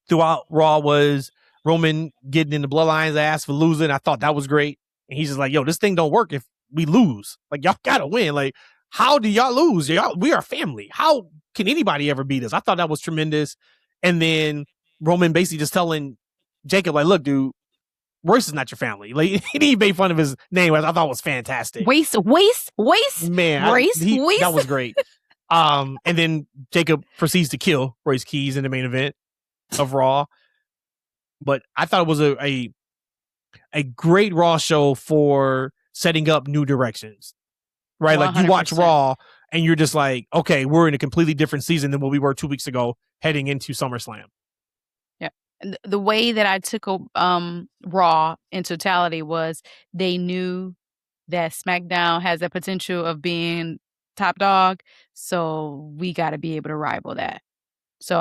throughout Raw was Roman getting in the Bloodline's ass for losing. I thought that was great. And he's just like, yo, this thing don't work if we lose. Like, y'all got to win. Like, how do y'all lose? We are family. How can anybody ever beat us? I thought that was tremendous. And then Roman basically just telling Jacob, like, look, dude, Royce is not your family. Like, he made fun of his name, which I thought was fantastic. Waste. Man, Royce. That was great. And then Jacob proceeds to kill Royce Keys in the main event of Raw. But I thought it was a great Raw show for setting up new directions. Right? 100%. Like, you watch Raw and you're just like, okay, we're in a completely different season than what we were 2 weeks ago heading into SummerSlam. Yeah. The way that I took Raw in totality was they knew that SmackDown has the potential of being top dog, so we got to be able to rival that. So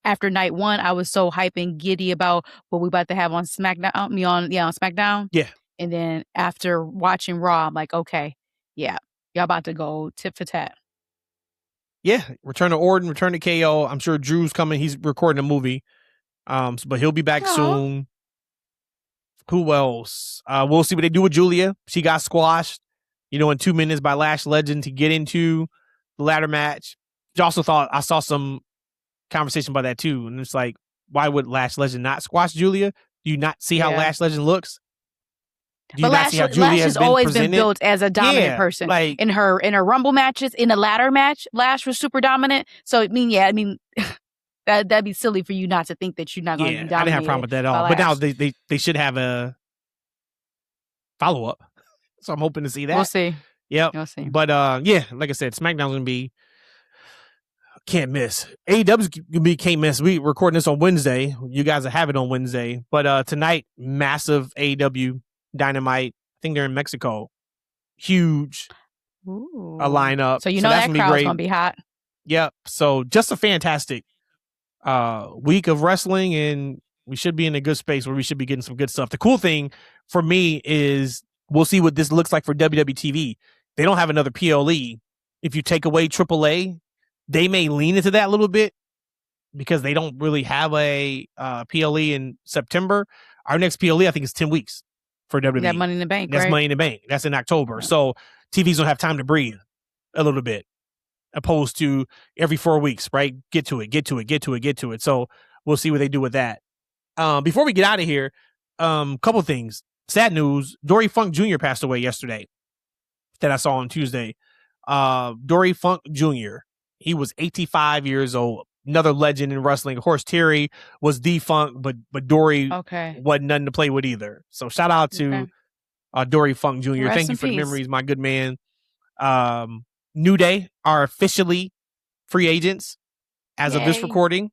after night one, I was so hype and giddy about what we about to have on SmackDown. On SmackDown. Yeah. And then after watching Raw, I'm like, okay, yeah, y'all about to go tit for tat. Yeah, return to Orton, return to KO. I'm sure Drew's coming. He's recording a movie, but he'll be back soon. Who else? We'll see what they do with Julia. She got squashed, in 2 minutes by Lash Legend to get into the ladder match. I also thought I saw some conversation about that too, and it's like, why would Lash Legend not squash Julia? Do you not see how Lash Legend looks? But Lash has always been built as a dominant person. Like, in her Rumble matches, in the ladder match, Lash was super dominant. So that'd be silly for you not to think that you're not going to be dominated. I didn't have a problem with that at all. But now they should have a follow up. So I'm hoping to see that. We'll see. Yep. We'll see. But like I said, SmackDown's gonna be can't miss. AEW's gonna be can't miss. We recording this on Wednesday. You guys will have it on Wednesday. But tonight, massive AEW Dynamite. I think they're in Mexico. Huge a lineup. So that crowd's gonna be hot. Yep. So just a fantastic week of wrestling, and we should be in a good space where we should be getting some good stuff. The cool thing for me is we'll see what this looks like for WWE TV. They don't have another PLE. If you take away AAA, they may lean into that a little bit because they don't really have a PLE in September. Our next PLE, I think, is 10 weeks for WWE. That Money in the Bank, That's right? Money in the Bank. That's in October. Yeah. So TVs don't have time to breathe a little bit, opposed to every 4 weeks, right? Get to it. So we'll see what they do with that. Before we get out of here, couple things. Sad news. Dory Funk Jr. passed away yesterday that I saw on Tuesday. Dory Funk Jr. He was 85 years old. Another legend in wrestling. Of course, Terry was defunct, but Dory wasn't nothing to play with either. So shout out to Dory Funk Jr. Rest Thank you for peace. the memories, my good man. New Day are officially free agents as of this recording.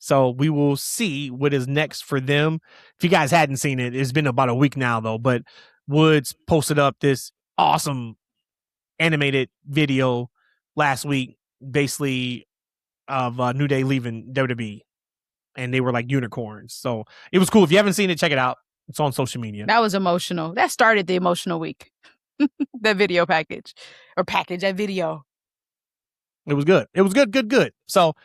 So we will see what is next for them. If you guys hadn't seen it, it's been about a week now, though. But Woods posted up this awesome animated video last week, basically, of New Day leaving WWE. And they were like unicorns. So it was cool. If you haven't seen it, check it out. It's on social media. That was emotional. That started the emotional week. That video that video. It was good. It was good. So,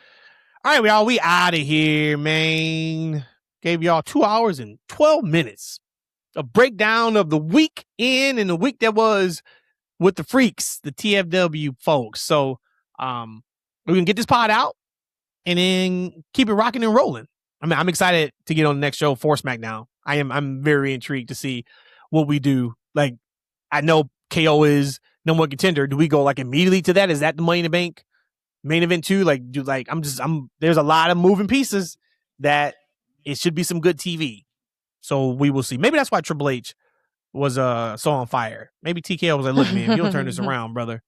all right, y'all, we out of here, man. Gave y'all 2 hours and 12 minutes. A breakdown of the weekend and the week that was with the freaks, the TFW folks. So, we're going to get this pod out and then keep it rocking and rolling. I mean, I'm excited to get on the next show for SmackDown. I'm very intrigued to see what we do. Like, I know KO is number one contender. Do we go like immediately to that? Is that the Money in the Bank main event too? There's a lot of moving pieces that it should be some good TV. So we will see. Maybe that's why Triple H was so on fire. Maybe TKO was like, look, man, if you don't turn this around, brother.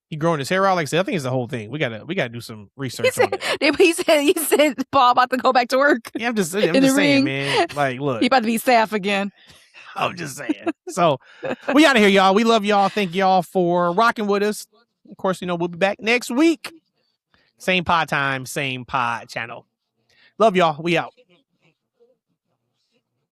He growing his hair out. Like I said, I think it's the whole thing. We gotta do some research on it. He said Paul about to go back to work. Yeah, I'm just saying, man. Like, look. He about to be staff again. I'm just saying. So we out of here, y'all. We love y'all. Thank y'all for rocking with us. Of course, we'll be back next week. Same pod time, same pod channel. Love y'all. We out.